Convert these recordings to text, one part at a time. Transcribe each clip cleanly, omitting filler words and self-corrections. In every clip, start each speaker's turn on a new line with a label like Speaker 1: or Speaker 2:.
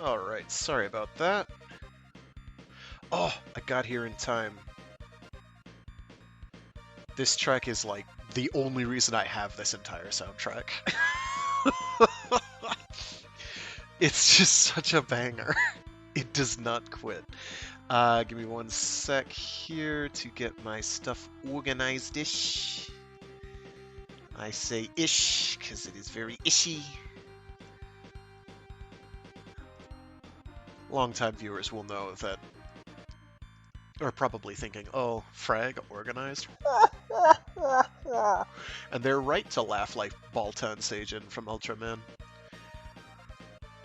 Speaker 1: Alright, sorry about that. Oh, I got here in time. This track is like the only reason I have this entire soundtrack. It's just such a banger. It does not quit. Give me one sec here to get my stuff organized-ish. I say ish because it is very ishy. Longtime viewers will know that, are probably thinking, oh, Frag organized? And they're right to laugh like Baltan Sajin from Ultraman.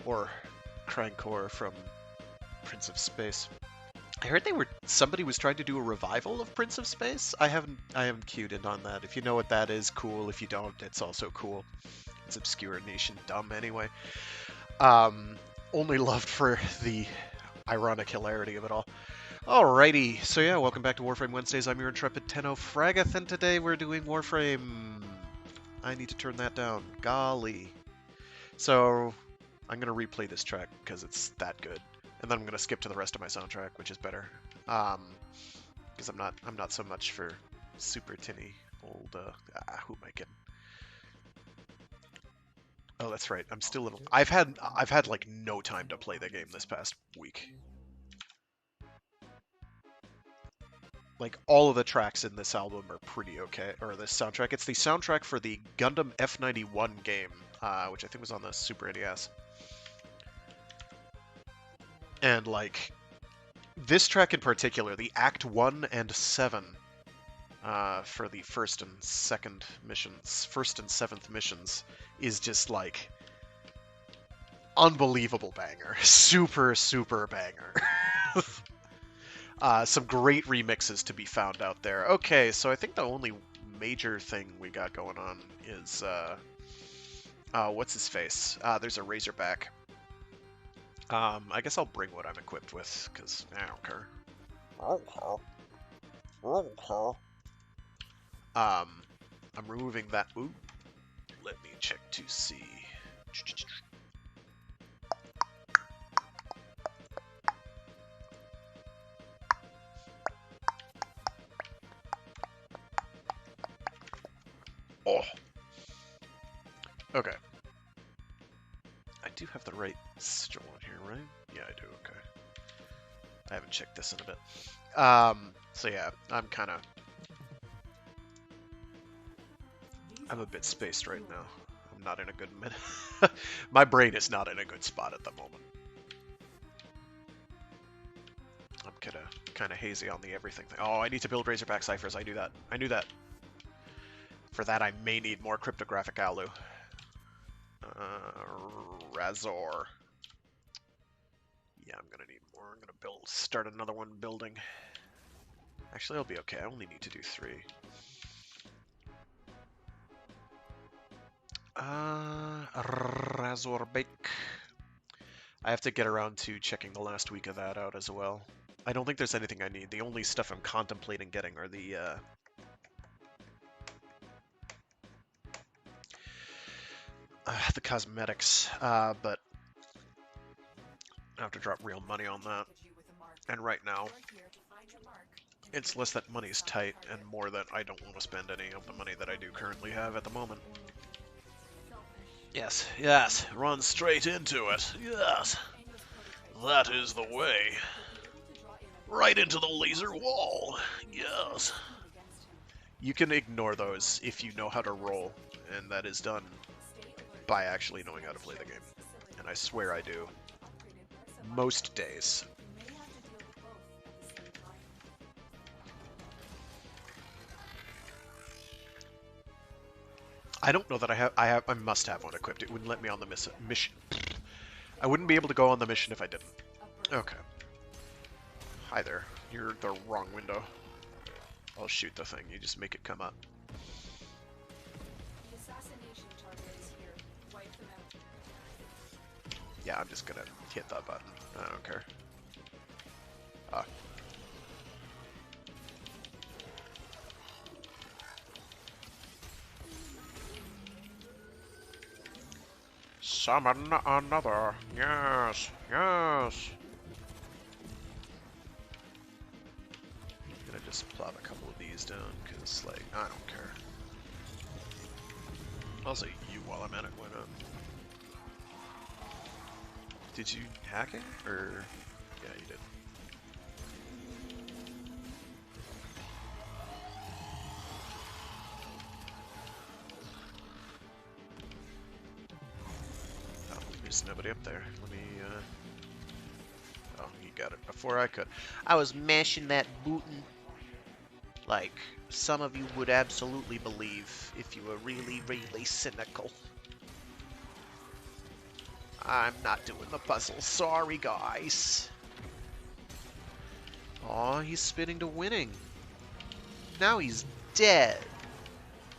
Speaker 1: Or Crankor from Prince of Space. I heard somebody was trying to do a revival of Prince of Space. I haven't queued in on that. If you know what that is, cool. If you don't, it's also cool. It's obscure, niche, and dumb anyway. Only loved for the ironic hilarity of it all. Alrighty, so yeah, welcome back to Warframe Wednesdays. I'm your intrepid Tenno Fraggoth, and today we're doing Warframe. I need to turn that down. Golly. So I'm gonna replay this track because it's that good. And then I'm gonna skip to the rest of my soundtrack, which is better, because I'm not so much for super tinny old. Who am I kidding? Oh, that's right. I'm still little. I've had like no time to play the game this past week. Like all of the tracks in this album are pretty okay, or this soundtrack. It's the soundtrack for the Gundam F91 game, which I think was on the Super NES. And, like, this track in particular, the Act 1 and 7, for the first and 7th missions, is just, like, unbelievable banger. Super, super banger. Some great remixes to be found out there. Okay, so I think the only major thing we got going on is, what's his face? There's a Razorback. I guess I'll bring what I'm equipped with, because I don't care. I'm removing that. Ooh. Let me check to see. Oh. Okay. I do have the right sigil on here, right? Yeah, I do, okay. I haven't checked this in a bit. So yeah, I'm a bit spaced right now. I'm not in a good my brain is not in a good spot at the moment. I'm kinda hazy on the everything thing. Oh, I need to build Razorback ciphers. I knew that. For that, I may need more cryptographic alu. Razor. Yeah, I'm gonna need more. I'm gonna start another one building. Actually, I'll be okay. I only need to do 3. Razorback. I have to get around to checking the last week of that out as well. I don't think there's anything I need. The only stuff I'm contemplating getting are the cosmetics, but I have to drop real money on that. And right now, it's less that money's tight and more that I don't want to spend any of the money that I do currently have at the moment. Yes, run straight into it. Yes, that is the way. Right into the laser wall. Yes. You can ignore those if you know how to roll, and that is done by actually knowing how to play the game. And I swear I do. Most days. I don't know that I must have one equipped. It wouldn't let me on the mission. I wouldn't be able to go on the mission if I didn't. Okay. Hi there. You're the wrong window. I'll shoot the thing. You just make it come up. Yeah, I'm just gonna hit that button. I don't care. Summon another. Yes, yes. I'm gonna just plop a couple of these down, because, like, I don't care. I'll say you while I'm at it, why not? Did you hack it? Or... yeah, you did. Oh, there's nobody up there. Let me, oh, you got it before I could. I was mashing that button like some of you would absolutely believe if you were really, really cynical. I'm not doing the puzzle. Sorry, guys. Aw, he's spinning to winning. Now he's dead.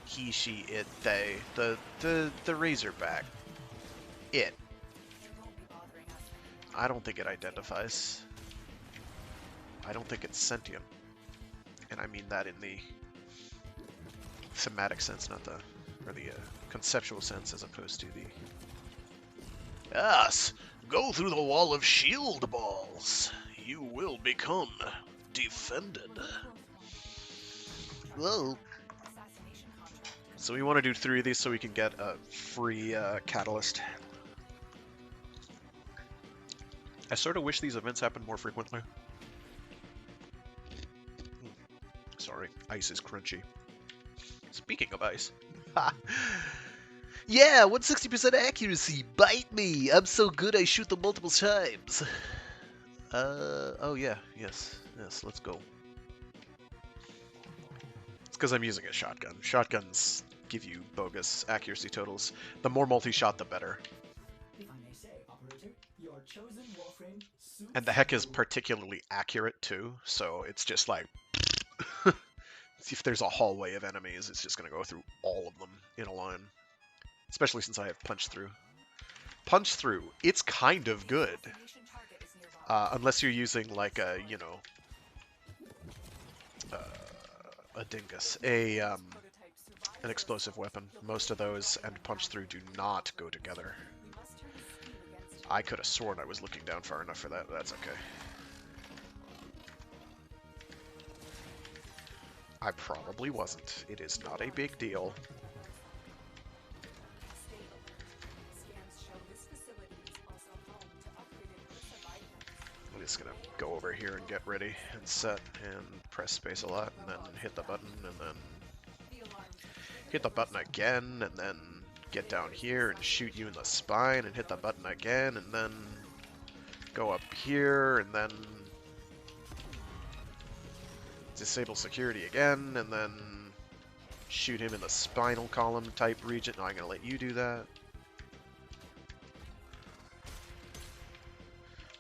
Speaker 1: He, she, it, they. The Razorback. It. I don't think it identifies. I don't think it's sentient. And I mean that in the thematic sense, not the, or the conceptual sense, as opposed to the... Yes! Go through the wall of shield balls. You will become defended. Whoa. So we want to do 3 of these so we can get a free catalyst. I sort of wish these events happened more frequently. Sorry, ice is crunchy. Speaking of ice. Yeah, 160% accuracy. Bite me. I'm so good I shoot them multiple times. Oh yeah, yes, let's go. It's because I'm using a shotgun. Shotguns give you bogus accuracy totals. The more multi-shot, the better.
Speaker 2: If I may say, operator, your chosen Warframe suits
Speaker 1: And the heck is particularly accurate too, so it's just like... if there's a hallway of enemies, it's just going to go through all of them in a line. Especially since I have punch through. Punch through, it's kind of good. Unless you're using like a, you know, a dingus, an explosive weapon. Most of those and punch through do not go together. I could have sworn I was looking down far enough for that, but that's okay. I probably wasn't. It is not a big deal. I'm just gonna go over here and get ready and set and press space a lot and then hit the button and then hit the button again and then get down here and shoot you in the spine and hit the button again and then go up here and then disable security again and then shoot him in the spinal column type region. No, I'm gonna let you do that.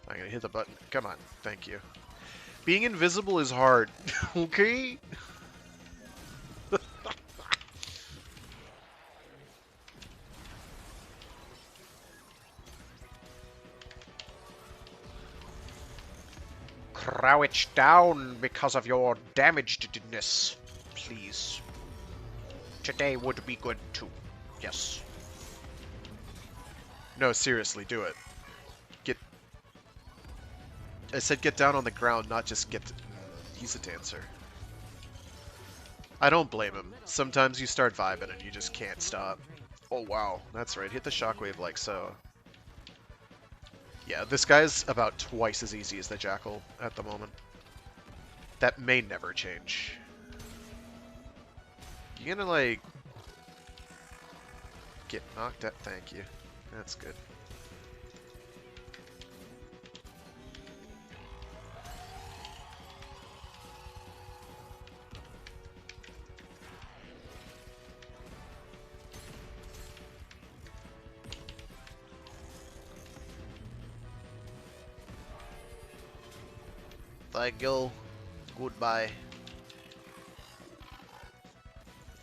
Speaker 1: I'm gonna hit the button. Come on, thank you. Being invisible is hard, okay? Crouch down because of your damagedness, please. Today would be good too. Yes. No, seriously, do it. I said get down on the ground, not just get... He's a dancer. I don't blame him. Sometimes you start vibing and you just can't stop. Oh wow, that's right. Hit the shockwave like so. Yeah, this guy's about twice as easy as the Jackal at the moment. That may never change. You gonna, like... get knocked out? Thank you. That's good. Thank you. Goodbye.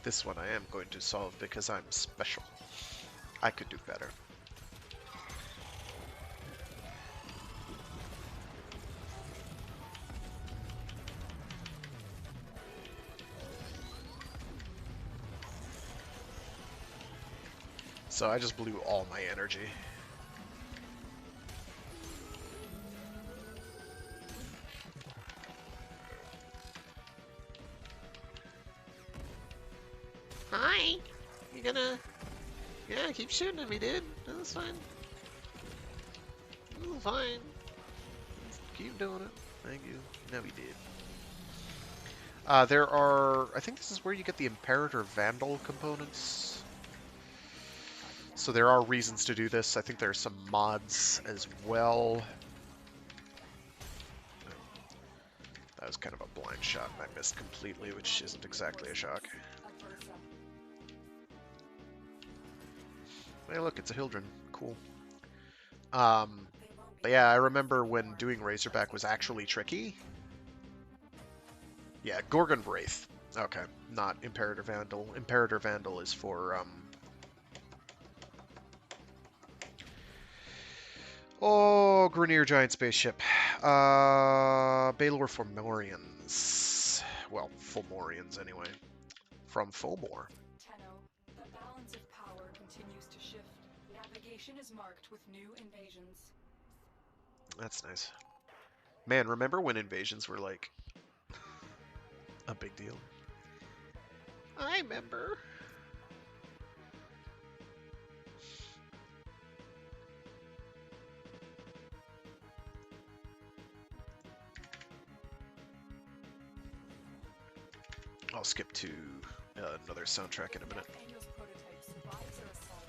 Speaker 1: This one I am going to solve because I'm special. I could do better. So I just blew all my energy. Hi! You gonna... Yeah, keep shooting at me, dude. That's fine. That's fine. Just keep doing it. Thank you. No, he did. There are... I think this is where you get the Imperator Vandal components. So there are reasons to do this. I think there are some mods as well. That was kind of a blind shot and I missed completely, which isn't exactly a shock. Hey, look, it's a Hildren. Cool. But yeah, I remember when doing Razorback was actually tricky. Yeah, Gorgon Wraith. Okay, not Imperator Vandal. Imperator Vandal is for, Oh, Grineer Giant Spaceship. Balor Fomorians. Well, Fomorians anyway. From Fomor.
Speaker 3: Tenno, the balance of power continues to shift. Navigation is marked with new invasions.
Speaker 1: That's nice. Man, remember when invasions were like a big deal? I remember. I'll skip to another soundtrack in a minute.
Speaker 3: Angel's prototype survives their assault.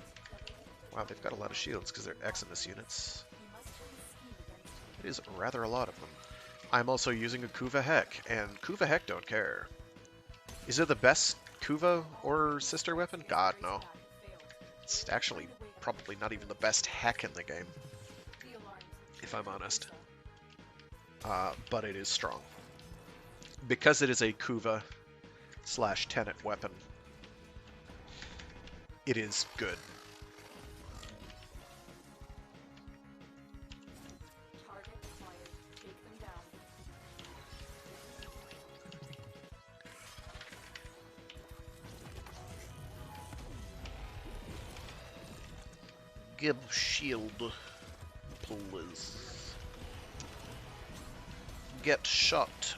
Speaker 1: Wow, they've got a lot of shields because they're Eximus units.
Speaker 3: You must find a scheme against him.
Speaker 1: It is rather a lot of them. I'm also using a Kuva Heck, and Kuva Heck don't care. Is it the best Kuva or sister weapon? God, no. It's actually probably not even the best Heck in the game, if I'm honest. But it is strong. Because it is a Kuva / Tenet weapon, it is good.
Speaker 3: Target acquired. Take them down.
Speaker 1: Give shield, please. Get shot,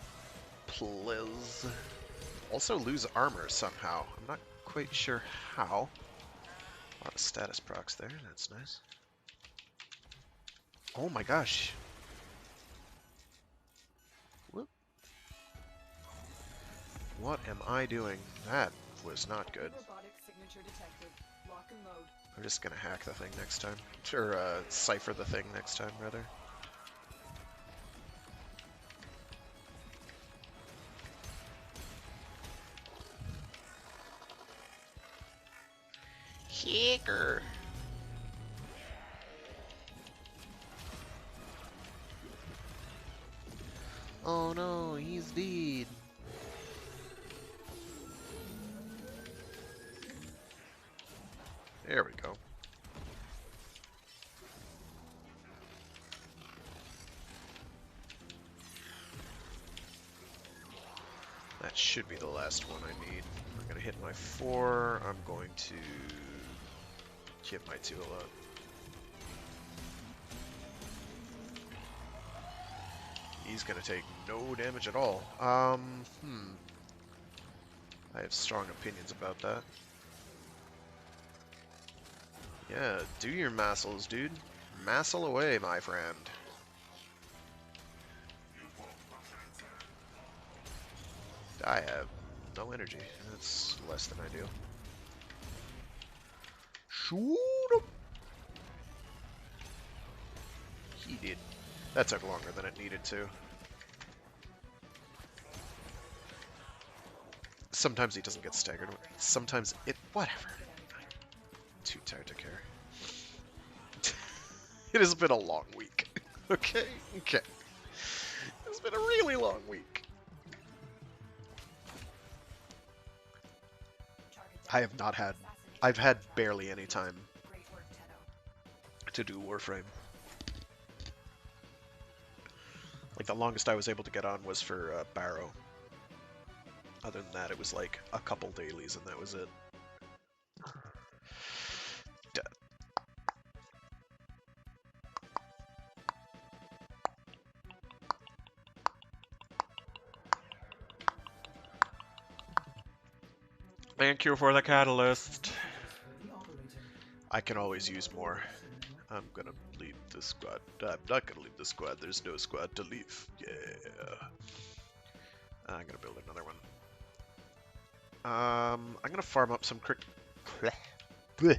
Speaker 1: please. Also lose armor somehow. I'm not quite sure how. A lot of status procs there, that's nice. Oh my gosh. Whoop. What am I doing? That was not good.
Speaker 3: Robotic signature detected. Lock and load.
Speaker 1: I'm just gonna hack the thing next time. Or, cipher the thing next time, rather. Hacker! Oh no, he's dead. There we go. That should be the last one I need. I'm gonna hit my 4. I'm going to hit my 2 a lot. He's gonna take no damage at all. I have strong opinions about that. Yeah, do your massels, dude. Massel away, my friend. I have no energy. That's less than ideal. Shoot him! He did. That took longer than it needed to. Sometimes he doesn't get staggered. Sometimes it... Whatever. I'm too tired to care. It has been a long week. Okay? Okay. It's been a really long week. I have not had... I've had barely any time
Speaker 3: Great work, Tenno.
Speaker 1: to do Warframe. Like, the longest I was able to get on was for Barrow. Other than that, it was like a couple dailies and that was it. Thank you for the catalyst.
Speaker 2: For the operator.
Speaker 1: I can always use more. I'm gonna leave the squad. I'm not gonna leave the squad. There's no squad to leave. Yeah. I'm gonna build another one. I'm gonna farm up some crit. Crit.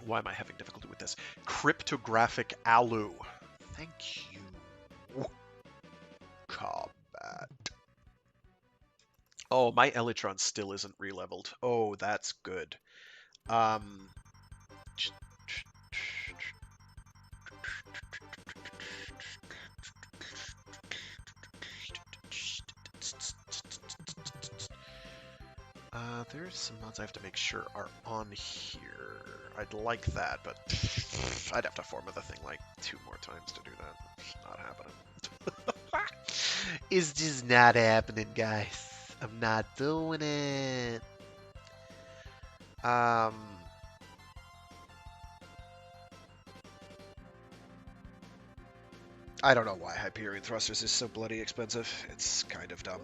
Speaker 1: Why am I having difficulty with this? Cryptographic alu. Thank you. Combat. Oh, my Elytron still isn't re-leveled. Oh, that's good. Um. There's some mods I have to make sure are on here. I'd like that, but I'd have to format the thing like 2 more times to do that. It's not happening. It's just not happening, guys. I'm not doing it. I don't know why Hyperion Thrusters is so bloody expensive. It's kind of dumb.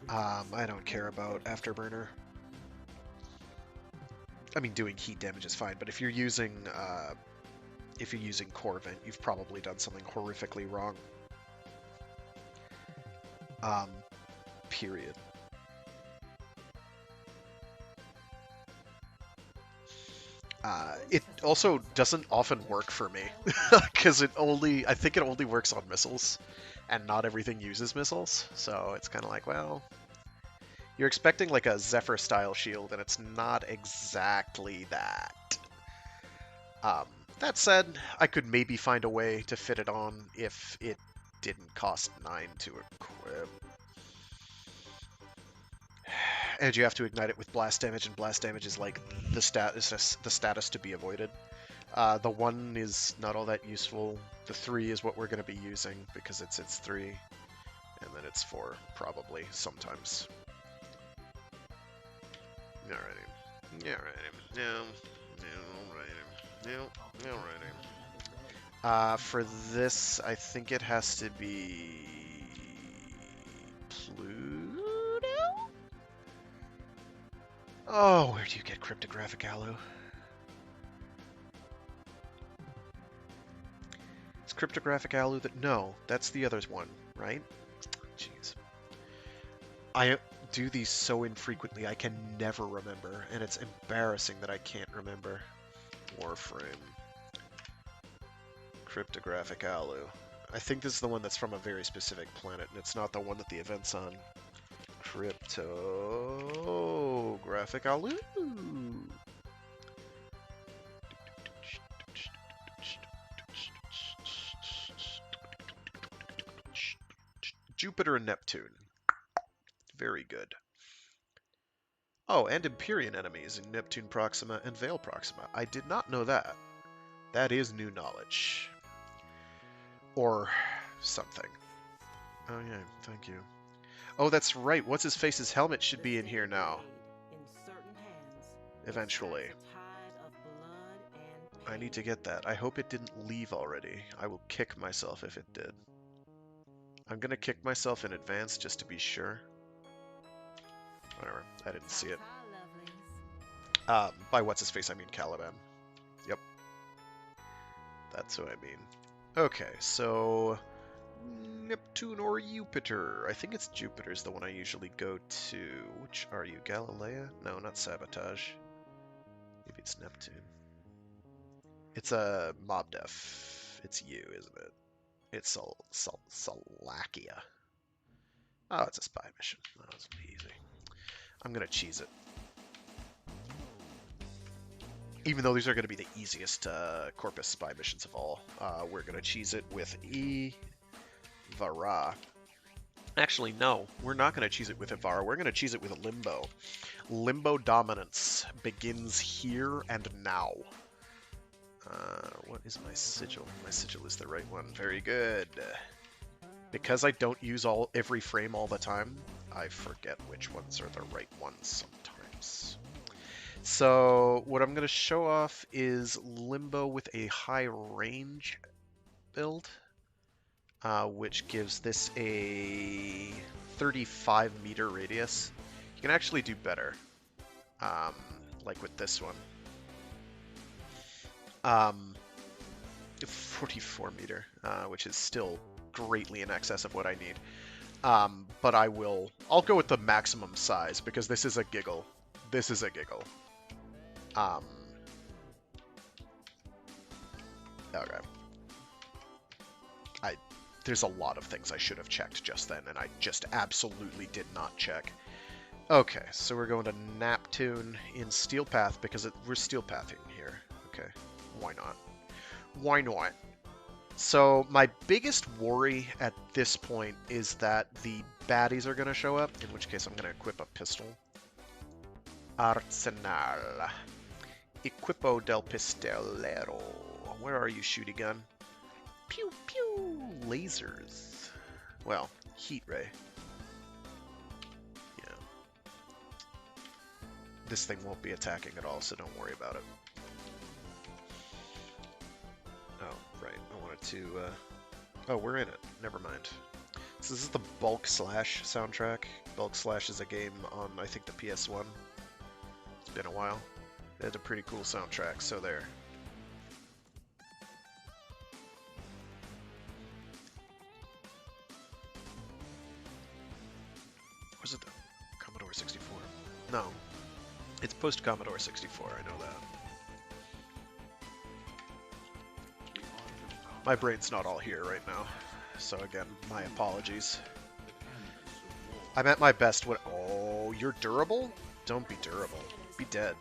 Speaker 1: I don't care about Afterburner. I mean, doing heat damage is fine, but if you're using Core Vent, you've probably done something horrifically wrong. Period. It also doesn't often work for me because I think it only works on missiles, and not everything uses missiles. So it's kind of like, well, you're expecting like a Zephyr style shield, and it's not exactly that. That said, I could maybe find a way to fit it on if it didn't cost 9 to equip. And you have to ignite it with blast damage, and blast damage is like the status to be avoided. The 1 is not all that useful. The 3 is what we're going to be using because it's 3, and then it's 4 probably sometimes. Alrighty. Yeah, alrighty. No, alrighty. For this, I think it has to be Pluto? Oh, where do you get cryptographic alu? It's cryptographic alu that... No, that's the other one, right? Jeez. I do these so infrequently, I can never remember, and it's embarrassing that I can't remember. Warframe. Cryptographic alu. I think this is the one that's from a very specific planet, and it's not the one that the event's on. Cryptographic alu. Jupiter and Neptune. Very good. Oh, and Empyrean enemies in Neptune Proxima and Veil Proxima. I did not know that. That is new knowledge. Or something. Oh yeah, thank you. Oh, that's right. What's-his-face's helmet should be in here now. Eventually. I need to get that. I hope it didn't leave already. I will kick myself if it did. I'm gonna kick myself in advance just to be sure. Whatever. I didn't see it. By what's-his-face, I mean Caliban. Yep. That's what I mean. Okay, so... Neptune or Jupiter? I think it's Jupiter's the one I usually go to. Which are you? Galilea? No, not Sabotage. Maybe it's Neptune. It's a mob def. It's you, isn't it? It's Salakia. Oh, it's a spy mission. Oh, that's easy. I'm gonna cheese it. Even though these are going to be the easiest Corpus spy missions of all, we're going to cheese it with Vara. Actually, no, we're not going to cheese it with Ivara. We're going to cheese it with Limbo. Limbo dominance begins here and now. What is my sigil? My sigil is the right one. Very good. Because I don't use every frame all the time, I forget which ones are the right ones sometimes. So what I'm going to show off is Limbo with a high range build. which gives this a 35-meter radius. You can actually do better, like with this one. 44-meter, which is still greatly in excess of what I need. But I'll go with the maximum size because this is a giggle. This is a giggle. Okay. There's a lot of things I should have checked just then, and I just absolutely did not check. Okay, so we're going to Neptune in Steel Path because we're Steel Pathing here. Okay, why not? Why not? So my biggest worry at this point is that the baddies are going to show up, in which case I'm going to equip a pistol. Arsenal. Equipo del Pistolero. Where are you, shooty gun? Pew pew! Lasers. Well, heat ray. Yeah. This thing won't be attacking at all, so don't worry about it. Oh, right. I wanted to... Oh, we're in it. Never mind. So this is the Bulk Slash soundtrack. Bulk Slash is a game on, I think, the PS1. It's been a while. It had a pretty cool soundtrack, so there. Was it the Commodore 64? No. It's post-Commodore 64, I know that. My brain's not all here right now, so again, my apologies. I'm at my best when... Oh, you're durable? Don't be durable. Be dead.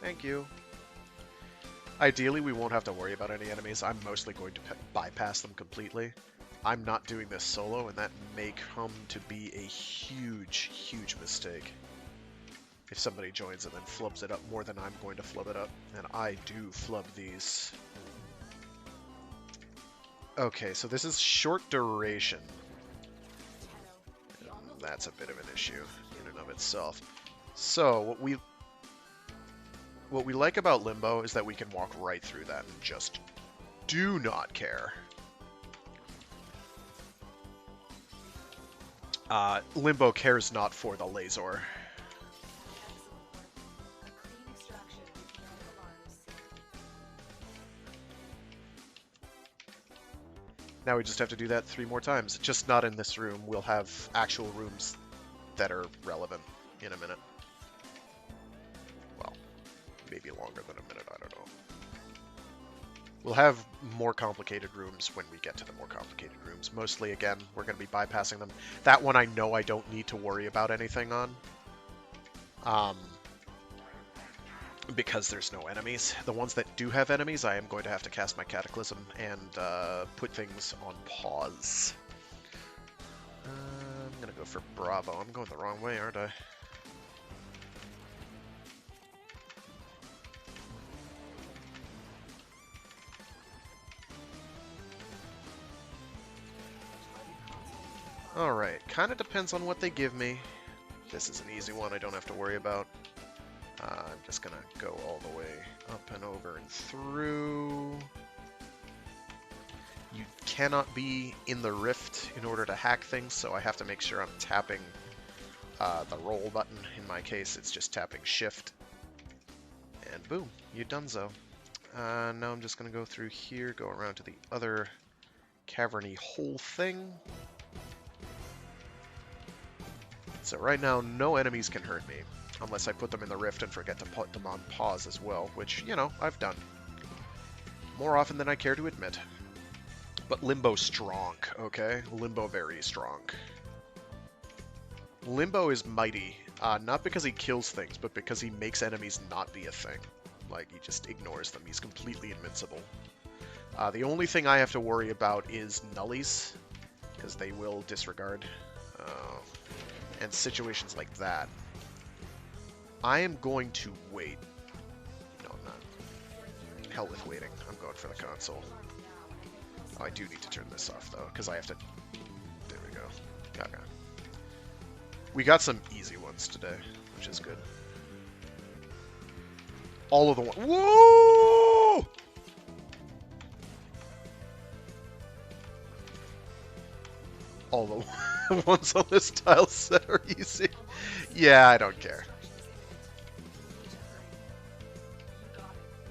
Speaker 1: Thank you. Ideally, we won't have to worry about any enemies. I'm mostly going to bypass them completely. I'm not doing this solo, and that may come to be a huge, huge mistake. If somebody joins and then flubs it up more than I'm going to flub it up. And I do flub these. Okay, so this is short duration. That's a bit of an issue in and of itself. So, what we like about Limbo is that we can walk right through that and just do not care. Limbo cares not for the laser. Now we just have to do that 3 more times. Just not in this room. We'll have actual rooms that are relevant in a minute. Well, maybe longer than a minute, I don't know. We'll have more complicated rooms when we get to the more complicated rooms. Mostly, again, we're going to be bypassing them. That one I know I don't need to worry about anything on. Because there's no enemies. The ones that do have enemies, I am going to have to cast my Cataclysm and put things on pause. I'm going to go for Bravo. I'm going the wrong way, aren't I? Alright, kind of depends on what they give me. This is an easy one I don't have to worry about. I'm just gonna go all the way up and over and through. You cannot be in the rift in order to hack things, so I have to make sure I'm tapping the roll button. In my case, it's just tapping shift. And boom, you donezo. Now I'm just gonna go through here, go around to the other caverny hole thing. So right now, no enemies can hurt me. Unless I put them in the rift and forget to put them on pause as well, which, you know, I've done. More often than I care to admit. But Limbo strong, okay? Limbo very strong. Limbo is mighty, not because he kills things, but because he makes enemies not be a thing. Like, he just ignores them. He's completely invincible. The only thing I have to worry about is nullies, because they will disregard. And situations like that. I am going to wait. No, I'm not. Hell with waiting. I'm going for the console. Oh, I do need to turn this off, though, because I have to... There we go. Okay. We got some easy ones today, which is good. All of the ones... Whoa! all the ones on this tile set are easy. Yeah, I don't care.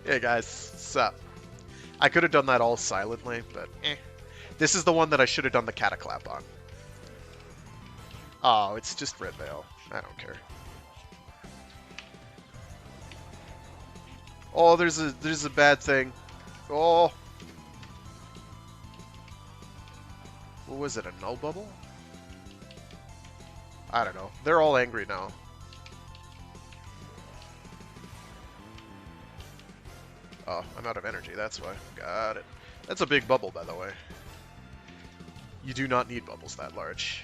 Speaker 1: Hey guys, sup? I could have done that all silently, but eh. This is the one that I should have done the cataclap on. Oh, it's just red veil. I don't care. Oh, there's a bad thing. Oh. What was it, a null bubble? I don't know. They're all angry now. Oh, I'm out of energy, that's why. Got it. That's a big bubble, by the way. You do not need bubbles that large.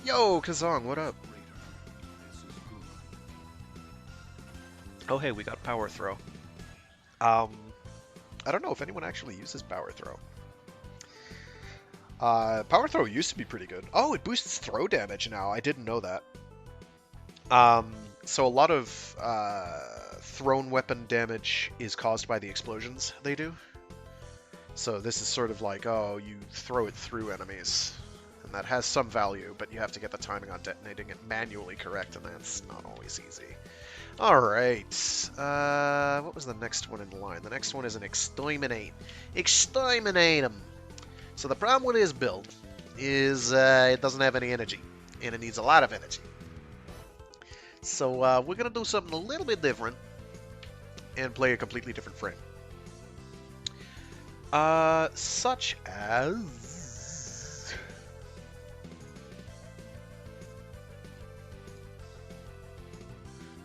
Speaker 1: Yo, Kazong, what up? Oh, hey, we got power throw. I don't know if anyone actually uses power throw. Power throw used to be pretty good. Oh, it boosts throw damage now. I didn't know that. So a lot of thrown weapon damage is caused by the explosions they do. So this is sort of like, oh, you throw it through enemies. And that has some value, but you have to get the timing on detonating it manually correct, and that's not always easy. Alright, what was the next one in line? The next one is an Exterminate. Exterminate 'em! So the problem with his build is it doesn't have any energy, and it needs a lot of energy. So we're going to do something a little bit different and play a completely different frame. Such as...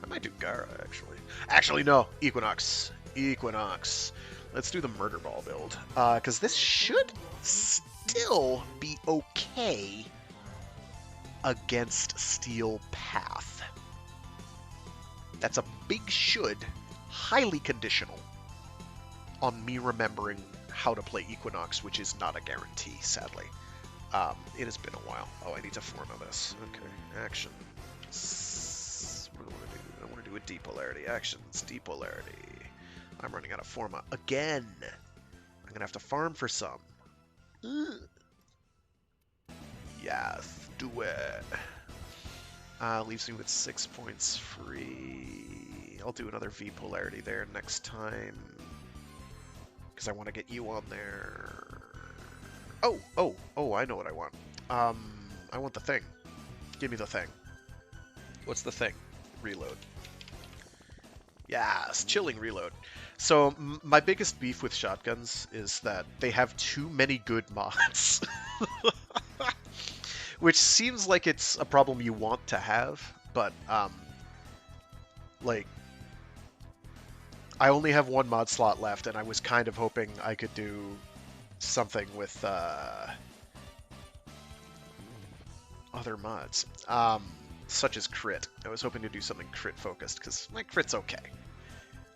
Speaker 1: I might do Gara, actually. Actually, no. Equinox. Equinox. Let's do the Murder Ball build. Because this should still be okay against Steel Path. That's a big should. Highly conditional on me remembering how to play Equinox, which is not a guarantee, sadly. It has been a while. Oh, I need to form of this. Okay. Actions. What do I want to do? I want to do a depolarity. Actions. Depolarity. I'm running out of forma again. I'm going to have to farm for some. Yes, do it. Leaves me with 6 points free. I'll do another V polarity there next time. Because I want to get you on there. Oh, I know what I want. I want the thing. Give me the thing. What's the thing? Reload. Yes, chilling reload. So, my biggest beef with shotguns is that they have too many good mods. Which seems like it's a problem you want to have, but, like, I only have one mod slot left, and I was kind of hoping I could do something with, other mods. Such as crit. I was hoping to do something crit-focused, because my crit's okay.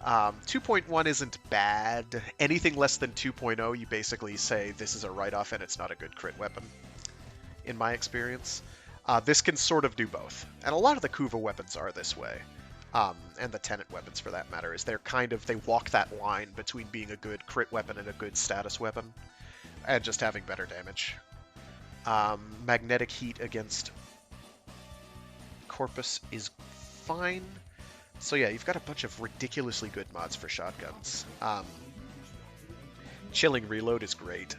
Speaker 1: 2.1 isn't bad. Anything less than 2.0, you basically say this is a write-off and it's not a good crit weapon, in my experience. This can sort of do both. And a lot of the Kuva weapons are this way. And the Tenet weapons, for that matter, is they walk that line between being a good crit weapon and a good status weapon, and just having better damage. Magnetic Heat against Corpus is fine. So yeah, you've got a bunch of ridiculously good mods for shotguns. Chilling Reload is great.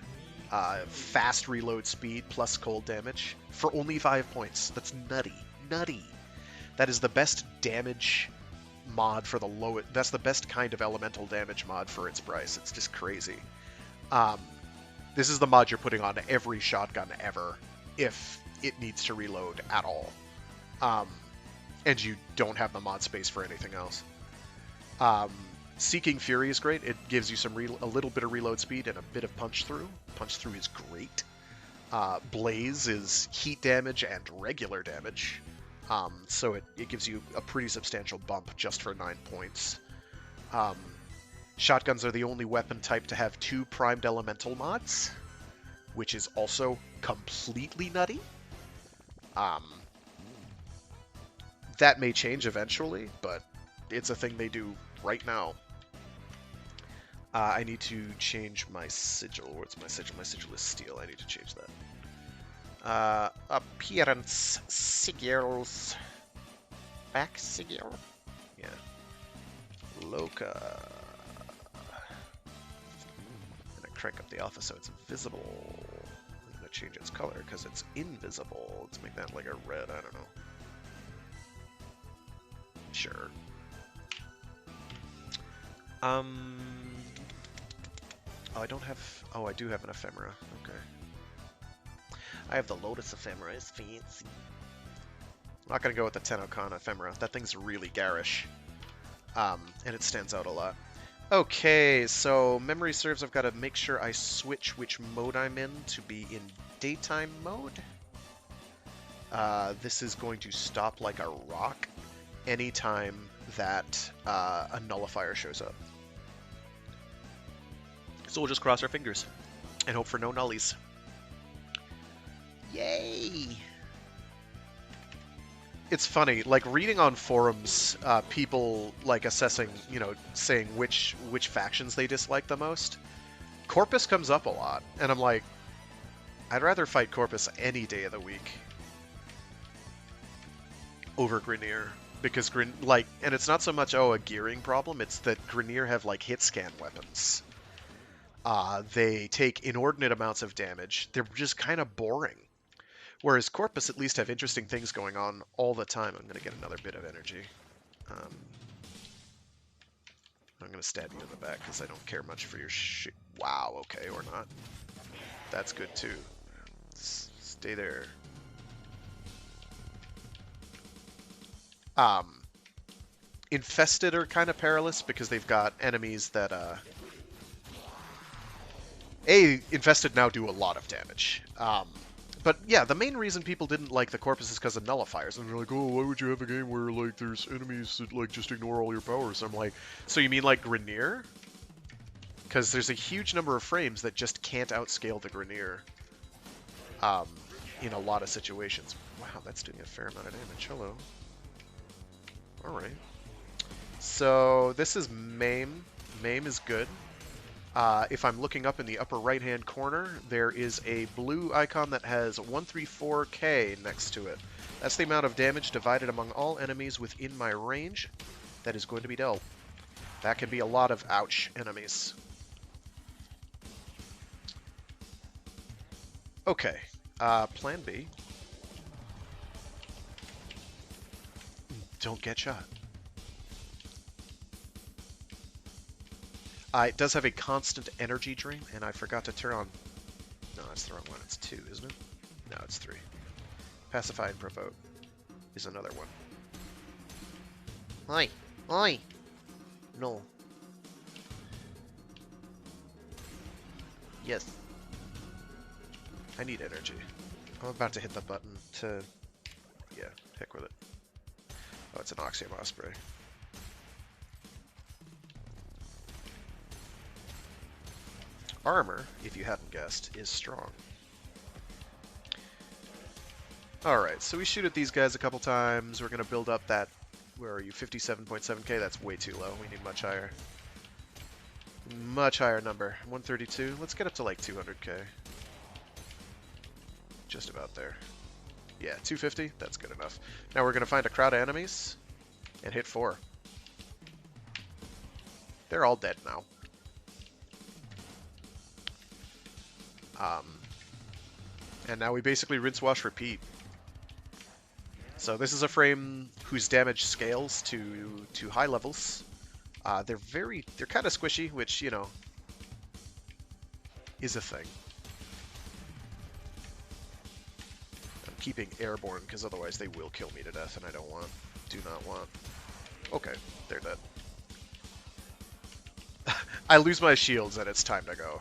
Speaker 1: Fast reload speed plus cold damage for only 5 points. That's nutty. Nutty. That is the best damage mod for the lowest. That's the best kind of elemental damage mod for its price. It's just crazy. This is the mod you're putting on every shotgun ever if it needs to reload at all. And you don't have the mod space for anything else. Seeking Fury is great. It gives you a little bit of reload speed and a bit of punch through. Punch through is great. Blaze is heat damage and regular damage. So it gives you a pretty substantial bump just for 9 points. Shotguns are the only weapon type to have 2 primed elemental mods, which is also completely nutty. That may change eventually, but it's a thing they do right now. I need to change my sigil. What's my sigil? My sigil is steel. I need to change that. Appearance sigils. Back sigil? Yeah. Loca. I'm gonna crank up the alpha so it's visible. I'm gonna change its color because it's invisible. Let's make that like a red, I don't know. Sure. Oh, I don't have... Oh, I do have an ephemera. Okay. I have the Lotus ephemera. It's fancy. I'm not going to go with the Tennokan ephemera. That thing's really garish. And it stands out a lot. Okay, so memory serves, I've got to make sure I switch which mode I'm in to be in daytime mode. This is going to stop like a rock anytime that a nullifier shows up. So we'll just cross our fingers and hope for no nullies. Yay! It's funny, like reading on forums, people like assessing, you know, saying which factions they dislike the most. Corpus comes up a lot, and I'm like, I'd rather fight Corpus any day of the week over Grineer. Because, and it's not so much, oh, a gearing problem, it's that Grineer have, like, hit scan weapons. They take inordinate amounts of damage. They're just kind of boring. Whereas Corpus at least have interesting things going on all the time. I'm going to get another bit of energy. I'm going to stab you in the back because I don't care much for your shit. Wow, okay, or not. That's good too. Stay there. Infested are kind of perilous because they've got enemies that, Infested now do a lot of damage. But yeah, the main reason people didn't like the Corpus is because of nullifiers. And they're like, oh, why would you have a game where, like, there's enemies that, like, just ignore all your powers? I'm like, so you mean, like, Grineer? Because there's a huge number of frames that just can't outscale the Grineer. In a lot of situations. Wow, that's doing a fair amount of damage. Hello. Alright. So, this is Maim. Maim is good. If I'm looking up in the upper right-hand corner, there is a blue icon that has 134K next to it. That's the amount of damage divided among all enemies within my range that is going to be dealt. That can be a lot of ouch enemies. Okay, plan B. Don't get shot. It does have a constant energy drain, and I forgot to turn on... No, that's the wrong one. It's 2, isn't it? No, it's 3. Pacify and Provoke is another one. Oi! Oi! No. Yes. I need energy. I'm about to hit the button to... Yeah, heck with it. Oh, it's an Oxyam Osprey. Armor, if you hadn't guessed, is strong. Alright, so we shoot at these guys a couple times. We're going to build up that... Where are you? 57.7k? That's way too low. We need much higher. Much higher number. 132. Let's get up to like 200k. Just about there. Yeah, 250. That's good enough. Now we're going to find a crowd of enemies and hit 4. They're all dead now. And now we basically rinse, wash, repeat. So this is a frame whose damage scales to high levels. They're kind of squishy, which, you know, is a thing. I'm keeping airborne because otherwise they will kill me to death, and I do not want. Okay, they're dead. I lose my shields and it's time to go.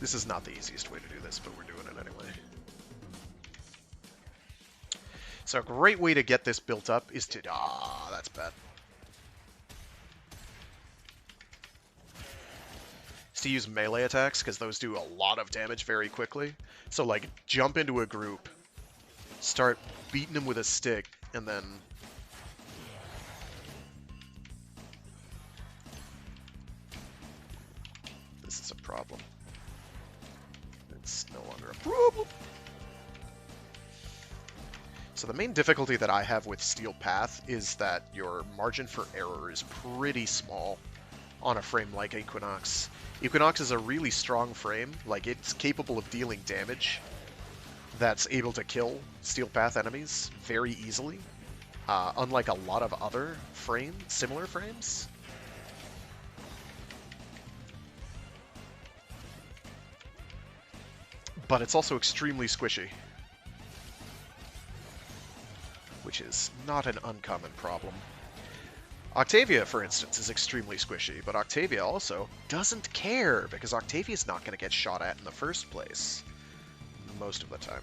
Speaker 1: This is not the easiest way to do this, but we're doing it anyway. So a great way to get this built up is to... Ah, that's bad. Is to use melee attacks, because those do a lot of damage very quickly. So, like, jump into a group, start beating him with a stick, and then... This is a problem. It's no longer a problem. So the main difficulty that I have with Steel Path is that your margin for error is pretty small on a frame like Equinox. Equinox is a really strong frame, like it's capable of dealing damage that's able to kill Steel Path enemies very easily, unlike a lot of other similar frames. But it's also extremely squishy, which is not an uncommon problem. Octavia, for instance, is extremely squishy, but Octavia also doesn't care, because Octavia's not going to get shot at in the first place, most of the time.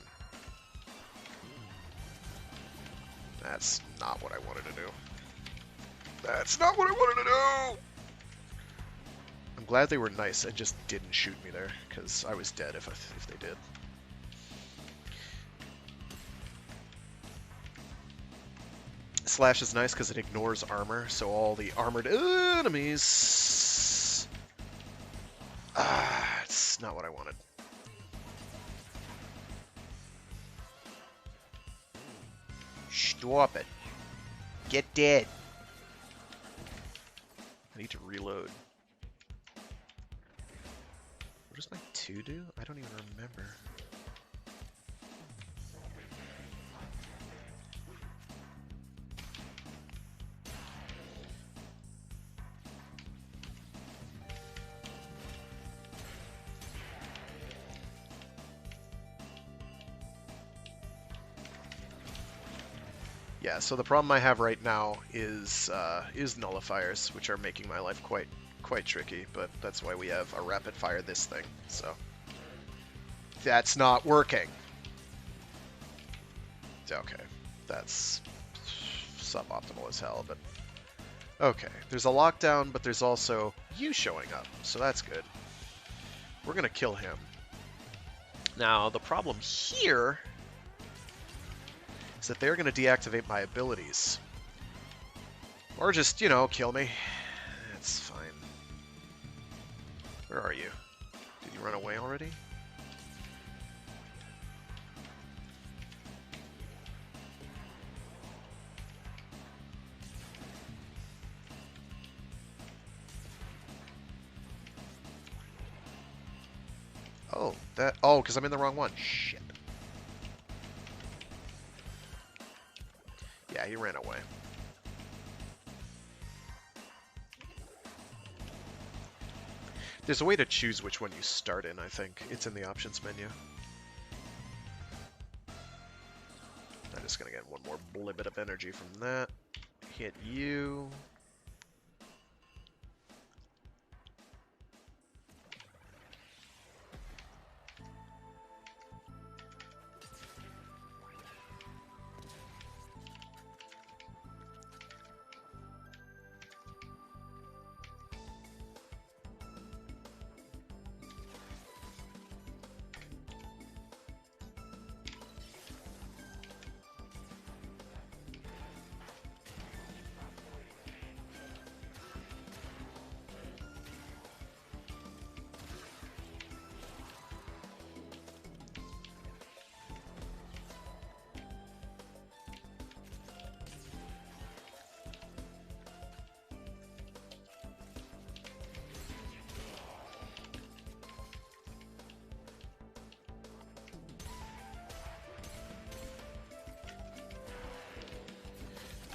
Speaker 1: That's not what I wanted to do. That's not what I wanted to do! I'm glad they were nice and just didn't shoot me there, because I was dead if they did. Slash is nice because it ignores armor, so all the armored enemies... it's not what I wanted. Stop it. Get dead. I need to reload. What does my 2 do? I don't even remember. Yeah, so the problem I have right now is nullifiers, which are making my life quite tricky, but that's why we have a rapid fire this thing, so that's not working. Okay, that's suboptimal as hell, but okay. There's a lockdown, but there's also you showing up, so that's good. We're gonna kill him. Now, the problem here is that they're going to deactivate my abilities. Or just, you know, kill me. That's fine. Where are you? Did you run away already? Oh, that... Oh, because I'm in the wrong one. Shit. Yeah, he ran away. There's a way to choose which one you start in, I think. It's in the options menu. I'm just gonna get one more blibbit of energy from that. Hit you.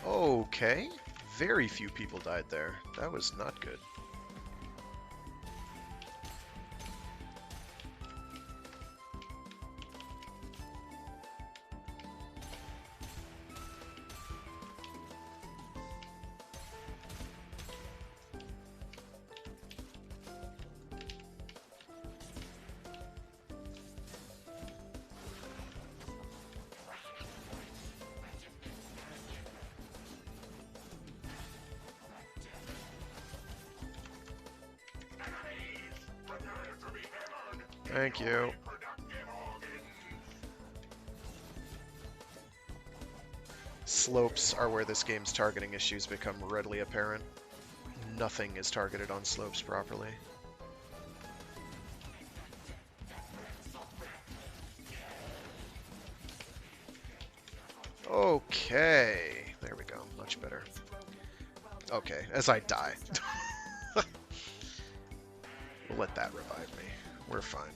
Speaker 1: Okay. Very few people died there. That was not good. Thank you. slopes are where this game's targeting issues become readily apparent. Nothing is targeted on slopes properly. Okay, there we go, much better. Okay, as I die. We'll let that revive me. We're fine.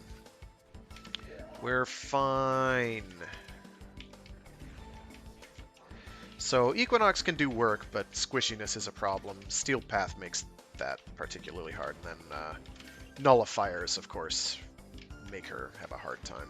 Speaker 1: We're fine. So Equinox can do work, but squishiness is a problem. Steel Path makes that particularly hard, and then Nullifiers, of course, make her have a hard time.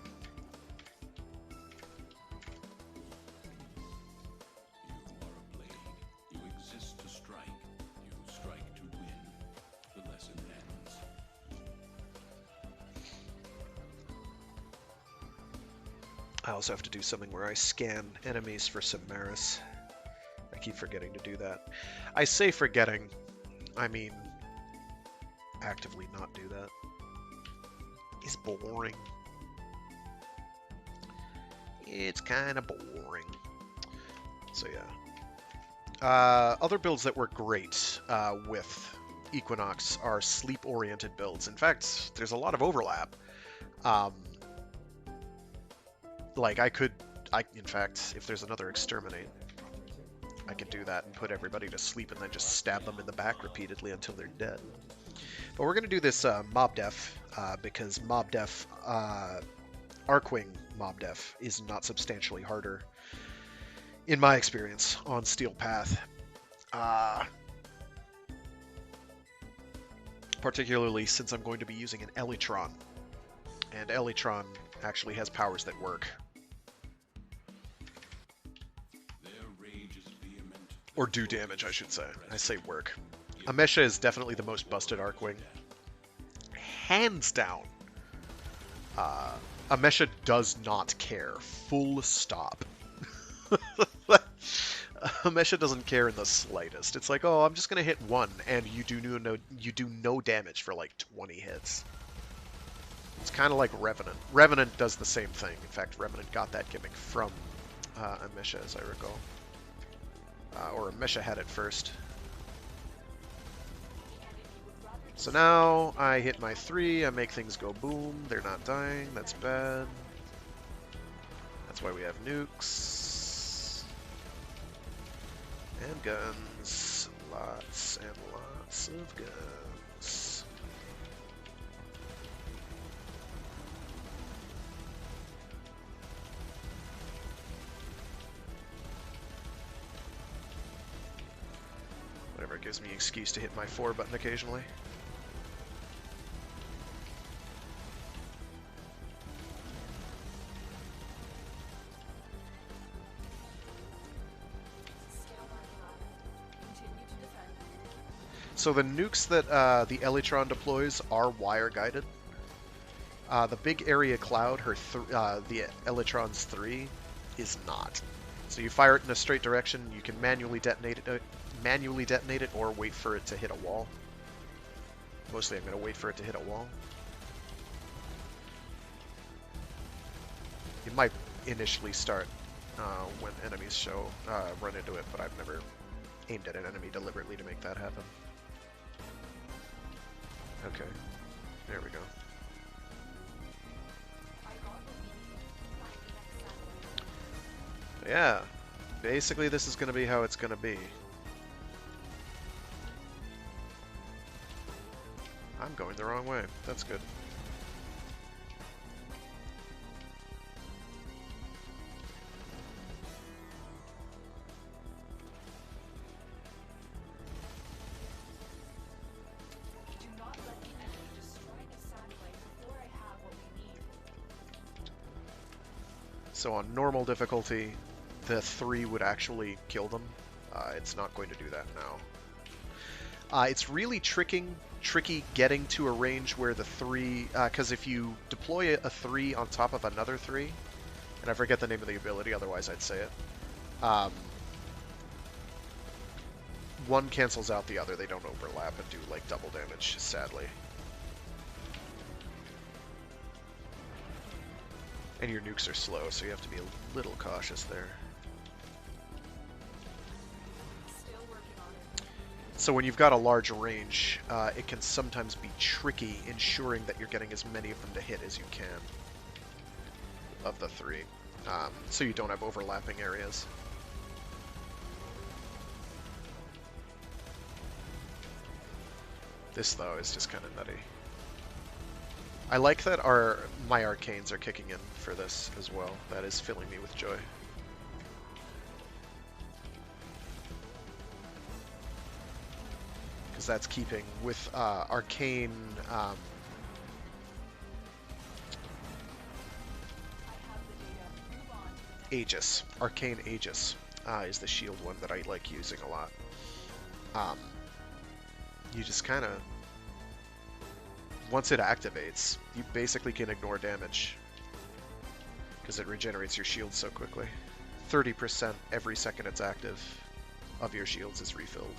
Speaker 1: I also have to do something where I scan enemies for Submaris. I keep forgetting to do that. I say forgetting, I mean actively not do that. It's boring. It's kind of boring. So yeah. Other builds that work great with Equinox are sleep-oriented builds. In fact, there's a lot of overlap. Like, in fact, if there's another Exterminate, I could do that and put everybody to sleep and then just stab them in the back repeatedly until they're dead. But we're going to do this Mob Def, because Mob Def, Arcwing Mob Def is not substantially harder, in my experience, on Steel Path. Particularly since I'm going to be using an Elytron. And Elytron actually has powers that work. Or do damage, I should say. I say work. Amesha is definitely the most busted Arcwing. Hands down. Amesha does not care. Full stop. Amesha doesn't care in the slightest. It's like, oh, I'm just gonna hit one, and you do no damage for like 20 hits. It's kind of like Revenant. Revenant does the same thing. In fact, Revenant got that gimmick from Amesha, as I recall. Or Amesha had it first. So now I hit my 3, I make things go boom, they're not dying, that's bad. That's why we have nukes. And guns. Lots and lots of guns. Whatever gives me an excuse to hit my 4 button occasionally. So the nukes that the Elytron deploys are wire guided. The big area cloud, the Elytron's 3, is not. So you fire it in a straight direction. You can manually detonate it, or wait for it to hit a wall. Mostly, I'm going to wait for it to hit a wall. It might initially start when enemies run into it, but I've never aimed at an enemy deliberately to make that happen. Okay, there we go. Yeah, basically this is going to be how it's going to be. I'm going the wrong way. That's good. So on normal difficulty, the 3 would actually kill them. It's not going to do that now. It's really tricky getting to a range where the 3, because if you deploy a 3 on top of another 3, and I forget the name of the ability, otherwise I'd say it, one cancels out the other. They don't overlap and do like double damage, sadly. And your nukes are slow, so you have to be a little cautious there. So when you've got a large range, it can sometimes be tricky ensuring that you're getting as many of them to hit as you can of the three, so you don't have overlapping areas. This, though, is just kind of nutty. I like that my arcanes are kicking in for this as well. That is filling me with joy. Because that's keeping with arcane... Aegis. Arcane Aegis is the shield one that I like using a lot. You just kind of... Once it activates, you basically can ignore damage. Because it regenerates your shield so quickly. 30% every second it's active of your shields is refilled.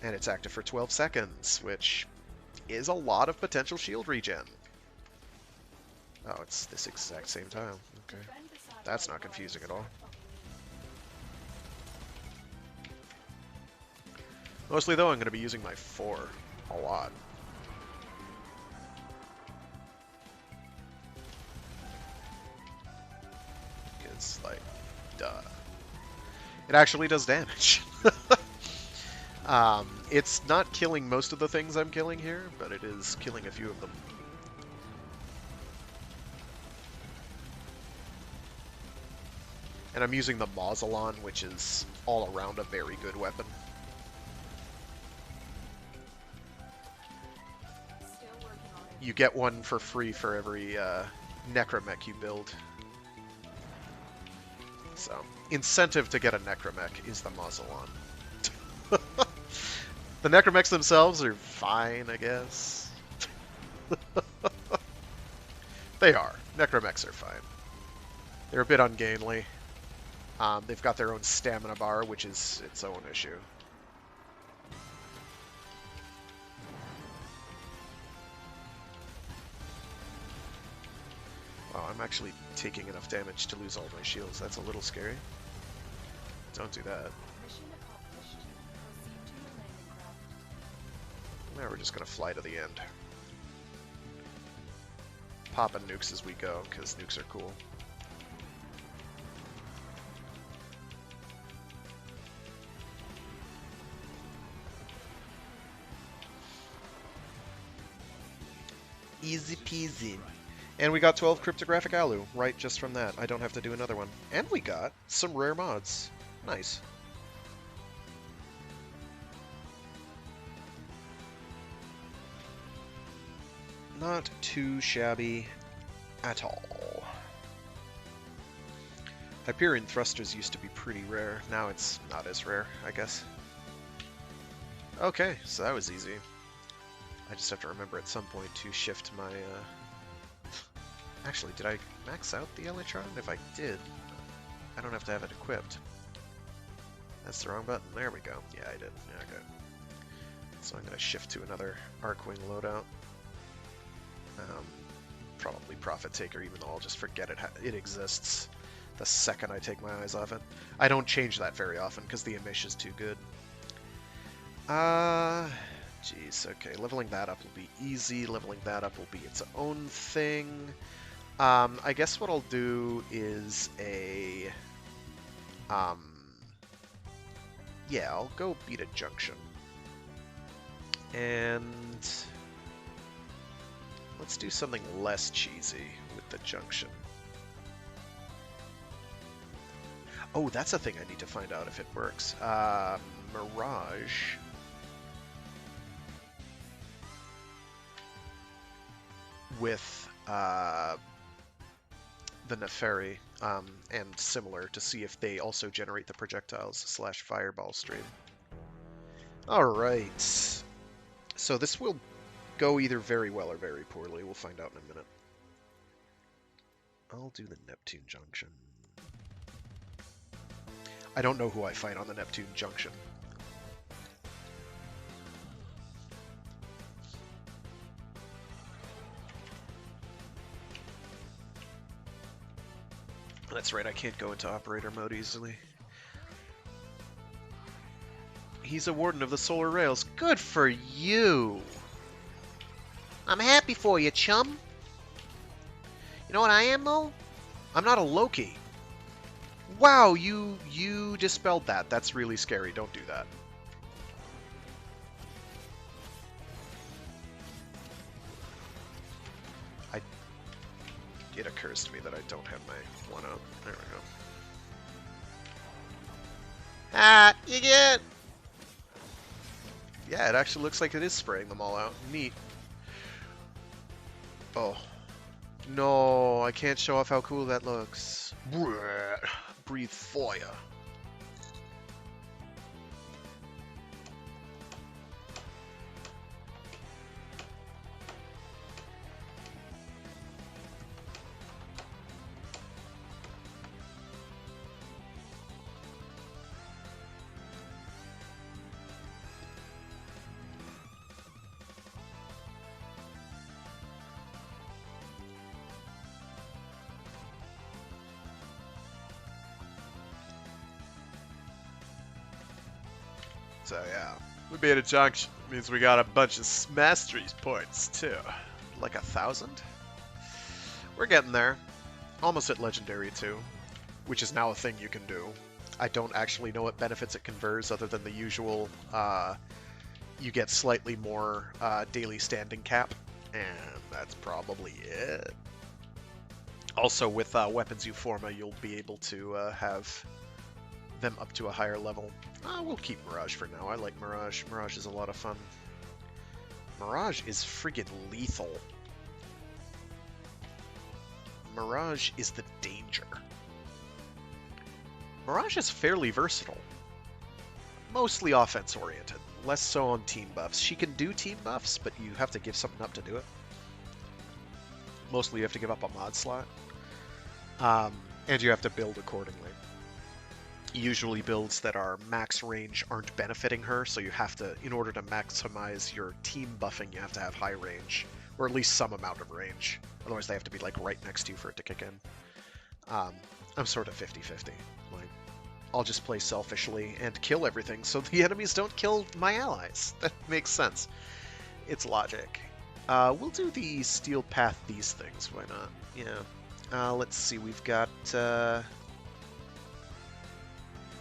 Speaker 1: And it's active for 12 seconds, which is a lot of potential shield regen. Oh, it's this exact same time. Okay. That's not confusing at all. Mostly, though, I'm going to be using my 4 a lot. Because, like, duh. It actually does damage. It's not killing most of the things I'm killing here, but it is killing a few of them. And I'm using the Mausolon, which is all around a very good weapon. You get one for free for every Necromech you build. So, incentive to get a Necromech is the Mausolon. The Necromechs themselves are fine, I guess. They are. Necromechs are fine. They're a bit ungainly. They've got their own stamina bar, which is its own issue. Wow, I'm actually taking enough damage to lose all my shields. That's a little scary. Don't do that. Now we're just going to fly to the end. Popping nukes as we go, because nukes are cool. Easy peasy. And we got 12 cryptographic alu, right, just from that. I don't have to do another one. And we got some rare mods. Nice. Not too shabby at all. Hyperion thrusters used to be pretty rare. Now it's not as rare, I guess. Okay, so that was easy. I just have to remember at some point to shift my... Actually, did I max out the Elytron? If I did, I don't have to have it equipped. That's the wrong button. There we go. Yeah, I did. Yeah, okay. So I'm going to shift to another Arcwing loadout. Probably Prophet Taker, even though I'll just forget it exists the second I take my eyes off it. I don't change that very often because the emish is too good. Jeez, okay. Leveling that up will be easy. Leveling that up will be its own thing. I guess what I'll do is a... yeah, I'll go beat a junction. And... let's do something less cheesy with the junction. Oh, that's a thing I need to find out if it works. Mirage... with the Neferi and similar to see if they also generate the projectiles / fireball stream. Alright, so this will go either very well or very poorly. We'll find out in a minute. I'll do the Neptune Junction. I don't know who I fight on the Neptune Junction. That's right, I can't go into operator mode easily. He's a warden of the solar rails. Good for you. I'm happy for you, chum. You know what I am, though? I'm not a Loki. Wow, you dispelled that. That's really scary. Don't do that. It occurs to me that I don't have my one up. There we go. Ah, you get. Yeah, it actually looks like it is spraying them all out. Neat. Oh. No, I can't show off how cool that looks. Breathe fire. So yeah, we made a junction. Means we got a bunch of mastery points too. Like 1,000? We're getting there. Almost at legendary too, which is now a thing you can do. I don't actually know what benefits it confers other than the usual, you get slightly more daily standing cap, and that's probably it. Also with weapons you forma, you'll be able to have them up to a higher level. We'll keep Mirage for now. I like Mirage. Mirage is a lot of fun. Mirage is friggin' lethal. Mirage is the danger. Mirage is fairly versatile. Mostly offense-oriented. Less so on team buffs. She can do team buffs, but you have to give something up to do it. Mostly you have to give up a mod slot. And you have to build accordingly. Usually builds that are max range aren't benefiting her, so you have to, in order to maximize your team buffing, you have to have high range, or at least some amount of range. Otherwise they have to be like right next to you for it to kick in. I'm sort of 50-50. Like, I'll just play selfishly and kill everything so the enemies don't kill my allies. That makes sense. It's logic. We'll do the steel path these things, why not? Yeah. Let's see, we've got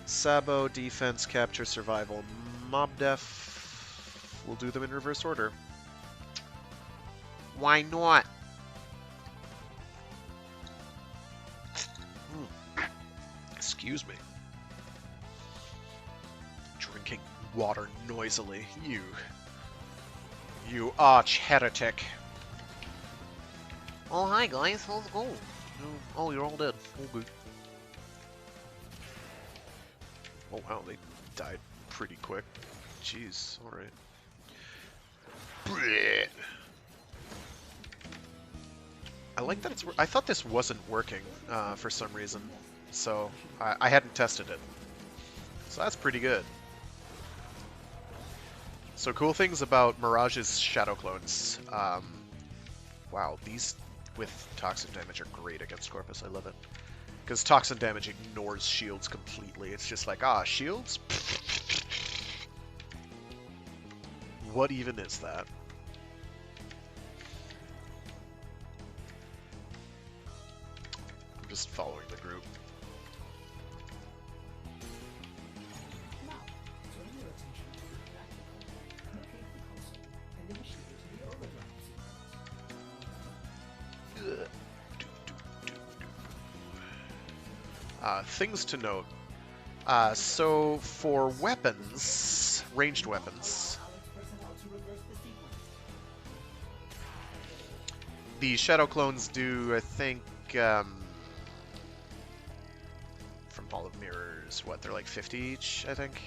Speaker 1: Sabo, defense, capture, survival, mob def. We'll do them in reverse order. Why not? Excuse me. Drinking water noisily. You arch heretic. Oh, hi guys, how's it going? Oh, you're all dead. Oh, good. Oh wow, they died pretty quick. Jeez, alright. I like that it's... I thought this wasn't working for some reason, so I hadn't tested it. So that's pretty good. So cool things about Mirage's Shadow Clones. Wow, these with Toxin damage are great against Corpus, I love it. Because Toxin damage ignores shields completely. It's just like, shields? What even is that? I'm just following the group.
Speaker 2: Now, turn your attention to the platform. Locate the console and initiate the overdrive sequence.
Speaker 1: Things to note. So for weapons, ranged weapons, the Shadow Clones do, I think, from Hall of Mirrors, what, they're like 50 each, I think?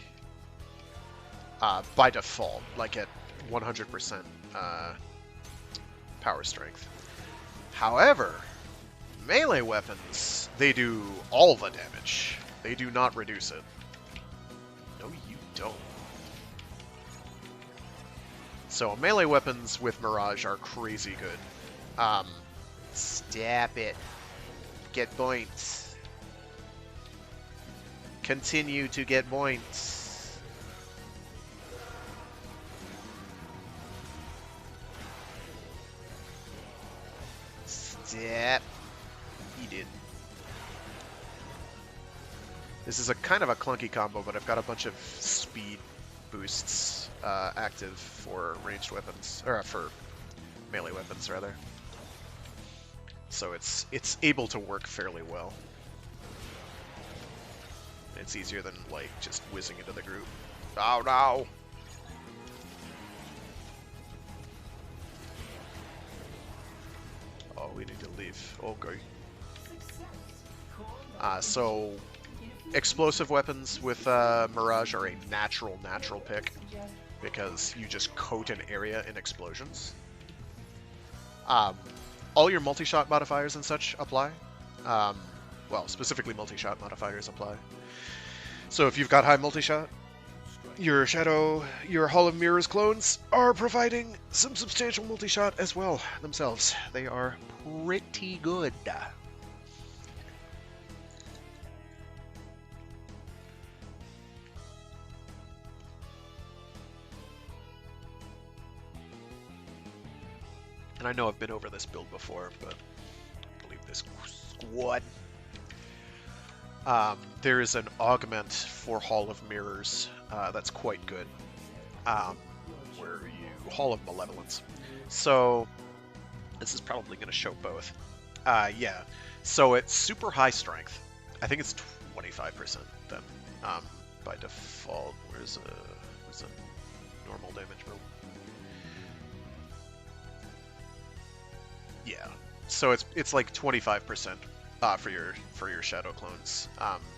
Speaker 1: By default, like at 100% power strength. However, melee weapons, they do all the damage. They do not reduce it. No, you don't. So melee weapons with Mirage are crazy good. Stab it. Get points. Continue to get points. Yep. He did. This is a kind of a clunky combo, but I've got a bunch of speed boosts active for ranged weapons, or for melee weapons rather. So it's able to work fairly well. It's easier than like just whizzing into the group. Oh no! Oh, we need to leave. Okay. So explosive weapons with Mirage are a natural pick because you just coat an area in explosions. All your multi-shot modifiers and such apply. Well, specifically multi-shot modifiers apply. So if you've got high multi-shot, your Hall of Mirrors clones are providing some substantial multi-shot as well themselves. They are pretty good. And I know I've been over this build before, but I believe this squad. There is an augment for Hall of Mirrors that's quite good, where you Hall of Malevolence. So this is probably going to show both. Yeah, so it's super high strength. I think it's 25% then by default. Where's a normal damage build? Yeah, so it's like 25% for your shadow clones,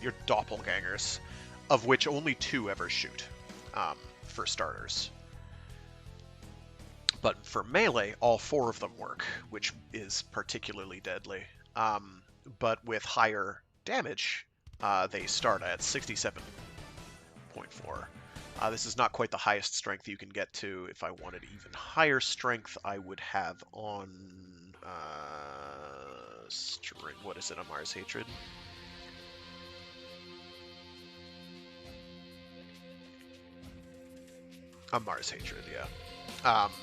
Speaker 1: your doppelgangers, of which only 2 ever shoot, for starters. But for melee, all 4 of them work, which is particularly deadly. But with higher damage, they start at 67.4. This is not quite the highest strength you can get to. If I wanted even higher strength, I would have on what is it, a Mars Hatred? A Mars Hatred, yeah.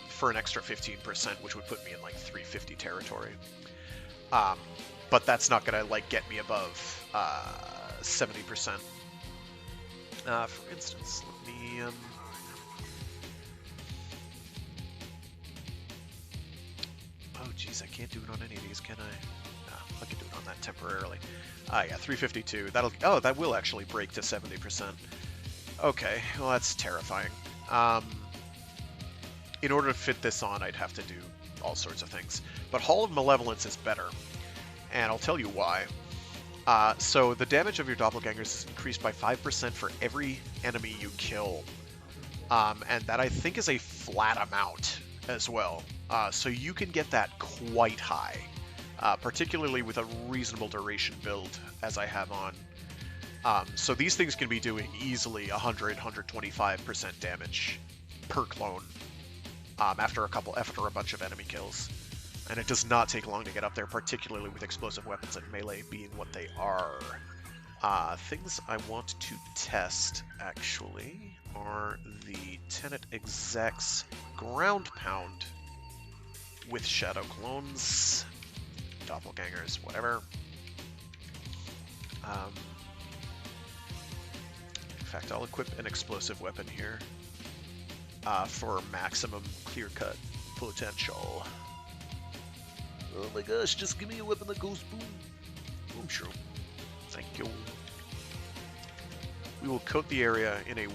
Speaker 1: For an extra 15%, which would put me in like 350 territory. But that's not gonna like get me above 70%. For instance, let me oh geez, I can't do it on any of these, can I? No, I can do it on that temporarily. Yeah, 352. That will actually break to 70%. Okay, well that's terrifying. In order to fit this on, I'd have to do all sorts of things. But Hall of Malevolence is better, and I'll tell you why. So the damage of your doppelgangers is increased by 5% for every enemy you kill, and that I think is a flat amount as well. So you can get that quite high, particularly with a reasonable duration build, as I have on. So these things can be doing easily 100-125% damage per clone after a bunch of enemy kills. And it does not take long to get up there, particularly with explosive weapons and melee being what they are. Things I want to test, actually, are the Tenet Exec's Ground Pound with Shadow Clones, Doppelgangers, whatever. In fact, I'll equip an explosive weapon here for maximum clear-cut potential. Oh my gosh, just give me a weapon that goes boom. Boom shroom. Thank you. We will coat the area in a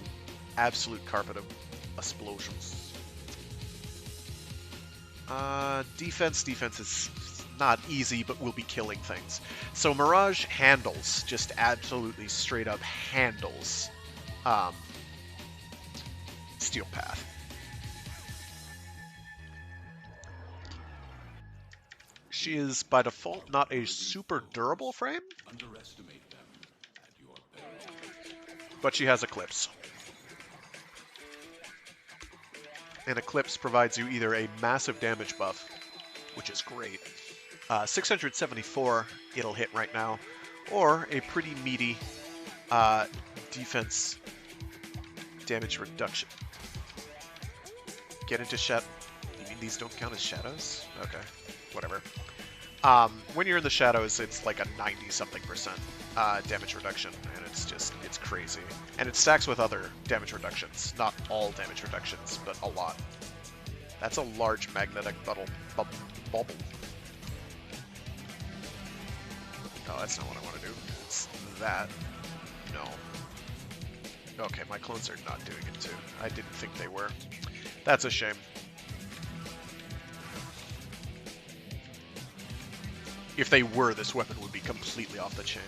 Speaker 1: absolute carpet of explosions. Defense is not easy, but we'll be killing things. So Mirage handles, just absolutely straight up handles Steel Path. She is, by default, not a super durable frame, but she has Eclipse. And Eclipse provides you either a massive damage buff, which is great, 674 it'll hit right now, or a pretty meaty defense damage reduction. Get into shadow. You mean these don't count as shadows? Okay, whatever. When you're in the shadows, it's like a 90-something% damage reduction, and it's crazy. And it stacks with other damage reductions. Not all damage reductions, but a lot. That's a large magnetic bubble. Oh, that's not what I want to do. It's that. No. Okay, my clones are not doing it too. I didn't think they were. That's a shame. If they were, this weapon would be completely off the chain.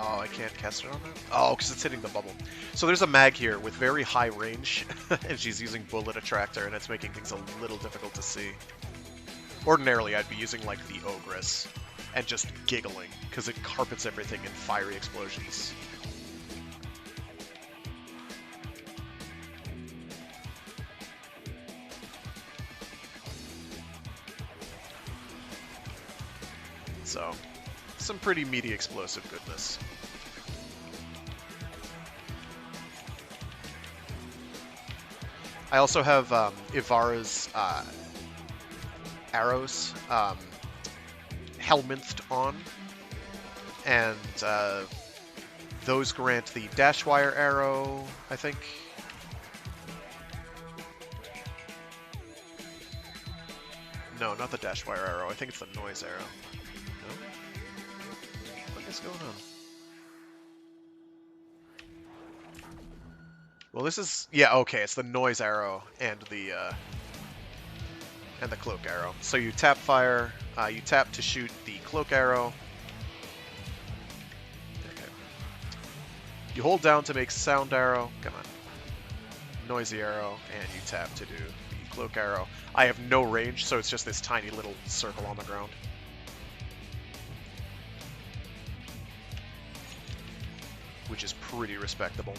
Speaker 1: Oh, I can't cast it on that? Oh, because it's hitting the bubble. So there's a mag here with very high range, and she's using Bullet Attractor, and it's making things a little difficult to see. Ordinarily, I'd be using, like, the Ogress, and just giggling, because it carpets everything in fiery explosions. So, some pretty meaty explosive goodness. I also have Ivara's arrows helminthed on, and those grant the dash wire arrow, I think. No, not the dash wire arrow. I think it's the noise arrow. No? What is going on? Well, this is... Yeah, okay, it's the noise arrow and the cloak arrow. So you tap fire, you tap to shoot the cloak arrow. Okay. You hold down to make sound arrow. Come on. Noisy arrow, and you tap to do the cloak arrow. I have no range, so it's just this tiny little circle on the ground. Which is pretty respectable.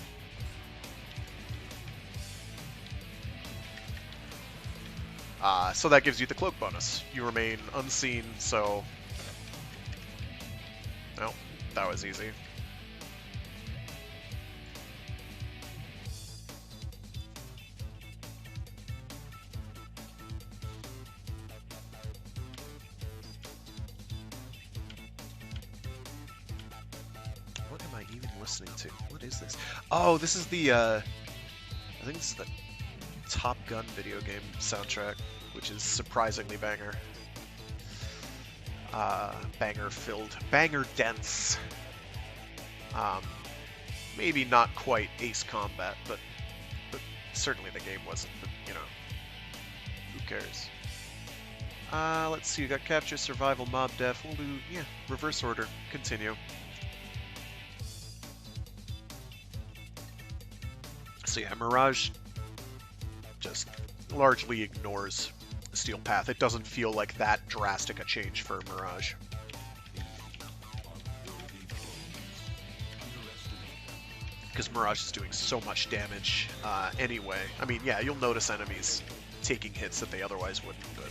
Speaker 1: So that gives you the cloak bonus. You remain unseen, so... Well, that was easy. What am I even listening to? What is this? Oh, this is the, I think this is the Top Gun video game soundtrack, which is surprisingly banger. Banger-filled, banger-dense. Maybe not quite Ace Combat, but certainly the game wasn't, but, you know, who cares? Let's see, we got Capture, Survival, Mob Def. We'll do, yeah, reverse order. Continue. So yeah, Mirage just largely ignores Steel Path. It doesn't feel like that drastic a change for Mirage. Because Mirage is doing so much damage anyway. I mean, yeah, you'll notice enemies taking hits that they otherwise wouldn't, but...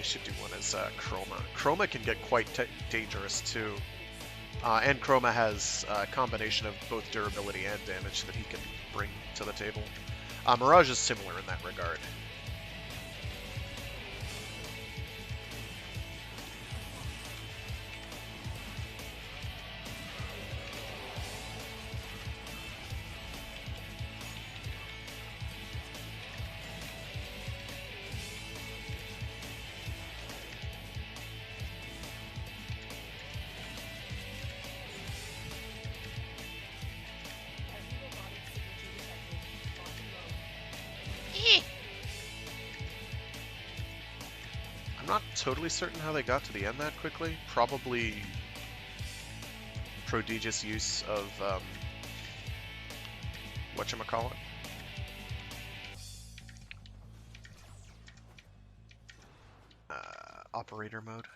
Speaker 1: should do one as Chroma. Chroma can get quite dangerous too. And Chroma has a combination of both durability and damage that he can bring to the table. Mirage is similar in that regard. totally certain how they got to the end that quickly. Probably prodigious use of whatchamacallit. Operator mode.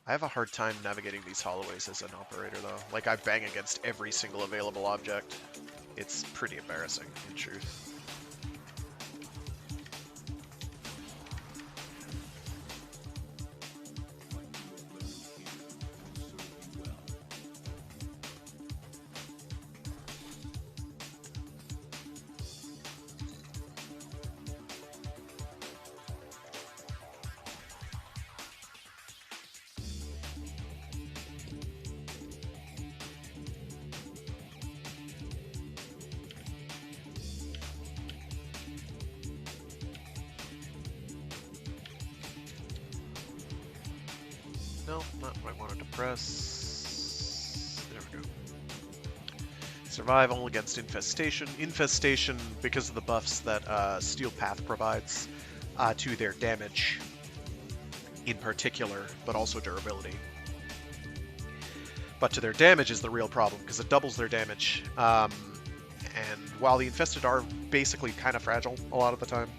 Speaker 1: I have a hard time navigating these hallways as an operator, though. Like, I bang against every single available object. It's pretty embarrassing, in truth. No, not what I wanted to press. There we go. Survival against infestation. Infestation, because of the buffs that Steel Path provides to their damage in particular, but also durability. But to their damage is the real problem, because it doubles their damage. And while the infested are basically kind of fragile a lot of the time,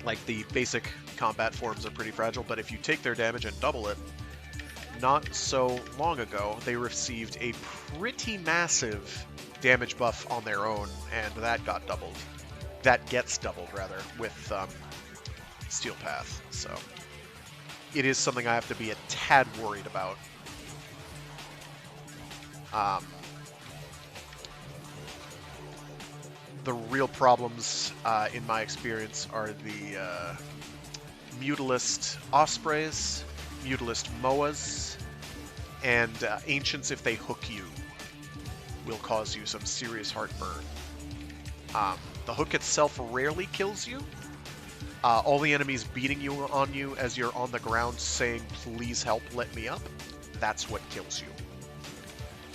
Speaker 1: like the basic combat forms are pretty fragile, but if you take their damage and double it, not so long ago, they received a pretty massive damage buff on their own, and that got doubled. That gets doubled, rather, with Steel Path, so it is something I have to be a tad worried about. The real problems, in my experience, are the Mutalist Ospreys, Mutalist Moas, and Ancients, if they hook you, will cause you some serious heartburn. The hook itself rarely kills you. All the enemies beating you on you as you're on the ground saying, "Please help, let me up," that's what kills you.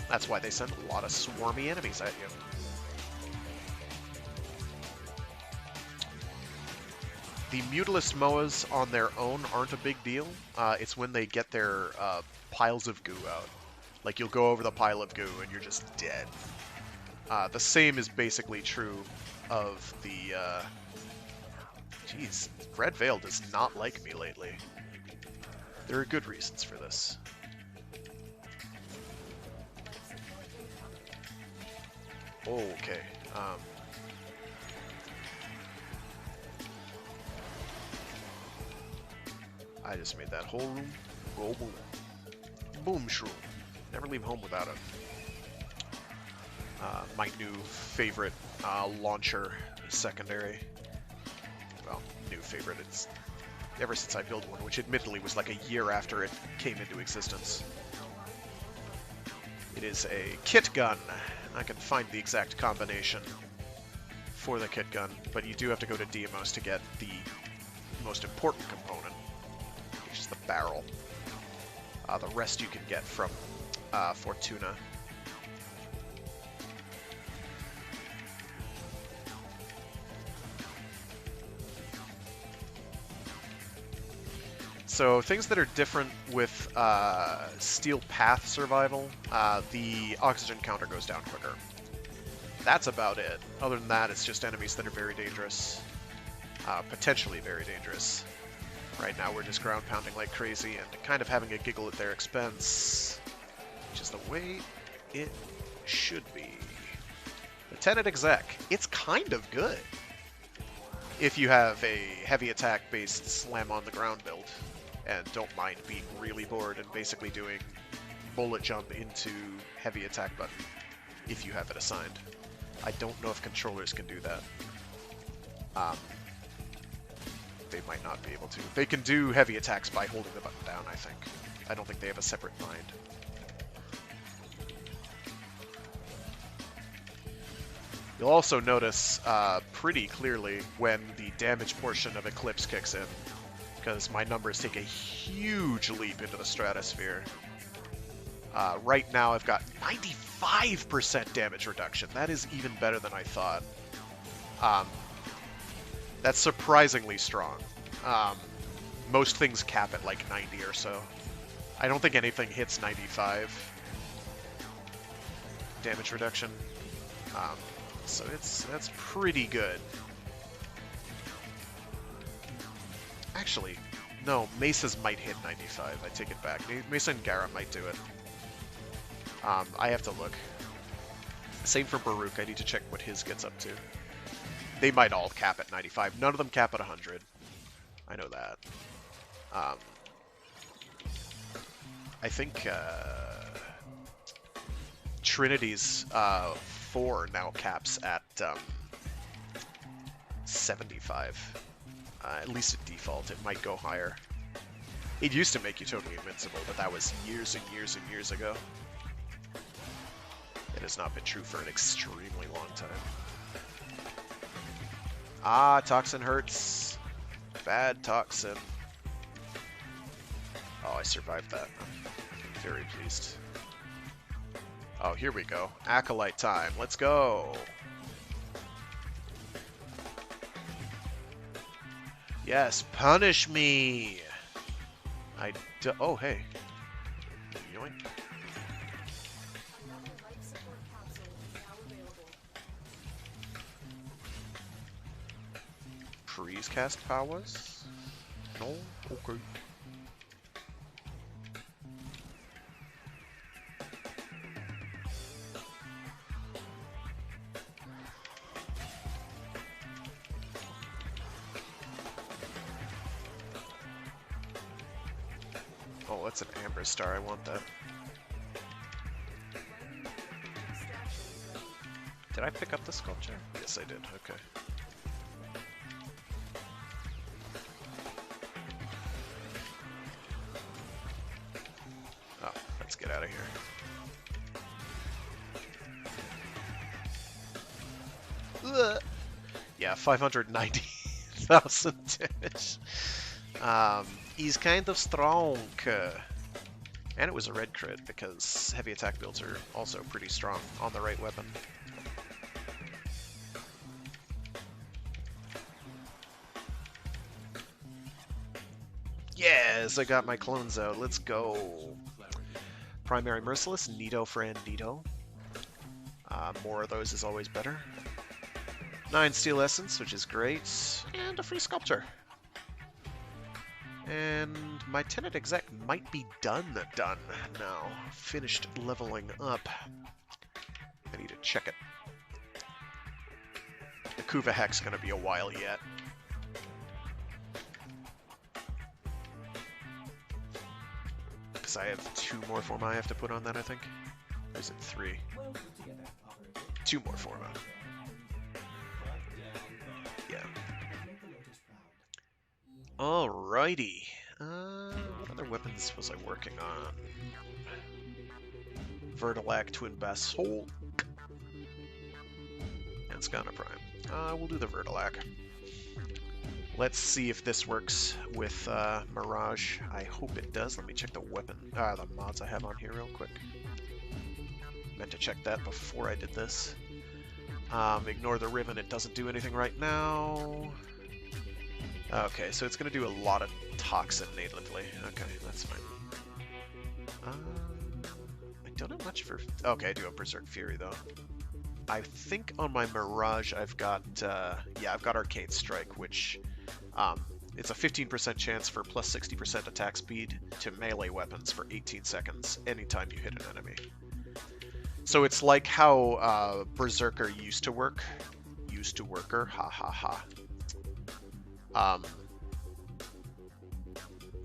Speaker 1: That's why they send a lot of swarmy enemies at you. The Mutalist Moas on their own aren't a big deal. It's when they get their piles of goo out. Like, you'll go over the pile of goo and you're just dead. The same is basically true of the... Jeez, Red Veil does not like me lately. There are good reasons for this. Okay. I just made that whole room go boom. Boom shroom. Never leave home without it. My new favorite launcher secondary. Well, new favorite. It's ever since I built one, which admittedly was like a year after it came into existence. It is a kit gun. I can find the exact combination for the kit gun, but you do have to go to Deimos to get the most important component, which is the barrel. The rest you can get from Fortuna. So things that are different with Steel Path survival, the oxygen counter goes down quicker. That's about it. Other than that, it's just enemies that are very dangerous. Potentially very dangerous. Right now we're just ground pounding like crazy and kind of having a giggle at their expense, which is the way it should be. Lieutenant Exec, it's kind of good if you have a heavy attack based slam on the ground build and don't mind being really bored and basically doing bullet jump into heavy attack button if you have it assigned. I don't know if controllers can do that. They might not be able to. They can do heavy attacks by holding the button down, I think. I don't think they have a separate mind. You'll also notice pretty clearly when the damage portion of Eclipse kicks in, because my numbers take a huge leap into the stratosphere. Right now I've got 95% damage reduction. That is even better than I thought. That's surprisingly strong. Most things cap at like 90 or so. I don't think anything hits 95 damage reduction. So that's pretty good. Actually, no, Mesa's might hit 95. I take it back. Mesa and Gara might do it. I have to look. Same for Baruch. I need to check what his gets up to. They might all cap at 95. None of them cap at 100. I know that. I think Trinity's 4 now caps at 75. At least at default. It might go higher. It used to make you totally invincible, but that was years and years and years ago. It has not been true for an extremely long time. Ah, Toxin hurts. Bad Toxin. Oh, I survived that. I'm very pleased. Oh, here we go. Acolyte time. Let's go. Yes, punish me. Oh, hey. Yoink. Freeze cast powers? No? Okay. Oh, that's an Amber Star. I want that. Did I pick up the sculpture? Yes, I did. Okay. Oh, let's get out of here. Ugh. Yeah, 590,000 damage. He's kind of strong. And it was a red crit because heavy attack builds are also pretty strong on the right weapon. Yes, I got my clones out. Let's go. Primary Merciless, Nito for Andito. More of those is always better. 9 Steel Essence, which is great. And a free Sculpture. And my Tenet Exec might be done now. Finished leveling up. I need to check it. The Kuva Heck's gonna be a while yet. Because I have 2 more Forma I have to put on that, I think. Or is it 3? 2 more Forma. Yeah. Alrighty. What other weapons was I working on? Vertilac, Twin Basalt, and Skana Prime. We'll do the Vertilac. Let's see if this works with Mirage. I hope it does. Let me check the the mods I have on here real quick. Meant to check that before I did this. Ignore the Riven. It doesn't do anything right now. Okay, so it's going to do a lot of Toxin natively. Okay, that's fine. I don't have much for... Okay, I do have Berserk Fury, though. I think on my Mirage I've got... yeah, I've got Arcane Strike, which... it's a 15% chance for plus 60% attack speed to melee weapons for 18 seconds anytime you hit an enemy. So it's like how Berserker used to work. Used to worker, ha ha ha.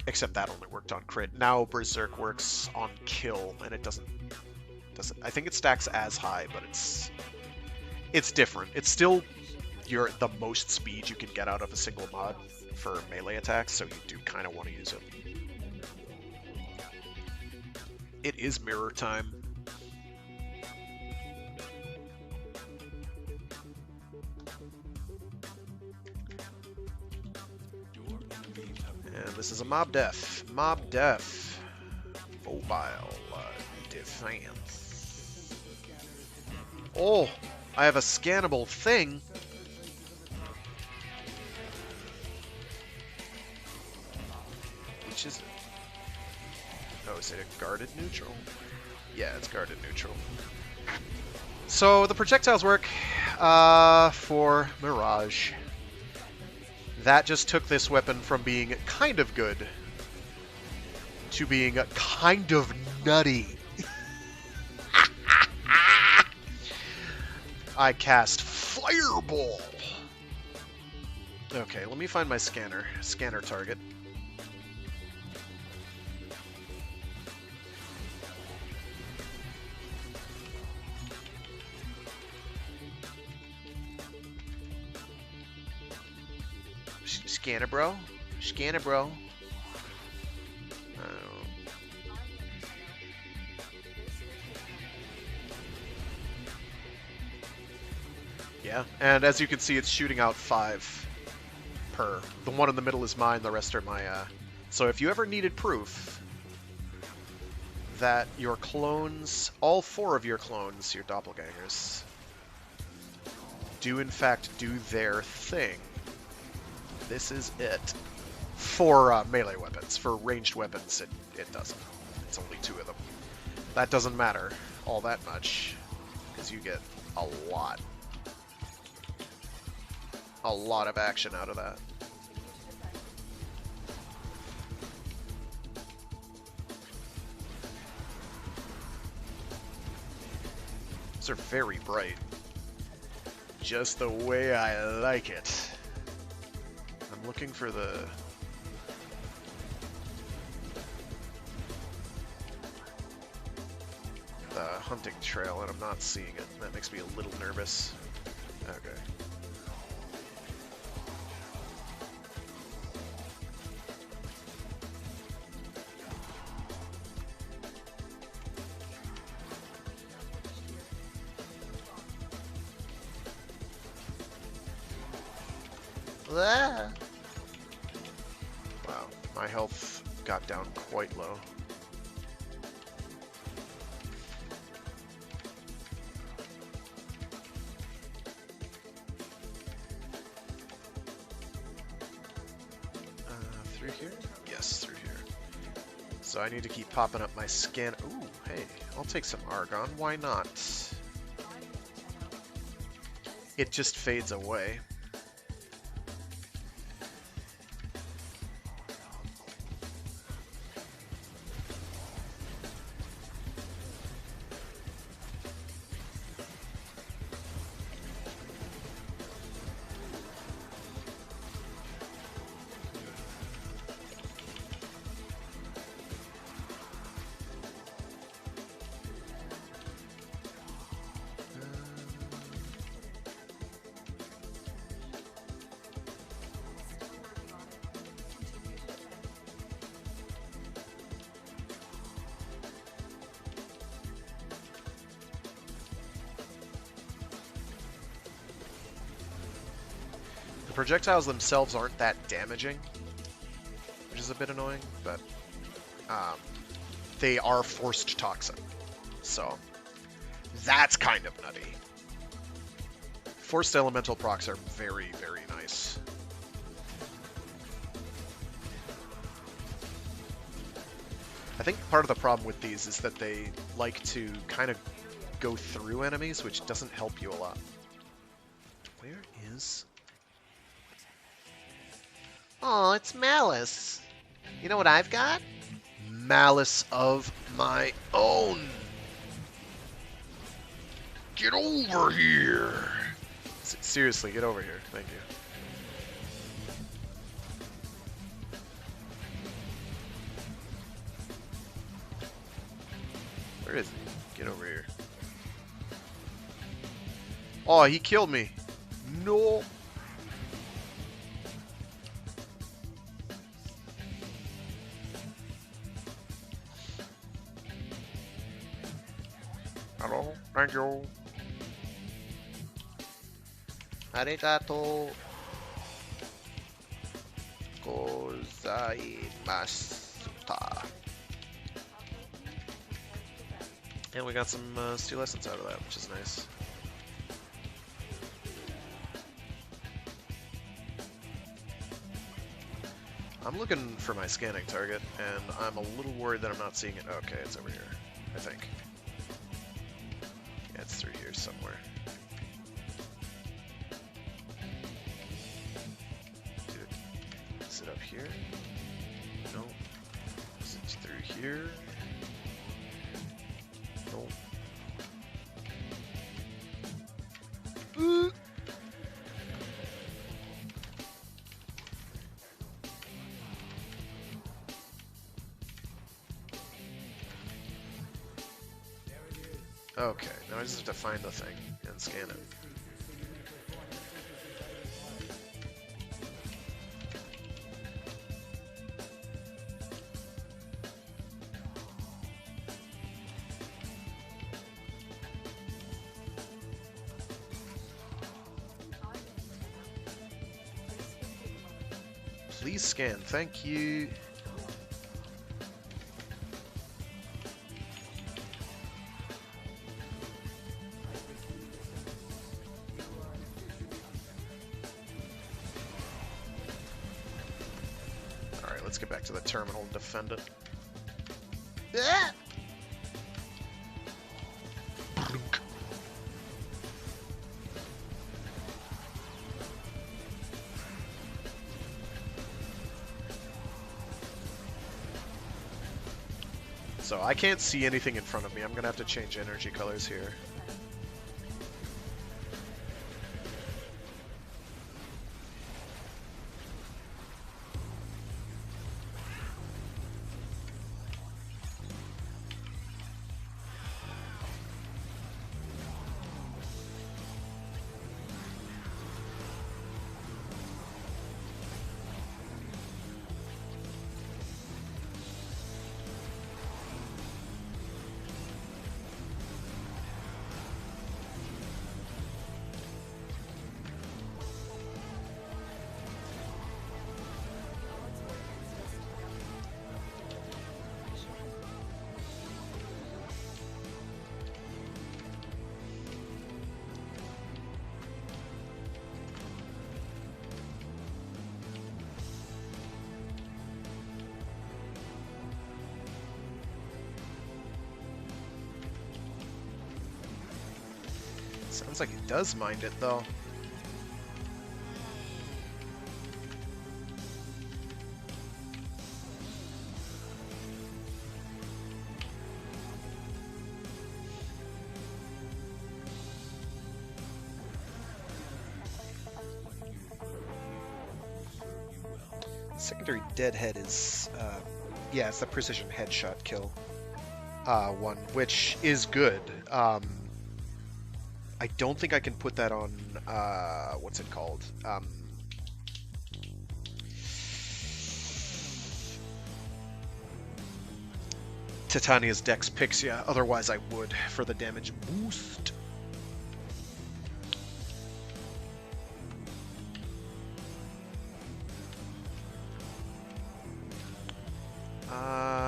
Speaker 1: Except that only worked on crit. Now Berserk works on kill, and it doesn't. I think it stacks as high, but it's different. It's still the most speed you can get out of a single mod for melee attacks, so you do kind of want to use it. It is mirror time. And this is a mob def. Mob def. Mobile defense. Oh, I have a scannable thing. Which is it? Oh, is it a guarded neutral? Yeah, it's guarded neutral. So the projectiles work for Mirage. That just took this weapon from being kind of good to being kind of nutty. I cast Fireball. Okay, let me find my scanner. Scanner target. Scanner, bro. Scanner, bro. Yeah, and as you can see, it's shooting out 5 per. The one in the middle is mine, the rest are my, So if you ever needed proof that your clones, all 4 of your clones, your doppelgangers, do in fact do their thing, this is it. For melee weapons. For ranged weapons, it doesn't. It's only 2 of them. That doesn't matter all that much, because you get a lot of action out of that. These are very bright. Just the way I like it. I'm looking for the... hunting trail, and I'm not seeing it. That makes me a little nervous. Okay. Ah. Wow, my health got down quite low. Through here? Yes, through here. So I need to keep popping up my scan. Ooh, hey, I'll take some Argon. Why not? It just fades away. Projectiles themselves aren't that damaging, which is a bit annoying, but they are forced toxin, so that's kind of nutty. Forced elemental procs are very, very nice. I think part of the problem with these is that they like to kind of go through enemies, which doesn't help you a lot. Where is... Oh, it's Malice. You know what I've got? Malice of my own. Get over here. Seriously, get over here. Thank you. Where is he? Get over here. Oh, he killed me. No. Hello, thank you. Arigato gozaimashita. And we got some steel essence out of that, which is nice. I'm I'm looking for my scanning target, and I'm a little worried that I'm not seeing it. Okay, it's over here, I think. Yeah, it's through here somewhere. Dude, is it up here? No. Is it through here? No. Okay, now I just have to find the thing and scan it. Please scan, thank you. Alright, let's get back to the terminal and defend it. Ah! So I can't see anything in front of me. I'm gonna have to change energy colors here. Sounds like it does mind it, though. Secondary deadhead is, yeah, it's the precision headshot kill one, which is good. I don't think I can put that on, what's it called? Titania's Dex Pixia, otherwise I would, for the damage boost.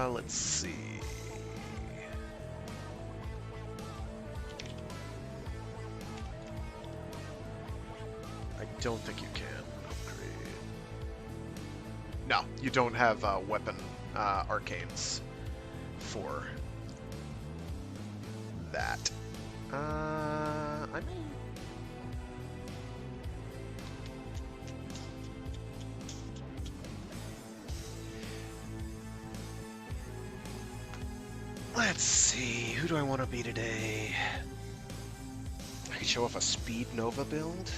Speaker 1: Let's see. I don't think you can upgrade. No, you don't have weapon arcanes for that. I mean, let's see, who do I want to be today? I could show off a Speed Nova build.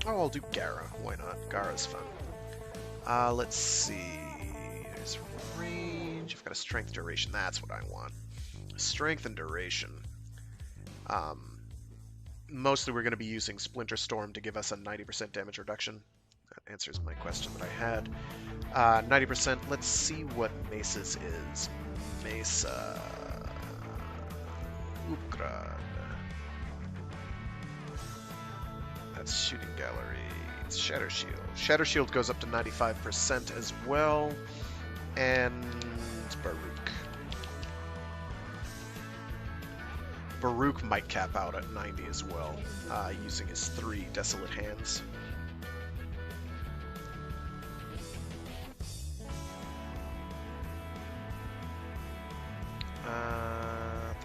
Speaker 1: Oh, I'll do Gara. Why not? Gara's fun. Let's see. There's range. I've got a strength duration. That's what I want. Strength and duration. Mostly we're going to be using Splinter Storm to give us a 90% damage reduction. That answers my question that I had. 90%. Let's see what Mesa's is. Mesa. Ukrad. That's Shooting Gallery. It's Shatter Shield. Shatter Shield goes up to 95% as well. And Baruch. Baruch might cap out at 90 as well, using his 3 Desolate Hands.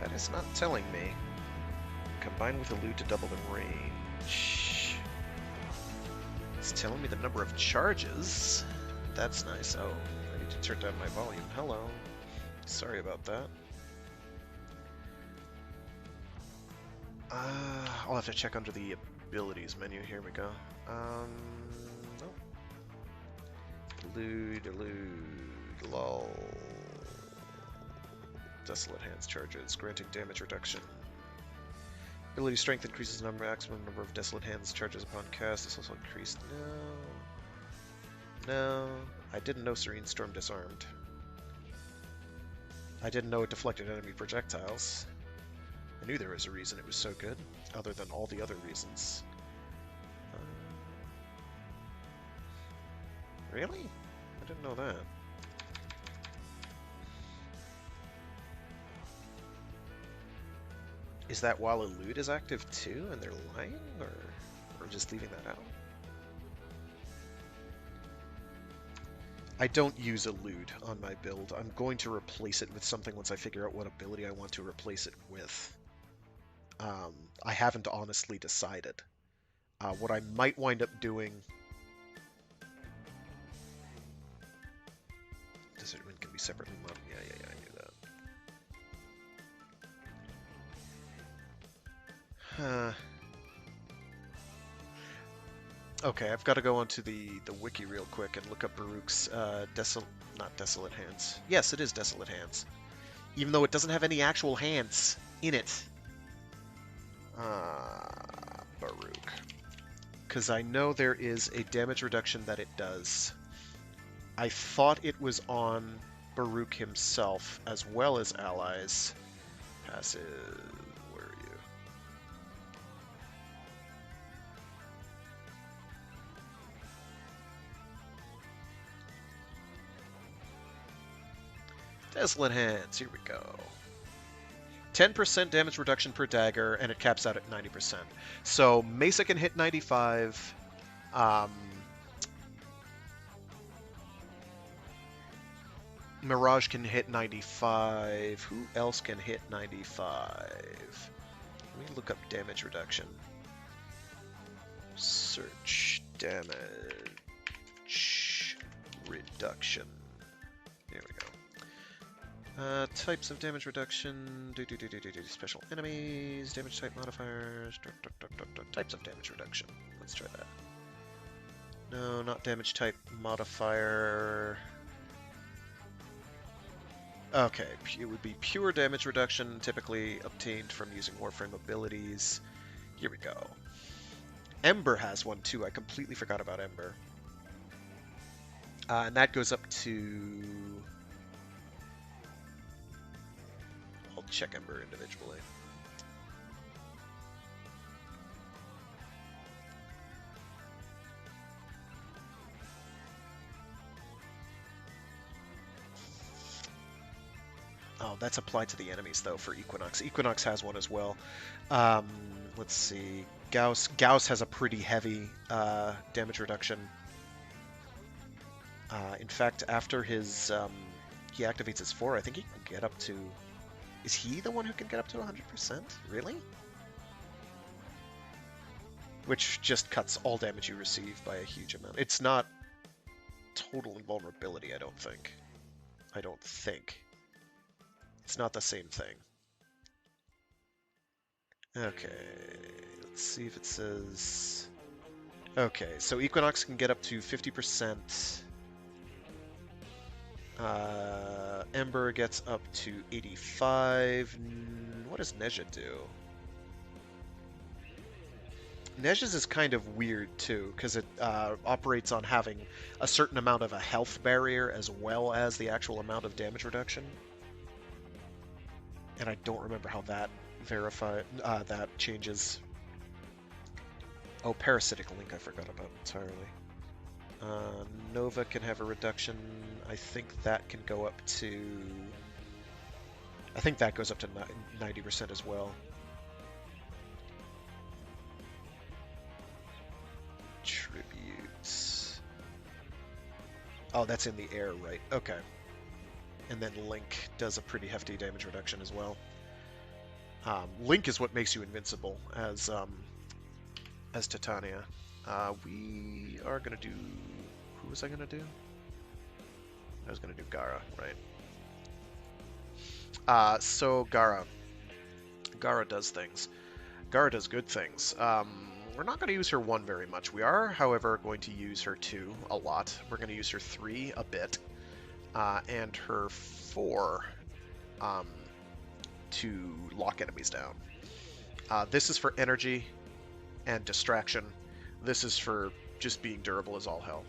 Speaker 1: That is not telling me. Combine with Elude to double the range. It's telling me the number of charges. That's nice. Oh, I need to turn down my volume. Hello. Sorry about that. I'll have to check under the abilities menu. Here we go. Nope. Elude, lol. Desolate Hands charges, granting damage reduction. Ability strength increases the maximum number of Desolate Hands charges upon cast. This also increased. No. I didn't know Serene Storm disarmed. I didn't know it deflected enemy projectiles. I knew there was a reason it was so good, other than all the other reasons. Really? I didn't know that. Is that while Elude is active too, and they're lying, or just leaving that out? I don't use Elude on my build. I'm going to replace it with something once I figure out what ability I want to replace it with. I haven't honestly decided. What I might wind up doing... Desert Wind can be separately modded. Yeah, I knew that. Okay, I've got to go onto the wiki real quick and look up Baruch's not Desolate Hands. Yes, it is Desolate Hands. Even though it doesn't have any actual hands in it. Baruch. Because I know there is a damage reduction that it does. I thought it was on Baruch himself as well as allies. Passive... Where are you? Desolate Hands, here we go. 10% damage reduction per dagger, and it caps out at 90%. So Mesa can hit 95. Mirage can hit 95. Who else can hit 95? Let me look up damage reduction. Search damage reduction. There we go. Types of damage reduction. Special enemies. Damage type modifiers. Types of damage reduction. Let's try that. No, not damage type modifier. Okay, it would be pure damage reduction, typically obtained from using Warframe abilities. Here we go. Ember has one too. I completely forgot about Ember. And that goes up to... I'll check Ember individually. Oh, that's applied to the enemies, though, for Equinox. Equinox has one as well. Let's see. Gauss has a pretty heavy damage reduction. In fact, after his he activates his 4, I think he can get up to... Is he the one who can get up to 100%? Really? Which just cuts all damage you receive by a huge amount. It's not total invulnerability, I don't think. It's not the same thing. Okay, let's see if it says... Okay, so Equinox can get up to 50%. Ember gets up to 85. What does Nezha do? Nezha's is kind of weird too, because it operates on having a certain amount of a health barrier as well as the actual amount of damage reduction. And I don't remember how that that changes. Oh, Parasitic Link I forgot about entirely. Nova can have a reduction. I think that can go up to... I think that goes up to 90% as well. Tributes. Oh, that's in the air, right? Okay. And then Link does a pretty hefty damage reduction as well. Link is what makes you invincible as Titania. We are gonna do. Who was I gonna do? I was gonna do Gara, right? So Gara. Gara does things. Gara does good things. We're not going to use her 1 very much. We are, however, going to use her 2 a lot. We're going to use her 3 a bit. And her 4 to lock enemies down. This is for energy and distraction. This is for just being durable as all hell.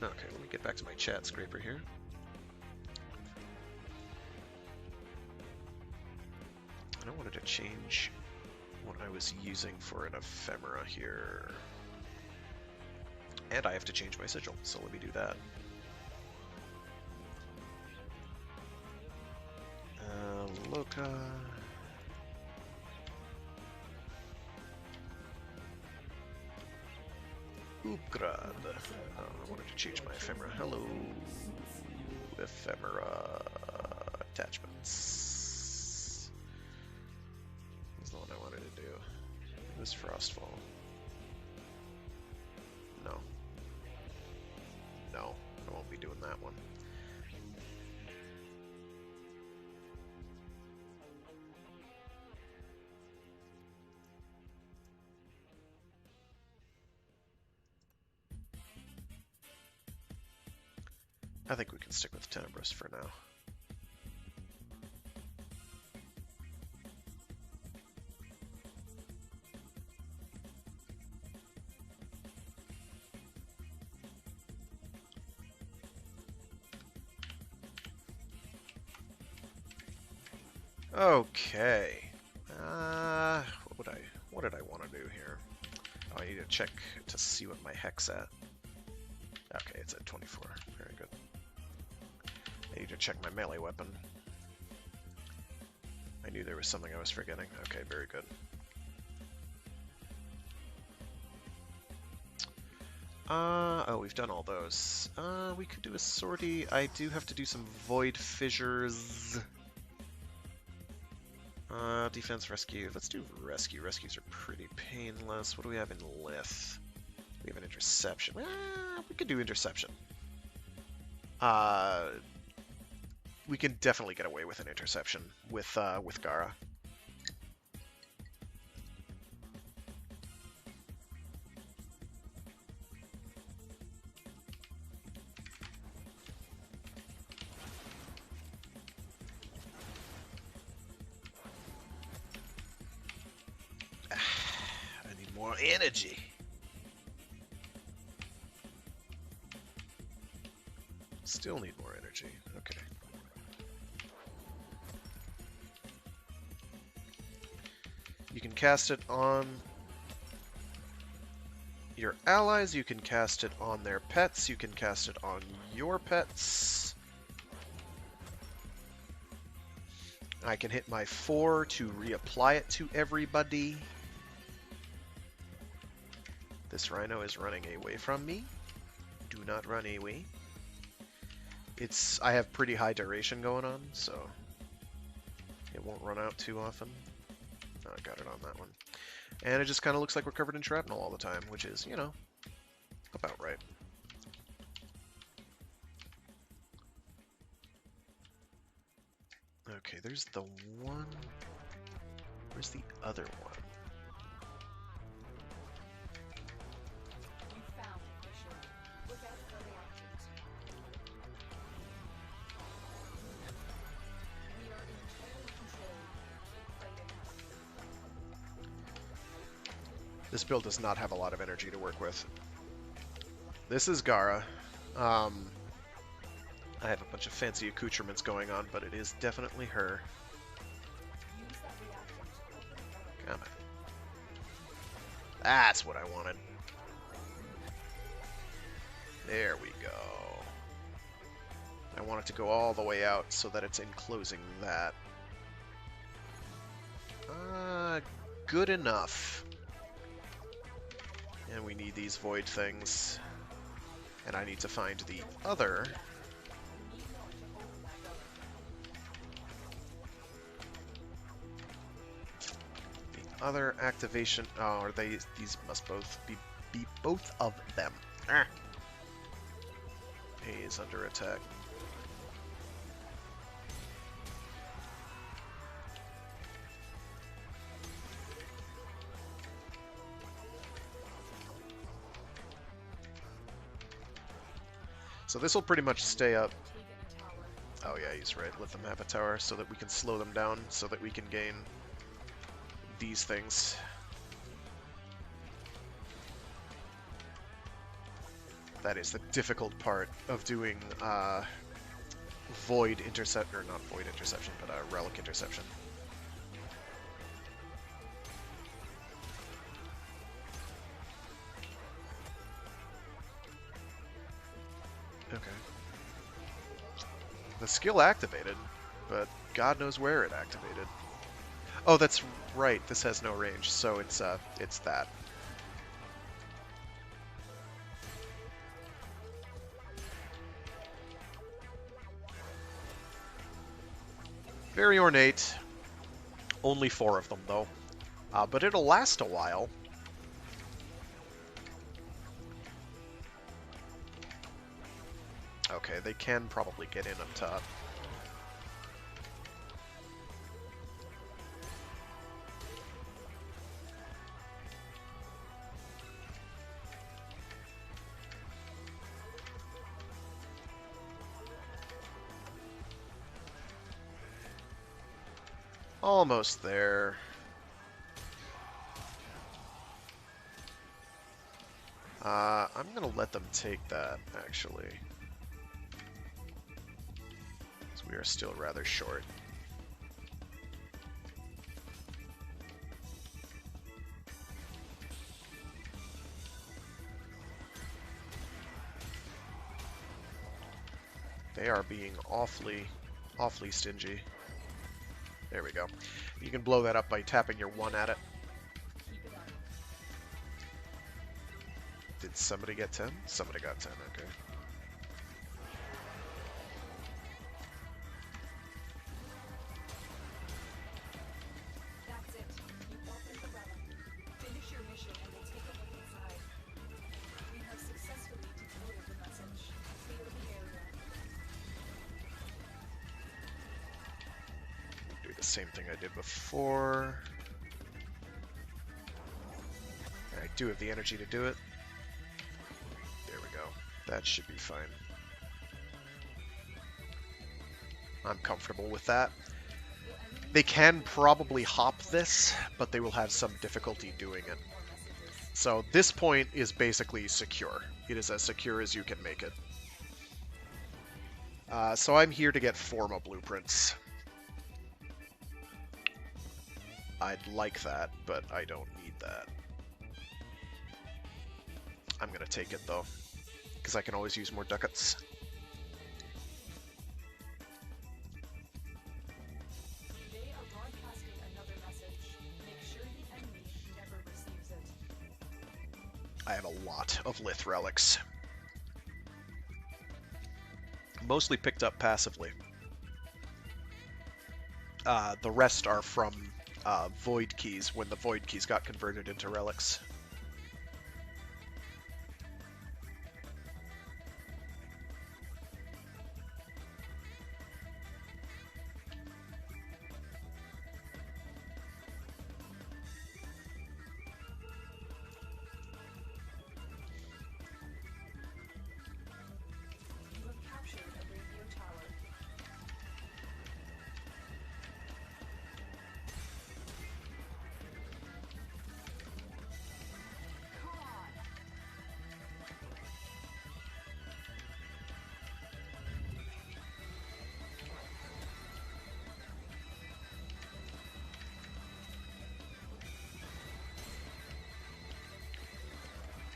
Speaker 1: Okay, let me get back to my chat scraper here. And I wanted to change what I was using for an ephemera here. And I have to change my sigil, so let me do that. Loka. Upgrad. I wanted to change my ephemera. Hello, ephemera attachments. That's the one I wanted to do. It was Frostfall. No. No, I won't be doing that one. I think we can stick with Tenebris for now. Okay. What did I want to do here? Oh, I need to check to see what my hex at. Okay, it's at 24. Very good. I need to check my melee weapon. I knew there was something I was forgetting. Okay, very good. Oh, we've done all those. We could do a sortie. I do have to do some void fissures. Defense, rescue. Let's do rescue. Rescues are pretty painless. What do we have in Lith? We have an interception. We could do interception. We can definitely get away with an interception with Gara. I need more energy. Still need more energy. Okay. You can cast it on your allies, you can cast it on their pets, you can cast it on your pets. I can hit my 4 to reapply it to everybody. This rhino is running away from me. Do not run away. I have pretty high duration going on, so it won't run out too often. Oh, I got it on that one. And it just kind of looks like we're covered in shrapnel all the time, which is, you know, about right. Okay, there's the one. Where's the other one?
Speaker 3: You found it, for sure. Look out for the options. We are in total control. Keep fighting.
Speaker 1: This build does not have a lot of energy to work with. This is Gara. I have a bunch of fancy accoutrements going on, but it is definitely her.
Speaker 3: Use that reaction to open another.
Speaker 1: Come on. That's what I wanted. There we go. I want it to go all the way out so that it's enclosing that. Good enough. And we need these void things. And I need to find the other. The other activation. Oh, are they? These must both be both of them. Ah. A is under attack. So this will pretty much stay up. Oh yeah, he's right. Let them have a tower so that we can slow them down, so that we can gain these things. That is the difficult part of doing void intercept, or not void interception, but relic interception. Okay. The skill activated, but God knows where it activated. Oh, that's right. This has no range, so it's that. Very ornate. Only 4 of them, though. But it'll last a while. Okay, they can probably get in up top. Almost there. I'm gonna let them take that, actually. Because we are still rather short. They are being awfully stingy. There we go. You can blow that up by tapping your 1 at it. Did somebody get 10? Somebody got 10, okay.
Speaker 3: That's it. You opened the relic. Finish your mission and we'll take a look inside. We have successfully decoded the message. Clear the area.
Speaker 1: Do the same thing I did before. I do have the energy to do it. There we go. That should be fine. I'm comfortable with that. They can probably hop this, but they will have some difficulty doing it. So this point is basically secure. It is as secure as you can make it. So I'm here to get Forma blueprints. I'd like that, but I don't need that. I'm gonna take it though, because I can always use more ducats.
Speaker 3: They are broadcasting another message. Make sure the enemy never receives it.
Speaker 1: I have a lot of Lith relics. Mostly picked up passively. The rest are from void keys, when the void keys got converted into relics.
Speaker 3: You have captured a radio tower. Come on.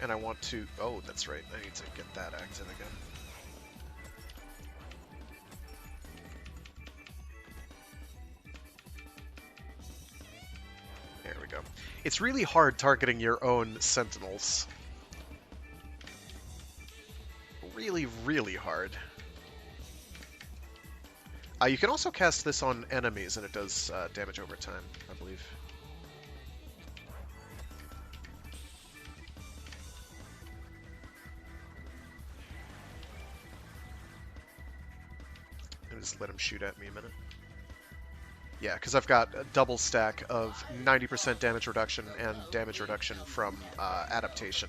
Speaker 1: And I want to... Oh, that's right. I need to get that active again. There we go. It's really hard targeting your own sentinels. really, really hard. You can also cast this on enemies, and it does damage over time, I believe. Let me just let him shoot at me a minute. Yeah, because I've got a double stack of 90% damage reduction and damage reduction from adaptation,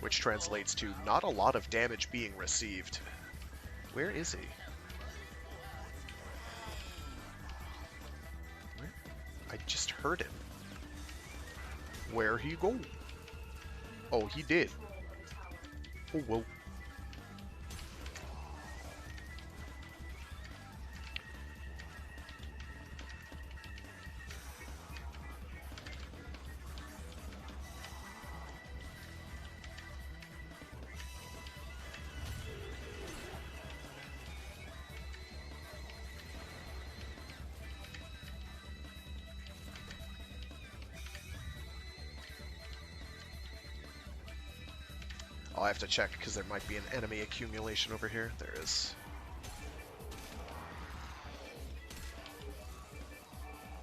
Speaker 1: which translates to not a lot of damage being received. Where is he? Where? I just heard him. Where he go? Oh, he did. Oh, whoa. I have to check because there might be an enemy accumulation over here. There is.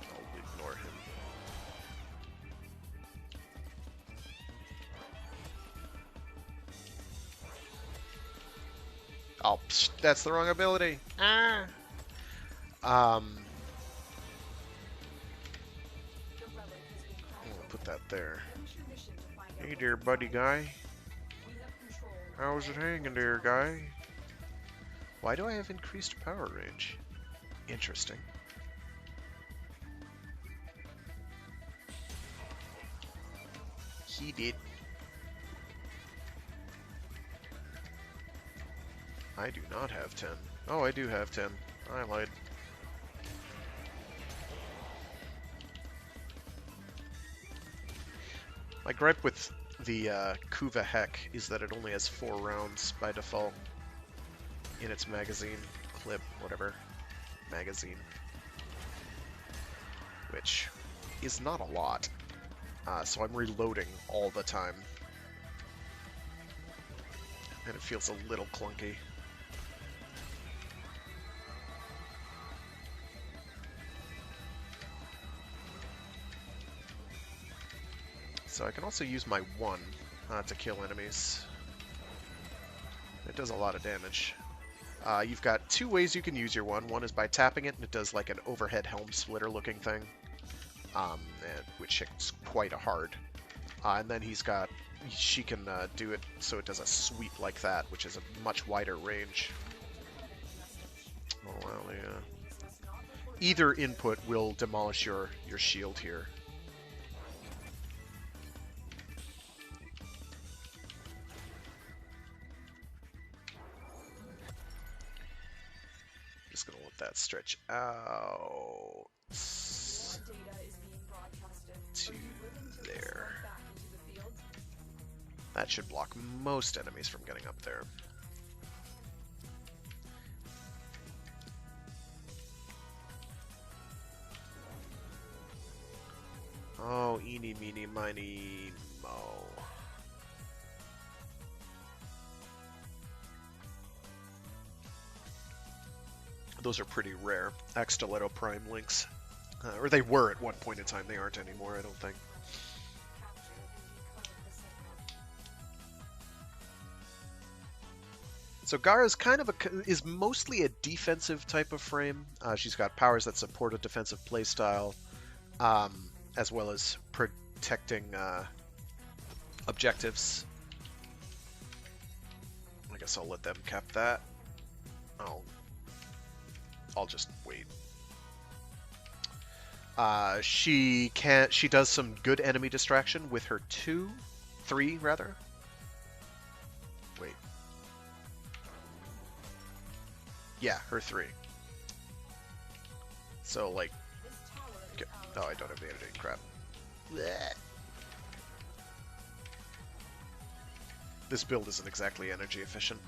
Speaker 1: I'll ignore him. Oh, psh, that's the wrong ability. Ah. I'll put that there. Hey there, buddy guy. How's it hanging there, guy? Why do I have increased power range? Interesting. He did. I do not have 10. Oh, I do have 10. I lied. My gripe with the Kuva Heck is that it only has 4 rounds by default in its magazine, clip, whatever, magazine, which is not a lot, so I'm reloading all the time, and it feels a little clunky. So I can also use my 1 to kill enemies. It does a lot of damage. You've got 2 ways you can use your 1. One is by tapping it, and it does like an overhead helm splitter looking thing, which hits quite hard. And then she can do it so it does a sweep like that, which is a much wider range. Oh well, yeah. Either input will demolish your shield here. Just gonna let that stretch out to there. That should block most enemies from getting up there. Oh, eeny, meeny, miny, mo. Those are pretty rare. Stiletto Prime links. Or they were at one point in time. They aren't anymore, I don't think. So Gara's is mostly a defensive type of frame. She's got powers that support a defensive playstyle, as well as protecting objectives. I guess I'll let them cap that. I'll just wait. She does some good enemy distraction with her 3 rather. Wait. Yeah, her 3. So like, okay. Oh, I don't have the editing. Crap. Blech. This build isn't exactly energy efficient.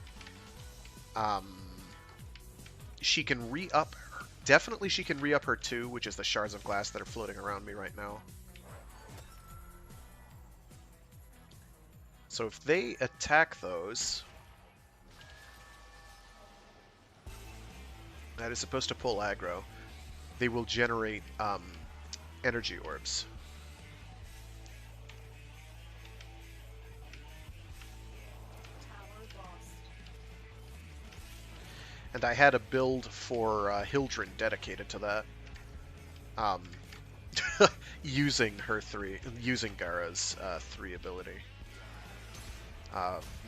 Speaker 1: She can re-up. Definitely she can re-up her 2, which is the shards of glass that are floating around me right now. So if they attack those, that is supposed to pull aggro, they will generate energy orbs.
Speaker 3: Tower lost.
Speaker 1: And I had a build for Hildren dedicated to that. Using Gara's 3 ability,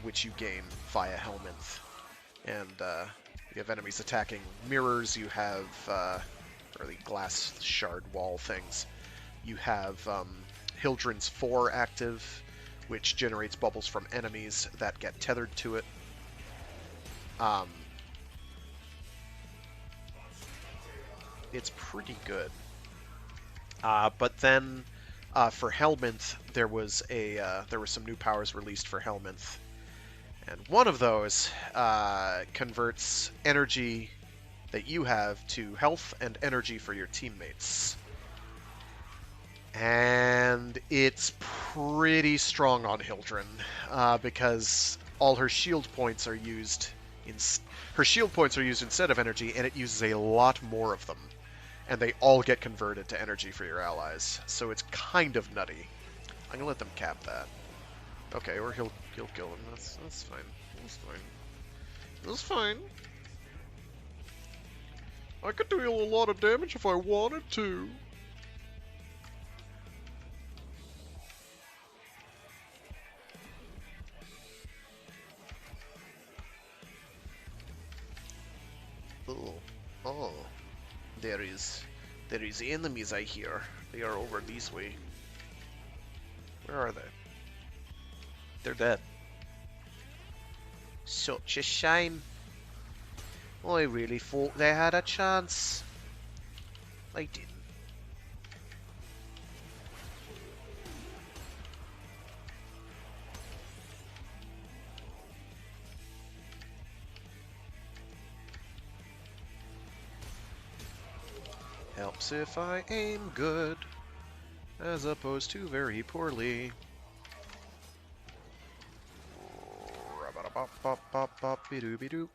Speaker 1: which you gain via Helminth. And you have enemies attacking mirrors, you have or the glass shard wall things. You have Hildren's 4 active, which generates bubbles from enemies that get tethered to it. It's pretty good. But then for Helminth, there were some new powers released for Helminth, and one of those converts energy that you have to health and energy for your teammates. And it's pretty strong on Hildren because all her shield points are used instead of energy, and it uses a lot more of them. And they all get converted to energy for your allies. So it's kind of nutty. I'm gonna let them cap that. Okay, or he'll kill him. That's fine. That's fine. That's fine. I could deal a lot of damage if I wanted to. Oh. There is enemies, I hear. They are over this way. Where are they? They're dead. Such a shame. I really thought they had a chance. They didn't. Helps if I aim good, as opposed to very poorly. Rub-a-da-bop-bop-bop-bop-be-doo-be-doo.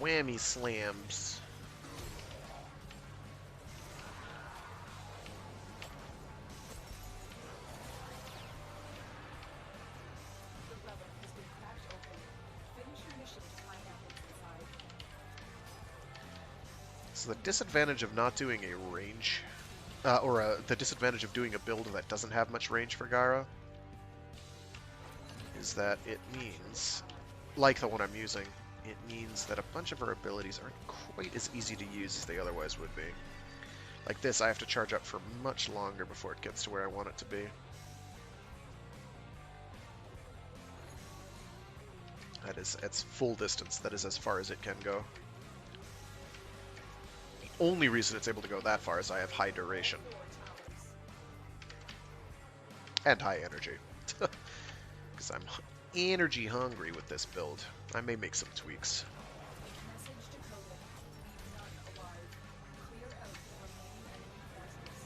Speaker 1: Whammy slams.
Speaker 3: The relic has been cracked open. Finish your mission to find out what's inside.
Speaker 1: So the disadvantage of not doing a range, the disadvantage of doing a build that doesn't have much range for Gara, is that it means, like the one I'm using, it means that a bunch of her abilities aren't quite as easy to use as they otherwise would be. Like this, I have to charge up for much longer before it gets to where I want it to be. That is, it's full distance. That is as far as it can go. The only reason it's able to go that far is I have high duration. And high energy. Because I'm energy hungry with this build. I may make some tweaks.
Speaker 3: Message decoded. Leave none alive. Clear out the remaining enemy forces.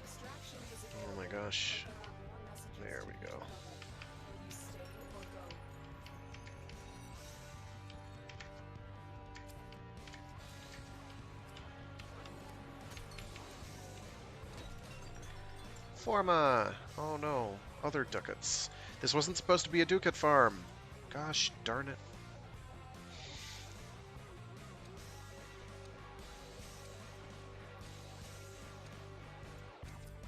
Speaker 3: Extraction is
Speaker 1: Oh my gosh. There we go.
Speaker 3: Will you stay or go?
Speaker 1: Forma! Oh no. Other ducats. This wasn't supposed to be a ducat farm. Gosh darn it.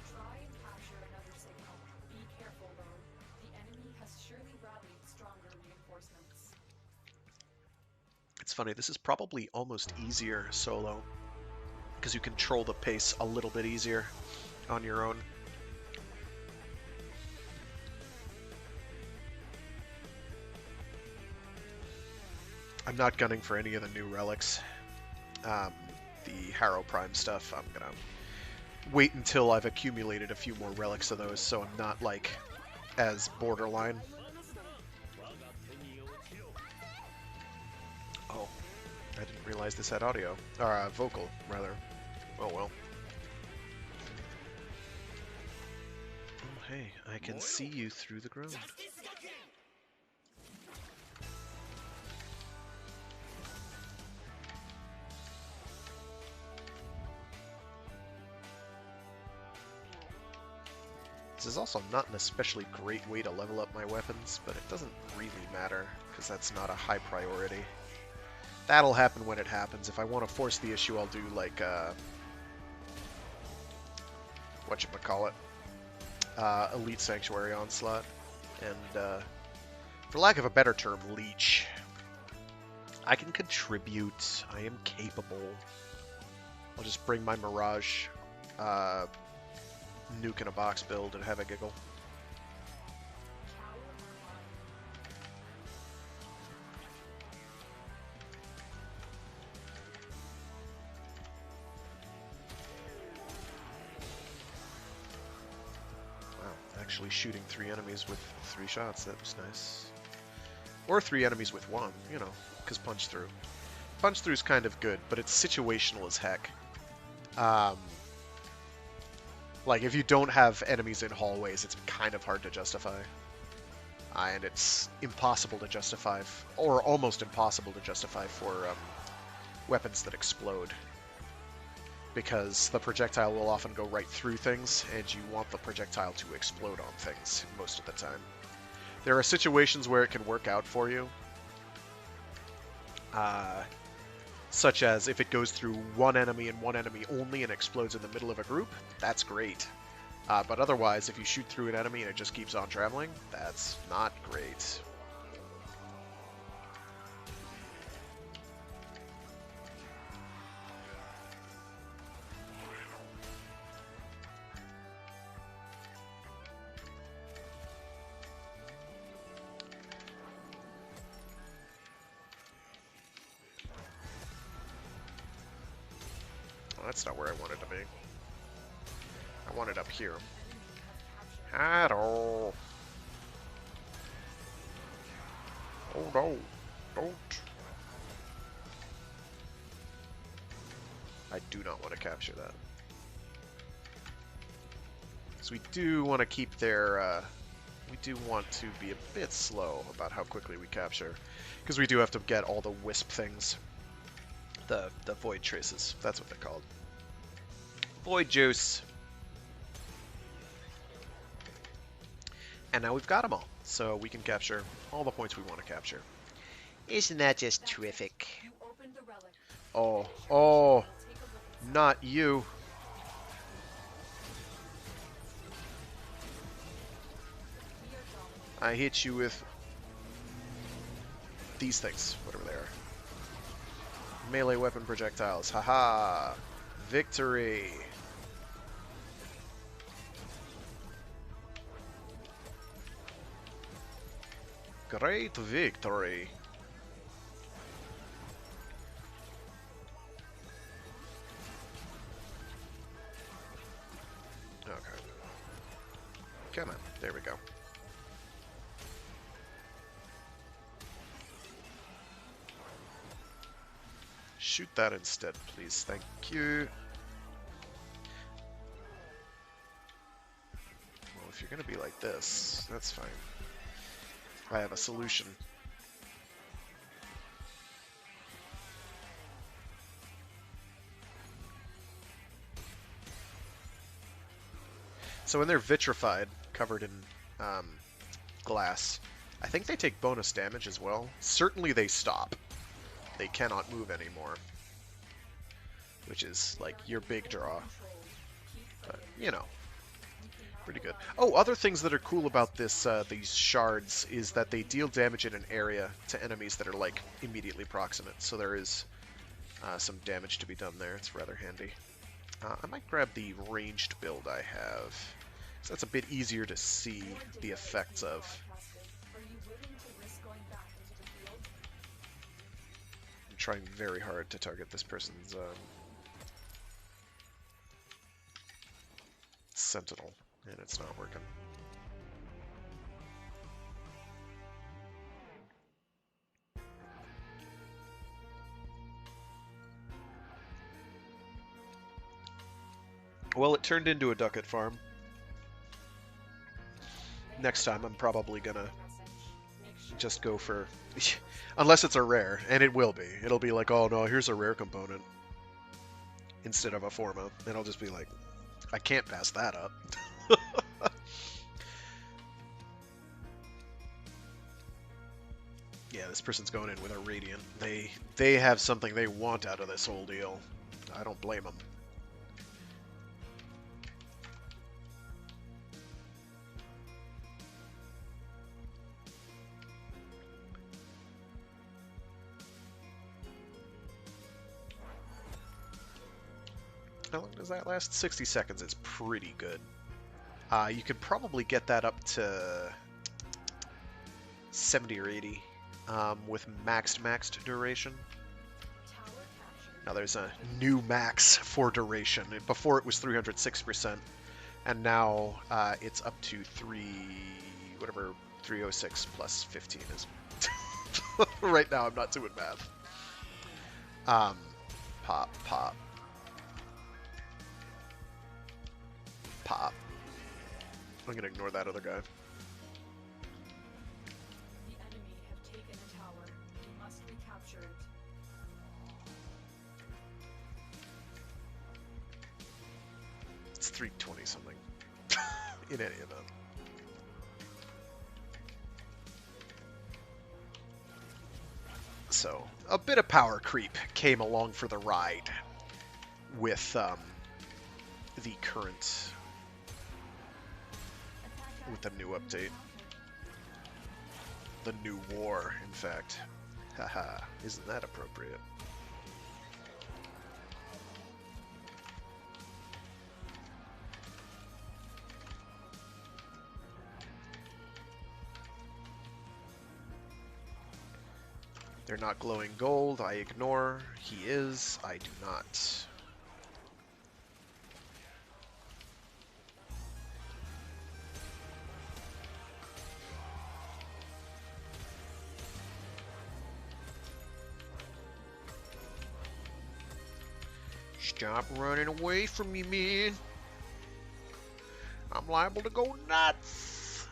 Speaker 3: Try and capture another signal. Be careful though. The enemy has surely rallied stronger reinforcements.
Speaker 1: It's funny, this is probably almost easier solo. Because you control the pace a little bit easier on your own. I'm not gunning for any of the new relics. The Harrow Prime stuff, I'm gonna wait until I've accumulated a few more relics of those, so I'm not, like, as borderline. I didn't realize this had audio. Or vocal, rather. Oh well. Oh hey, I can see you through the ground. This is also not an especially great way to level up my weapons, but it doesn't really matter, because that's not a high priority. That'll happen when it happens. If I want to force the issue, I'll do like, whatchamacallit, Elite Sanctuary Onslaught, and, for lack of a better term, Leech. I can contribute. I am capable. I'll just bring my Mirage, nuke in a box build and have a giggle. Wow, actually shooting 3 enemies with 3 shots, that was nice. Or 3 enemies with 1, you know, because punch through. Punch through's kind of good, but it's situational as heck. Like, if you don't have enemies in hallways, it's kind of hard to justify. And it's impossible to justify, or almost impossible to justify for weapons that explode. Because the projectile will often go right through things, and you want the projectile to explode on things most of the time. There are situations where it can work out for you. Such as if it goes through one enemy and one enemy only and explodes in the middle of a group, that's great. But otherwise, if you shoot through an enemy and it just keeps on traveling, that's not great. Well, that's not where I wanted to be. I want it up here. Hello. Oh no, don't. I do not want to capture that. So we do want to keep their, we do want to be a bit slow about how quickly we capture. Because we do have to get all the wisp things. The void traces, that's what they're called. Void juice. And now we've got them all, so we can capture all the points we want to capture. Isn't that just terrific?
Speaker 3: You opened the relic.
Speaker 1: Oh,
Speaker 3: Take a look.
Speaker 1: not you.
Speaker 3: We are dominating.
Speaker 1: I hit you with these things, whatever they are. Melee weapon projectiles, haha! Victory! Great victory! Okay. Come on, there we go. Shoot that instead, please. Thank you. Well, if you're gonna be like this, that's fine. I have a solution. So when they're vitrified, covered in glass, I think they take bonus damage as well. Certainly they stop. They cannot move anymore. Which is, like, your big draw. But, you know, pretty good. Oh, other things that are cool about this, these shards is that they deal damage in an area to enemies that are, like, immediately proximate. So there is some damage to be done there. It's rather handy. I might grab the ranged build I have. So that's a bit easier to see the effects of.
Speaker 3: Are you willing to risk going back into the field?
Speaker 1: I'm trying very hard to target this person's sentinel, and it's not working. Well, it turned into a ducat farm. Next time, I'm probably gonna just go for... Unless it's a rare, and it will be. It'll be like, oh no, here's a rare component instead of a forma. And I'll just be like, I can't pass that up. Yeah, this person's going in with a Radiant. They have something they want out of this whole deal. I don't blame them. How long does that last? 60 seconds is pretty good. You could probably get that up to 70 or 80 with maxed duration. Now there's a new max for duration. Before it was 306%, and now it's up to 306 plus 15 is. Right now I'm not doing math. Pop. I'm gonna ignore that other guy.
Speaker 3: The enemy have taken a tower. We must recapture it.
Speaker 1: It's 320 something. In any event. So, a bit of power creep came along for the ride with the current... with the new update. The new war, in fact. Haha, isn't that appropriate? They're not glowing gold, I ignore. He is, I do not. Stop running away from me, man. I'm liable to go nuts.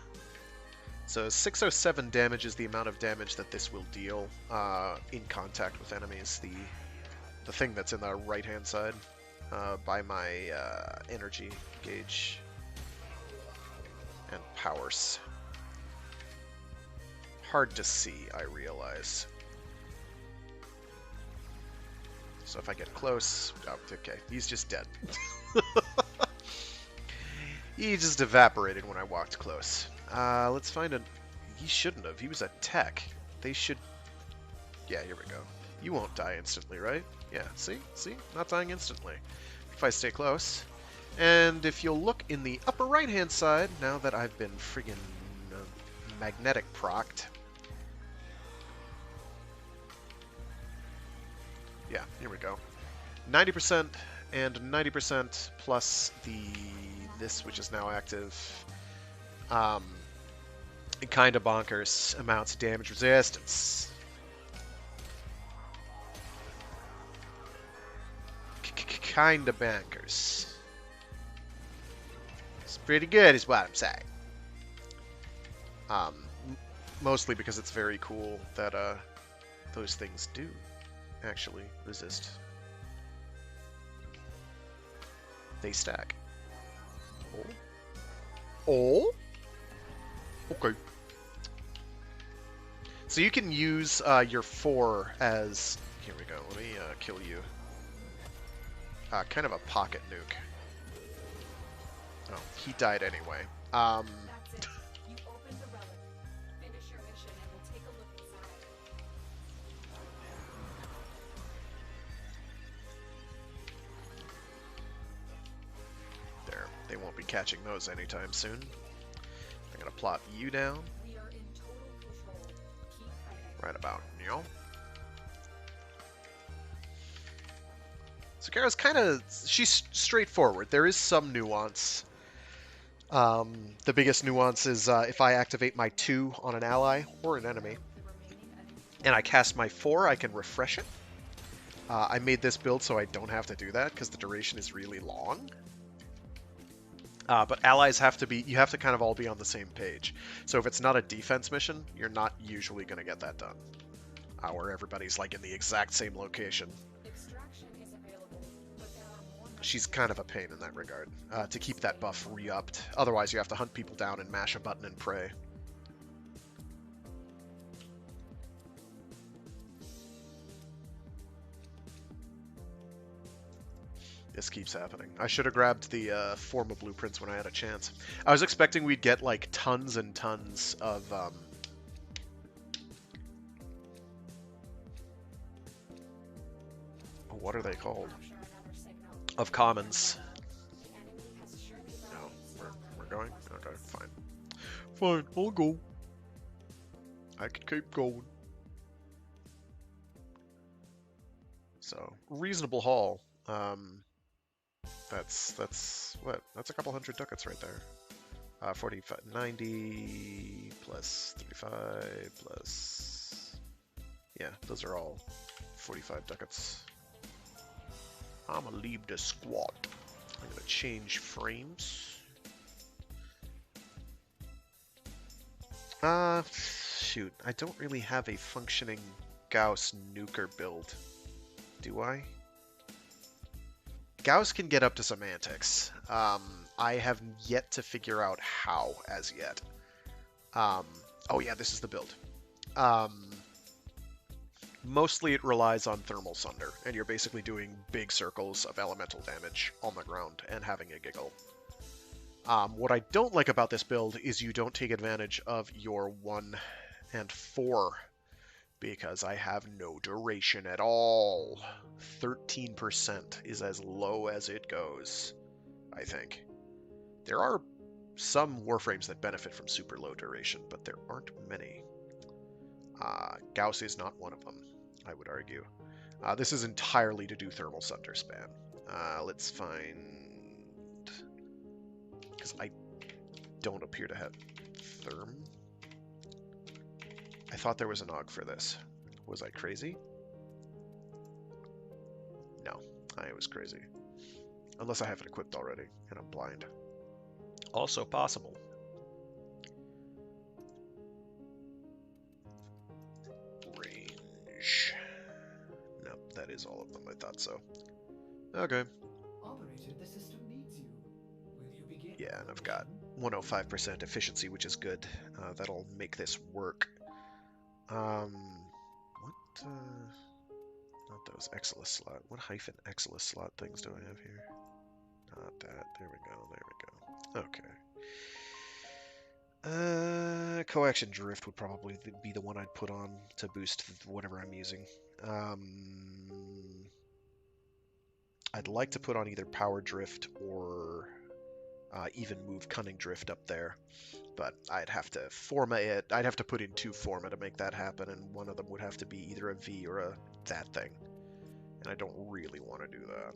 Speaker 1: So 607 damage is the amount of damage that this will deal in contact with enemies. The thing that's in the right-hand side by my energy gauge and powers. Hard to see, I realize. So if I get close... Oh, okay. He's just dead. He just evaporated when I walked close. Let's find a... He shouldn't have. He was a tech. They should... Yeah, here we go. You won't die instantly, right? Yeah, see? See? Not dying instantly. If I stay close. And if you'll look in the upper right-hand side, now that I've been friggin' magnetic procced... Yeah, here we go. 90% and 90% plus this, which is now active. Kind of bonkers amounts of damage resistance. Kind of bonkers. It's pretty good, is what I'm saying. Mostly because it's very cool that those things do actually resist. They stack. Oh? Okay. So you can use your 4 as... Here we go. Let me kill you. Kind of a pocket nuke. Oh, he died anyway.
Speaker 3: That's it. You opened the relic. Finish your mission and we'll take a look inside.
Speaker 1: There. They won't be catching those anytime soon. I'm gonna plop you down.
Speaker 3: We are in total control. Keep fighting.
Speaker 1: Right about now. So Gara's kind of... She's straightforward. There is some nuance. The biggest nuance is if I activate my 2 on an ally or an enemy, and I cast my 4, I can refresh it. I made this build so I don't have to do that, because the duration is really long. But allies have to be, you have to kind of all be on the same page. So if it's not a defense mission, you're not usually going to get that done. Where everybody's like in the exact same location.
Speaker 3: Extraction is available, but there are more
Speaker 1: She's kind of a pain in that regard, to keep that buff re-upped. Otherwise you have to hunt people down and mash a button and pray. This keeps happening. I should have grabbed the Forma blueprints when I had a chance. I was expecting we'd get like tons and tons of what are they called? Of commons. No, we're going? Okay, fine. Fine, I'll go. I can keep going. So, reasonable haul. That's what? That's a couple hundred ducats right there. 45, 90 plus 35 plus... Yeah, those are all 45 ducats. I'm gonna leave the squad. I'm gonna change frames. Shoot. I don't really have a functioning Gauss nuker build. Do I? Gauss can get up to some antics. I have yet to figure out how as yet. Oh yeah, this is the build. Mostly it relies on thermal sunder, and you're basically doing big circles of elemental damage on the ground and having a giggle. What I don't like about this build is you don't take advantage of your 1 and 4, because I have no duration at all. 13% is as low as it goes, I think. There are some Warframes that benefit from super low duration, but there aren't many. Gauss is not one of them, I would argue. This is entirely to do thermal sunder span. Let's find... because I don't appear to have therm. I thought there was an AUG for this. Was I crazy? No, I was crazy. Unless I have it equipped already, and I'm blind. Also possible. Range. Nope, that is all of them. I thought so. Okay.
Speaker 2: Operator, the system needs you. Will you begin?
Speaker 1: Yeah, and I've got 105% efficiency, which is good. That'll make this work. What, not those Exilus slot. What hyphen Exilus slot things do I have here? Not that. There we go, there we go. Okay. Coaction Drift would probably be the one I'd put on to boost whatever I'm using. I'd like to put on either Power Drift or even move Cunning Drift up there. But I'd have to forma it. I'd have to put in 2 forma to make that happen, and one of them would have to be either a V or a that thing. And I don't really want to do that.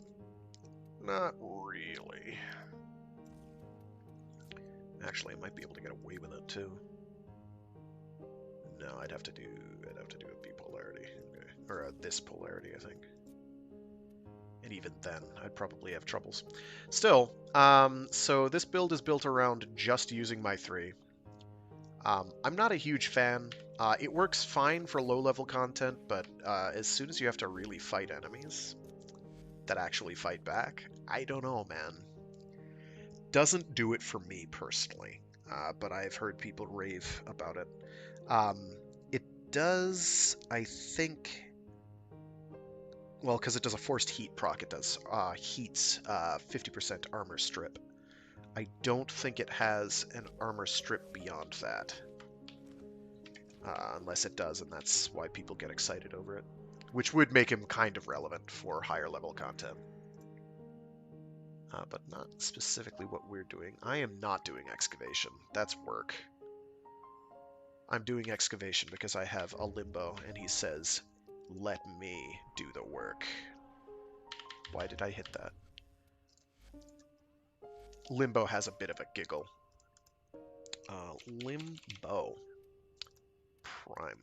Speaker 1: Not really. Actually, I might be able to get away with it too. No, I'd have to do a B polarity, okay. Or a this polarity, I think. And even then, I'd probably have troubles. Still, so this build is built around just using my 3. I'm not a huge fan. It works fine for low-level content, but as soon as you have to really fight enemies that actually fight back, I don't know, man. Doesn't do it for me personally, but I've heard people rave about it. It does, I think... Well, because it does a forced heat proc, it does heats 50% armor strip. I don't think it has an armor strip beyond that. Unless it does, and that's why people get excited over it. Which would make him kind of relevant for higher level content. But not specifically what we're doing. I am not doing excavation. That's work. I'm doing excavation because I have a limbo, and he says, let me do the work. Why did I hit that? Limbo has a bit of a giggle. Limbo. Prime.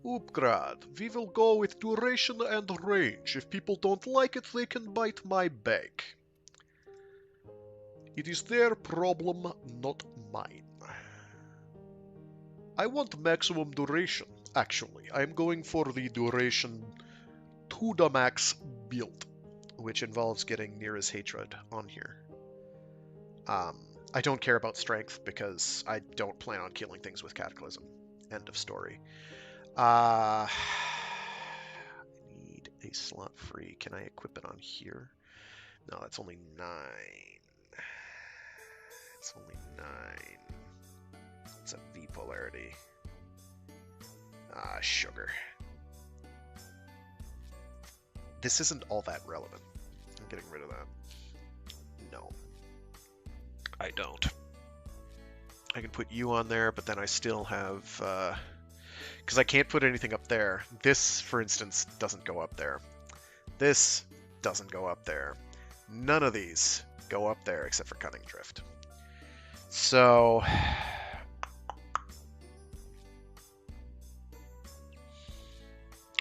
Speaker 1: Upgrade. We will go with duration and range. If people don't like it, they can bite my back. It is their problem, not mine. I want maximum duration. Actually, I'm going for the duration to the max build, which involves getting Nearest Hatred on here. I don't care about strength because I don't plan on killing things with Cataclysm. End of story. I need a slot free. Can I equip it on here? No, that's only 9. It's only 9. It's a V polarity. Sugar. This isn't all that relevant. I'm getting rid of that. No. I don't. I can put you on there, but then I still have... because I can't put anything up there. This, for instance, doesn't go up there. This doesn't go up there. None of these go up there except for Cunning Drift. So...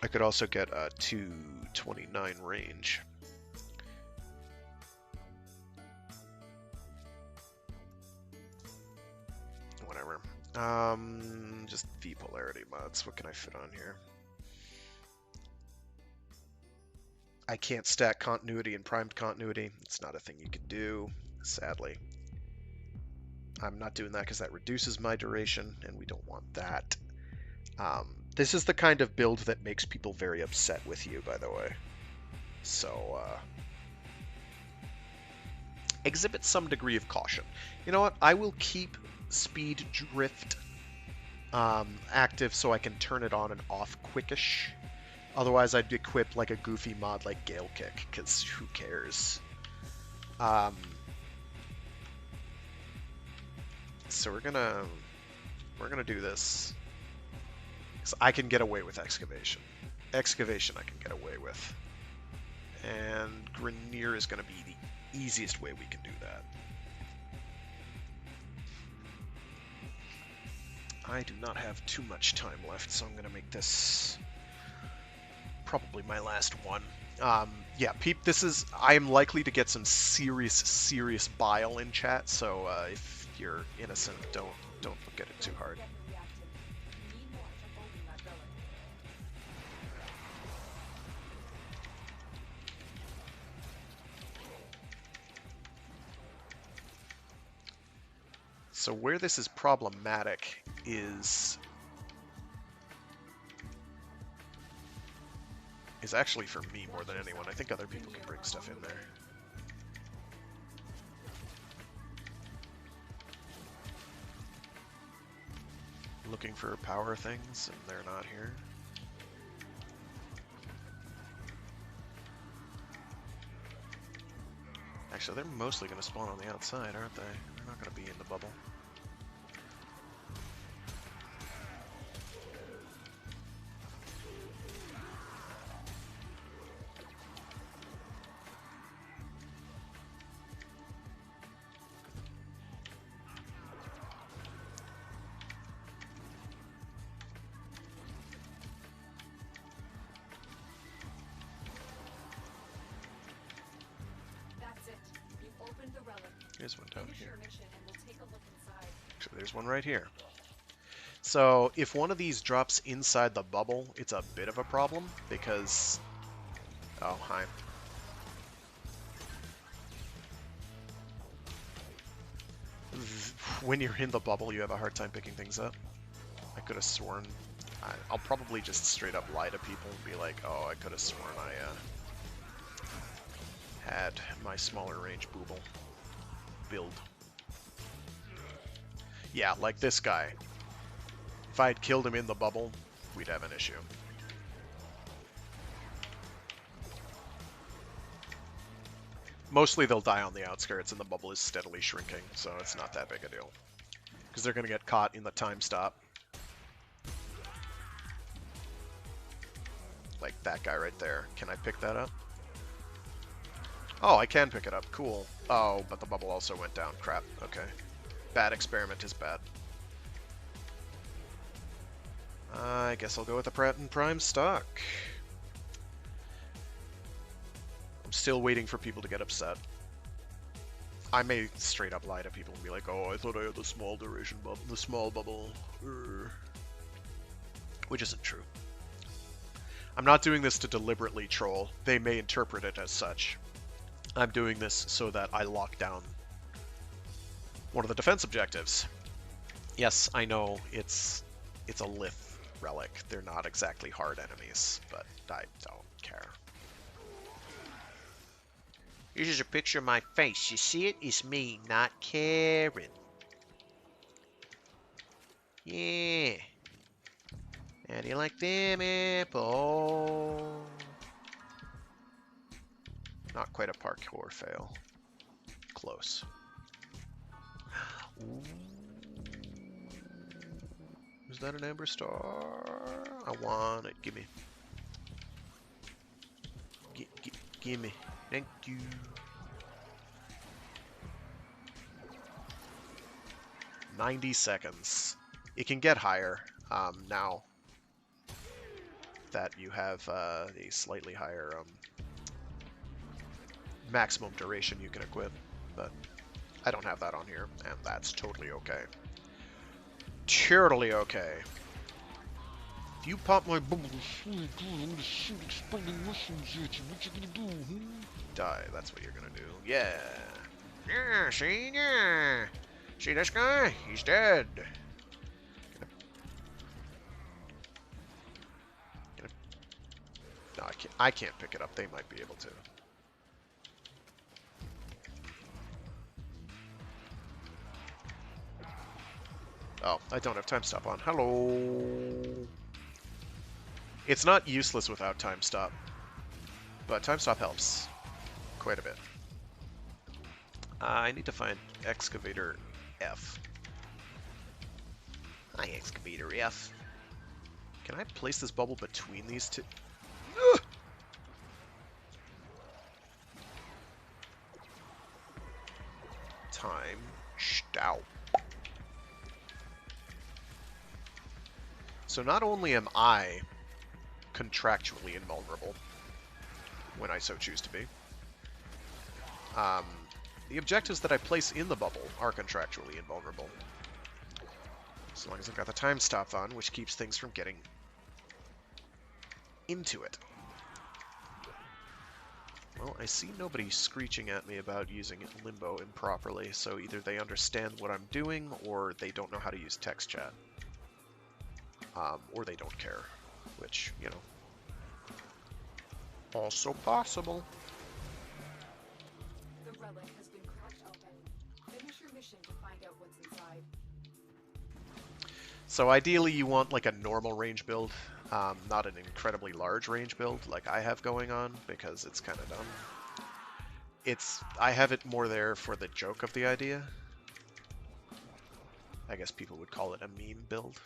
Speaker 1: I could also get a 229 range. Whatever. Just V polarity mods. What can I fit on here? I can't stack continuity and primed continuity. It's not a thing you can do, sadly. I'm not doing that because that reduces my duration, and we don't want that. This is the kind of build that makes people very upset with you, by the way. So, exhibit some degree of caution. You know what? I will keep Speed Drift active so I can turn it on and off quickish. Otherwise, I'd equip like a goofy mod like Gale Kick, because who cares? So we're gonna do this. So I can get away with Excavation. Excavation I can get away with. And Grenier is going to be the easiest way we can do that. I do not have too much time left, so I'm going to make this probably my last one. Yeah, Peep, I am likely to get some serious bile in chat, so if you're innocent, don't look at it too hard. So where this is problematic is actually for me more than anyone. I think other people can bring stuff in there. Looking for power things, and they're not here. Actually, they're mostly going to spawn on the outside, aren't they? They're not going to be in the bubble. There's one down here. Actually, there's one right here. So if one of these drops inside the bubble, it's a bit of a problem because... Oh, hi. When you're in the bubble, you have a hard time picking things up. I could have sworn... I'll probably just straight up lie to people and be like, oh, I could have sworn I had my smaller range booble build. Yeah, like this guy. If I had killed him in the bubble, we'd have an issue. Mostly they'll die on the outskirts and the bubble is steadily shrinking, so it's not that big a deal. Because they're going to get caught in the time stop. Like that guy right there. Can I pick that up? Oh, I can pick it up. Cool. Oh, but the bubble also went down. Crap. Okay. Bad experiment is bad. I guess I'll go with the Pratt and Prime stock. I'm still waiting for people to get upset. I may straight up lie to people and be like, oh, I thought I had the small duration bubble, the small bubble, which isn't true. I'm not doing this to deliberately troll. They may interpret it as such. I'm doing this so that I lock down one of the defense objectives. Yes, I know it's a Lith relic. They're not exactly hard enemies, but I don't care. This is a picture of my face. You see it? It's me, not Karen. Yeah. How do you like them apples? Not quite a parkour fail. Close. Ooh. Is that an Amber Star? I want it. Gimme. Gimme. Thank you. $90 seconds. It can get higher now that you have a slightly higher maximum duration you can equip, but I don't have that on here, and that's totally okay. Totally okay. If you pop my bubble, I'm gonna shoot exploding mushrooms at you. What you gonna do? Die. That's what you're gonna do. Yeah. Yeah. See? Yeah. See this guy? He's dead. No, I can't pick it up. They might be able to. Oh, I don't have time stop on. Hello. It's not useless without time stop, but time stop helps quite a bit. I need to find Excavator F. Hi, Excavator F. Can I place this bubble between these two? Ugh! Time stop. So not only am I contractually invulnerable, when I so choose to be, the objectives that I place in the bubble are contractually invulnerable. As long as I've got the time stop on, which keeps things from getting into it. Well, I see nobody screeching at me about using Limbo improperly, so either they understand what I'm doing, or they don't know how to use text chat. Or they don't care, which, you know, also possible.
Speaker 3: The relic has been cracked open. Finish your mission to find out what's inside.
Speaker 1: So ideally you want like a normal range build, not an incredibly large range build like I have going on, because it's kind of dumb. I have it more there for the joke of the idea. I guess people would call it a meme build.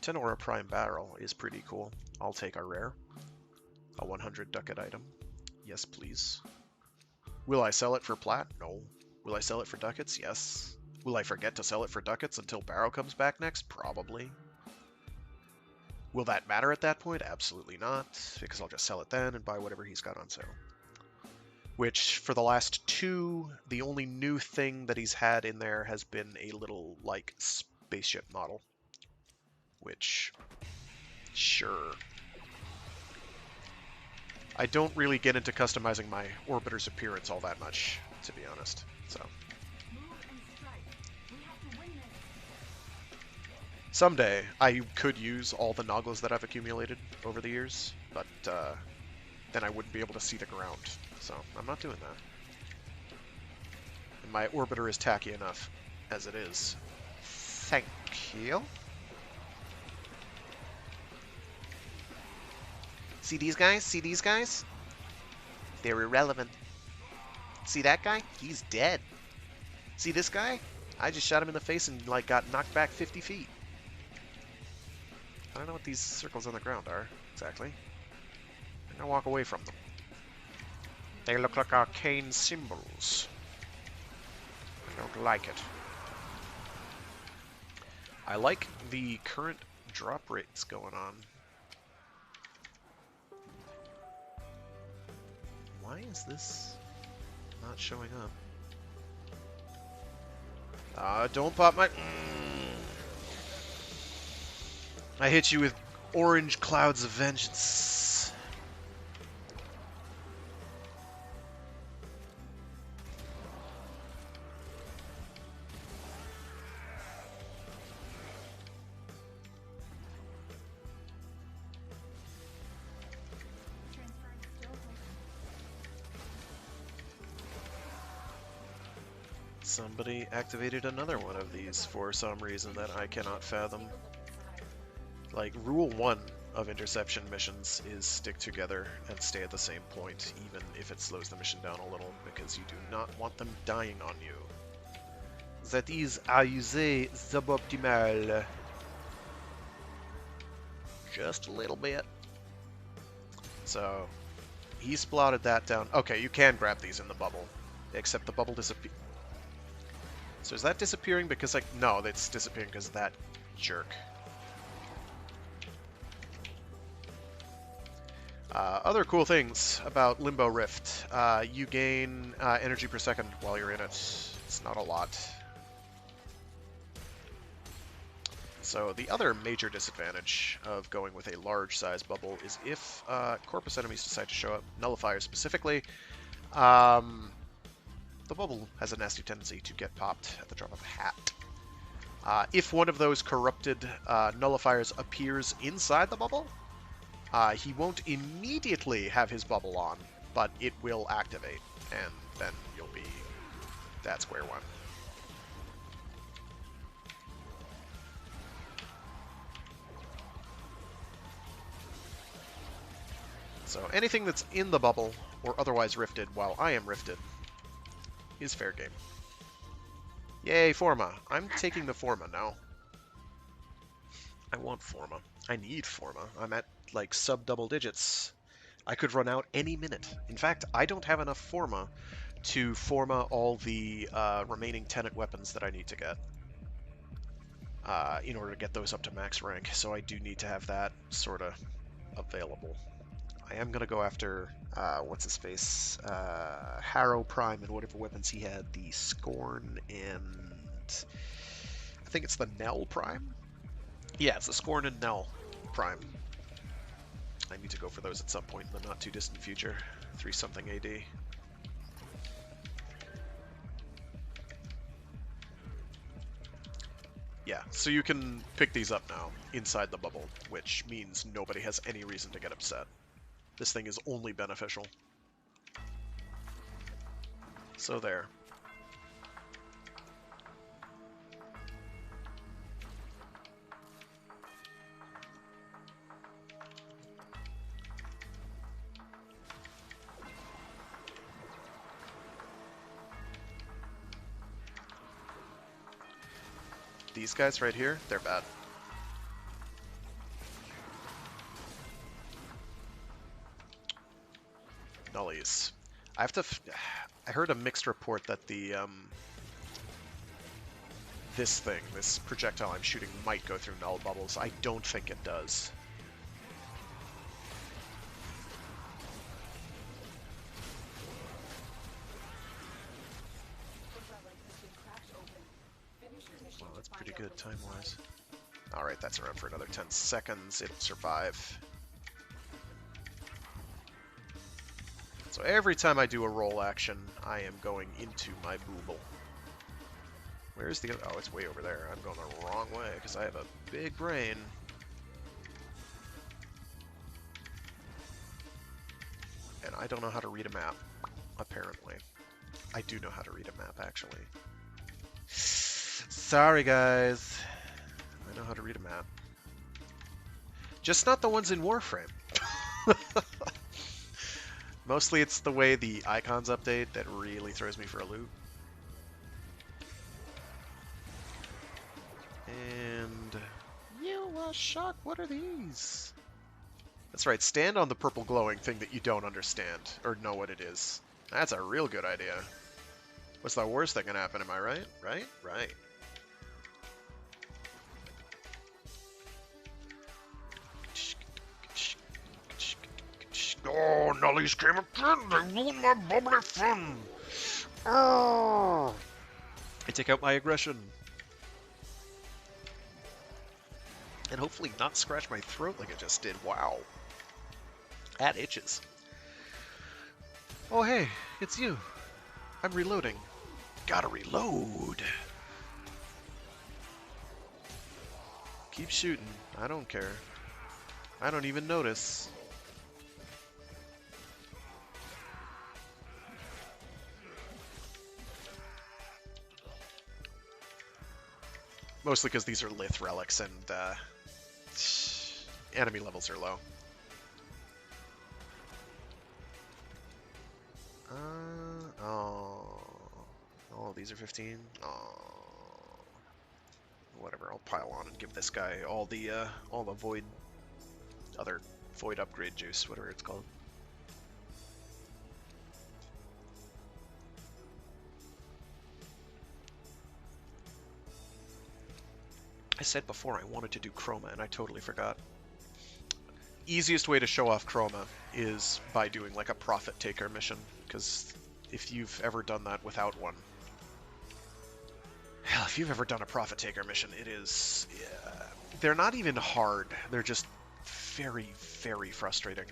Speaker 1: Tenora Prime Barrel is pretty cool. I'll take a rare. A 100 ducat item. Yes, please. Will I sell it for plat? No. Will I sell it for ducats? Yes. Will I forget to sell it for ducats until Barrow comes back next? Probably. Will that matter at that point? Absolutely not, because I'll just sell it then and buy whatever he's got on sale. Which, for the last two, the only new thing that he's had in there has been a little, like, spaceship model. Which, sure. I don't really get into customizing my orbiter's appearance all that much, to be honest. So someday I could use all the noggles that I've accumulated over the years, but then I wouldn't be able to see the ground. So I'm not doing that. And my orbiter is tacky enough as it is. Thank you. See these guys? See these guys? They're irrelevant. See that guy? He's dead. See this guy? I just shot him in the face and like got knocked back 50 feet. I don't know what these circles on the ground are, exactly. I'm gonna walk away from them. They look like arcane symbols. I don't like it. I like the current drop rates going on. Why is this not showing up? Don't pop my... I hit you with orange clouds of vengeance. Somebody activated another one of these for some reason that I cannot fathom. Like, rule 1 of interception missions is stick together and stay at the same point, even if it slows the mission down a little, because you do not want them dying on you. That is, I say, suboptimal. Just a little bit. So, he splotted that down. Okay, you can grab these in the bubble, except the bubble disappears. So is that disappearing because, like, no, it's disappearing because of that jerk. Other cool things about Limbo Rift. You gain energy per second while you're in it. It's not a lot. So the other major disadvantage of going with a large size bubble is if corpus enemies decide to show up, nullifiers specifically, the bubble has a nasty tendency to get popped at the drop of a hat. If one of those corrupted nullifiers appears inside the bubble, he won't immediately have his bubble on, but it will activate, and then you'll be at square one. So anything that's in the bubble, or otherwise rifted while I am rifted, is fair game. Yay, Forma. I'm taking the Forma now. I want Forma. I need Forma. I'm at, like, sub-double digits. I could run out any minute. In fact, I don't have enough Forma to Forma all the remaining Tenet weapons that I need to get in order to get those up to max rank, so I do need to have that sort of available. I am going to go after, what's-his-face, Harrow Prime and whatever weapons he had, the Scorn and... I think it's the Nell Prime? Yeah, it's the Scorn and Nell Prime. I need to go for those at some point in the not-too-distant future. 3-something AD. Yeah, so you can pick these up now, inside the bubble, which means nobody has any reason to get upset. This thing is only beneficial. So there. These guys right here, they're bad. Nullies. I have to... I heard a mixed report that the, this thing, this projectile I'm shooting might go through null bubbles. I don't think it does. Well, that's pretty good time-wise. Alright, that's around for another 10 seconds. It'll survive. So every time I do a roll action, I am going into my booble. Where's the... Oh, it's way over there. I'm going the wrong way, because I have a big brain. And I don't know how to read a map, apparently. I do know how to read a map, actually. Sorry, guys. I know how to read a map. Just not the ones in Warframe. Mostly it's the way the icons update that really throws me for a loop. And... You shock, what are these? That's right, stand on the purple glowing thing that you don't understand, or know what it is. That's a real good idea. What's the worst that can happen, am I right? Right? Right. Oh, Nullies came again! They ruined my bubbly fun! Oh! take out my aggression. And hopefully not scratch my throat like it just did. Wow. That itches. Oh hey, it's you. I'm reloading. Gotta reload. Keep shooting. I don't care. I don't even notice. Mostly because these are Lith relics and enemy levels are low. Oh, these are 15. Oh, whatever. I'll pile on and give this guy all the void, other void upgrade juice, whatever it's called. I said before I wanted to do Chroma, and I totally forgot. Easiest way to show off Chroma is by doing like a Profit Taker mission, because if you've ever done that without one, hell, if you've ever done a Profit Taker mission, it is... Yeah, they're not even hard, they're just very, very frustrating.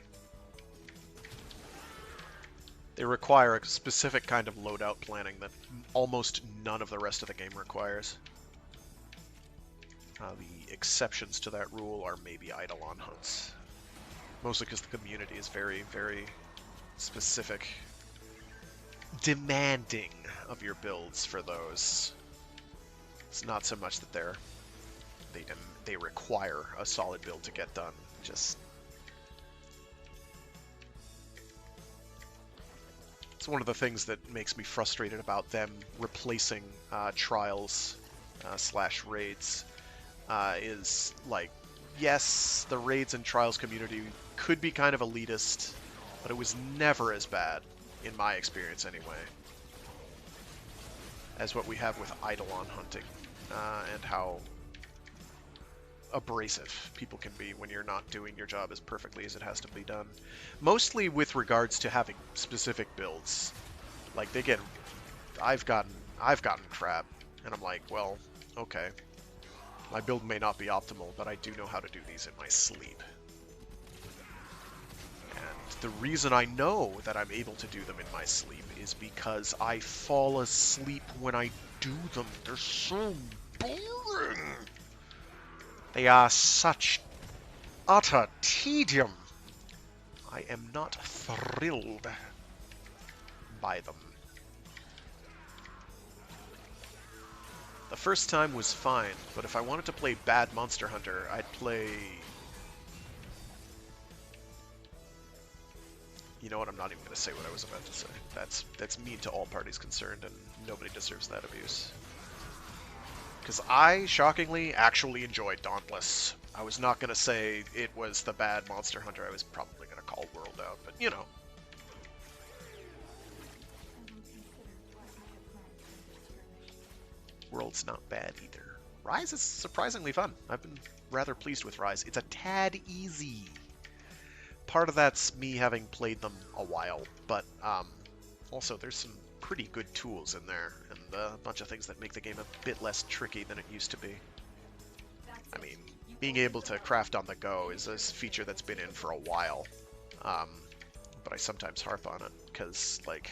Speaker 1: They require a specific kind of loadout planning that almost none of the rest of the game requires. The exceptions to that rule are maybe Eidolon hunts. Mostly because the community is very, very specific. Demanding of your builds for those. It's not so much that they require a solid build to get done. Just... It's one of the things that makes me frustrated about them replacing trials slash raids. Is like, yes, the raids and trials community could be kind of elitist, but it was never as bad, in my experience anyway, as what we have with Eidolon hunting, and how abrasive people can be when you're not doing your job as perfectly as it has to be done. Mostly with regards to having specific builds. Like, I've gotten crap, and I'm like, well, okay. My build may not be optimal, but I do know how to do these in my sleep. And the reason I know that I'm able to do them in my sleep is because I fall asleep when I do them. They're so boring. They are such utter tedium. I am not thrilled by them. The first time was fine, but if I wanted to play bad Monster Hunter, I'd play... You know what, I'm not even going to say what I was about to say. That's mean to all parties concerned, and nobody deserves that abuse. Because I, shockingly, actually enjoyed Dauntless. I was not going to say it was the bad Monster Hunter. I was probably going to call World out, but you know. World's not bad either. Rise is surprisingly fun. I've been rather pleased with Rise. It's a tad easy. Part of that's me having played them a while, but also there's some pretty good tools in there, and a bunch of things that make the game a bit less tricky than it used to be. I mean, being able to craft on the go is a feature that's been in for a while, but I sometimes harp on it, because, like,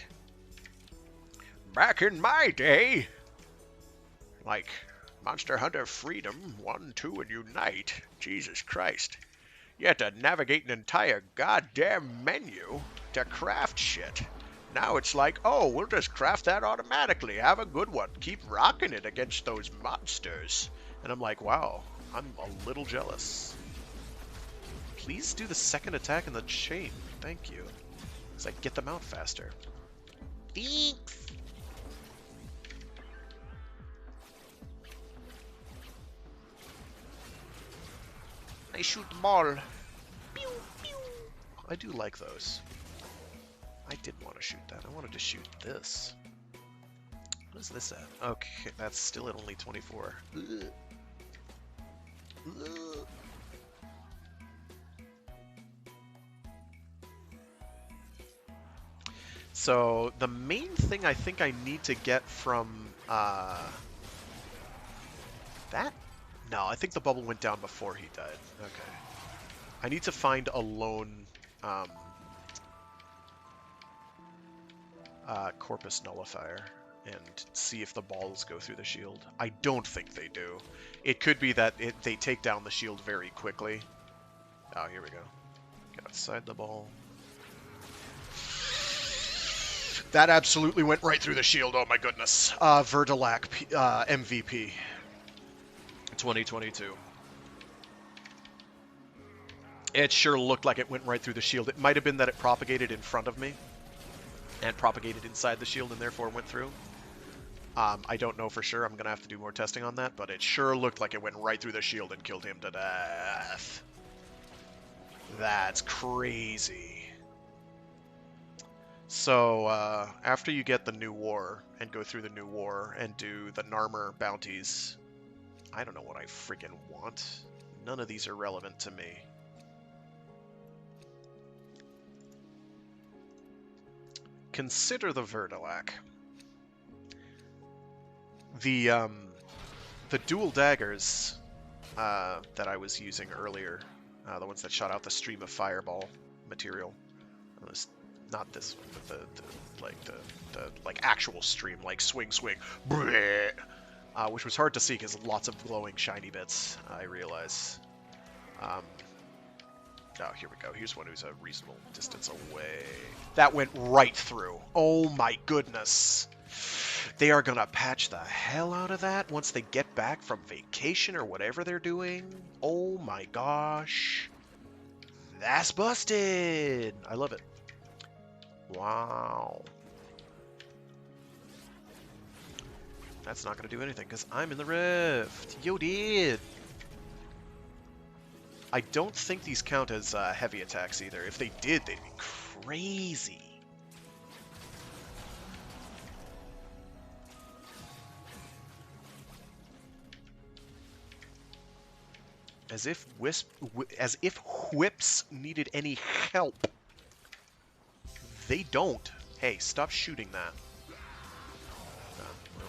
Speaker 1: back in my day, like, Monster Hunter Freedom 1, 2, and Unite, Jesus Christ, you had to navigate an entire goddamn menu to craft shit. Now it's like, oh, we'll just craft that automatically. Have a good one. Keep rocking it against those monsters. And I'm like, wow, I'm a little jealous. Please do the second attack in the chain. Thank you. Because I get them out faster. Thanks. I shoot the ball. Pew, pew. I do like those. I didn't want to shoot that. I wanted to shoot this. What is this at? Okay, that's still at only 24. Ugh. Ugh. So the main thing I think I need to get from That? No, I think the bubble went down before he died. Okay. I need to find a lone Corpus Nullifier and see if the balls go through the shield. I don't think they do. It could be that they take down the shield very quickly. Oh, here we go. Get outside the ball. That absolutely went right through the shield. Oh my goodness. Vertilac MVP 2022. It sure looked like it went right through the shield. It might have been that it propagated in front of me and propagated inside the shield and therefore went through. I don't know for sure. I'm going to have to do more testing on that, but it sure looked like it went right through the shield and killed him to death. That's crazy. So, after you get the new war and go through the new war and do the Narmer bounties, I don't know what I freaking want. None of these are relevant to me. Consider the Vertilac. The dual daggers that I was using earlier, the ones that shot out the stream of fireball material, not this one, but the actual stream, like swing, bleh, which was hard to see because lots of glowing shiny bits. I realize. Oh, here we go. Here's one who's a reasonable distance away. That went right through. Oh my goodness. They are gonna patch the hell out of that once they get back from vacation or whatever they're doing. Oh my gosh. That's busted. I love it. Wow. That's not gonna do anything because I'm in the rift. Yo, dude. I don't think these count as heavy attacks either. If they did, they'd be crazy. As if whips needed any help. They don't. Hey, stop shooting that. Well.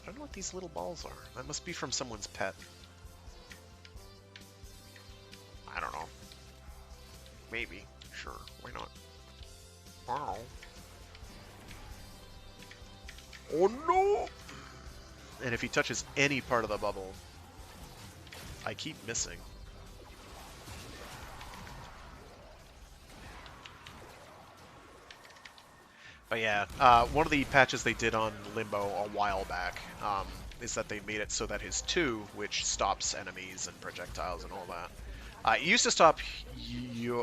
Speaker 1: I don't know what these little balls are. That must be from someone's pet. I don't know. Maybe. Sure. Why not? Wow. Oh no! And if he touches any part of the bubble, I keep missing. But yeah, one of the patches they did on Limbo a while back is that they made it so that his 2, which stops enemies and projectiles and all that, it used to stop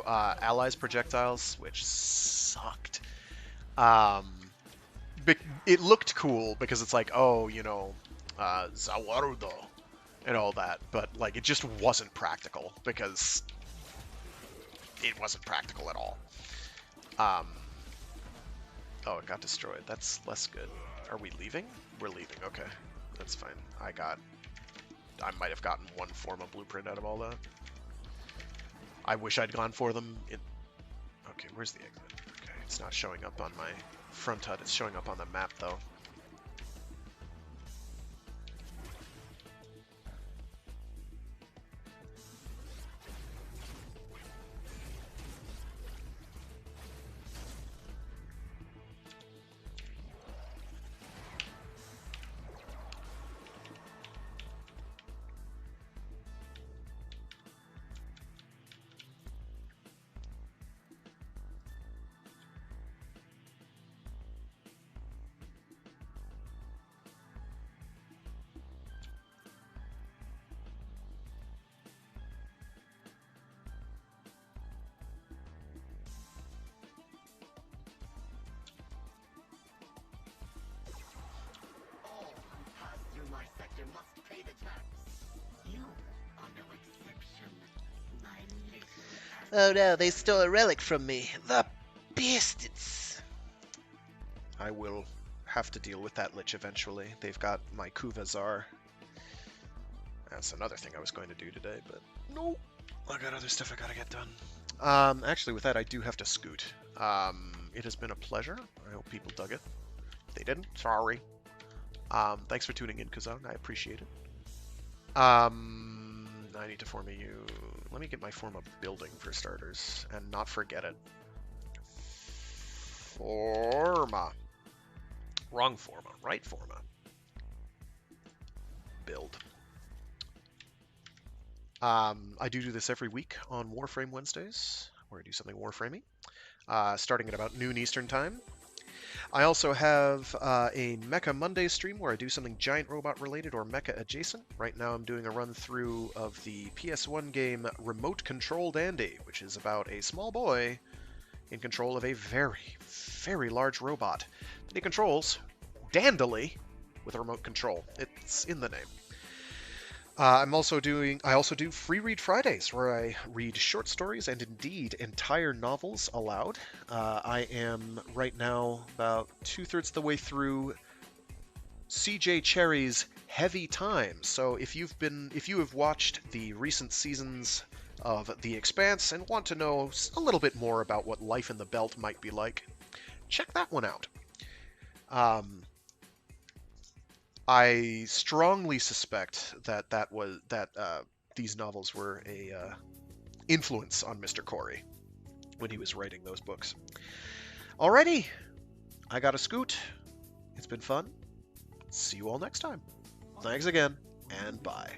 Speaker 1: allies' projectiles, which sucked. It looked cool because it's like, oh, you know, Zawarudo and all that, but like it just wasn't practical because it wasn't practical at all. Oh, it got destroyed. That's less good. Are we leaving? We're leaving. Okay, that's fine. I might have gotten one form of blueprint out of all that. I wish I'd gone for them. Okay, where's the exit? Okay, it's not showing up on my front HUD. It's showing up on the map, though. Oh no, they stole a relic from me. The bastards! I will have to deal with that lich eventually. They've got my Kuvazar. That's another thing I was going to do today, but no, I got other stuff I gotta get done. Actually, with that, I do have to scoot. It has been a pleasure. I hope people dug it. If they didn't, sorry. Thanks for tuning in, Kazung. I appreciate it. I need to form a let me get my form of building for starters, and not forget it. Forma. Wrong forma. Right forma. Build. I do this every week on Warframe Wednesdays, where I do something Warframey, starting at about noon Eastern Time. I also have a Mecha Monday stream where I do something giant robot related or mecha adjacent. Right now I'm doing a run through of the PS1 game Remote Controlled Andy, which is about a small boy in control of a very, very large robot that he controls dandily with a remote control. It's in the name. I also do Free Read Fridays, where I read short stories and indeed entire novels aloud. I am right now about 2/3 the way through CJ Cherry's Heavy Times. So if you have watched the recent seasons of The Expanse and want to know a little bit more about what life in the Belt might be like, check that one out. I strongly suspect that these novels were a influence on Mr. Corey when he was writing those books. Alrighty, I got a scoot. It's been fun. See you all next time. Thanks again, and bye.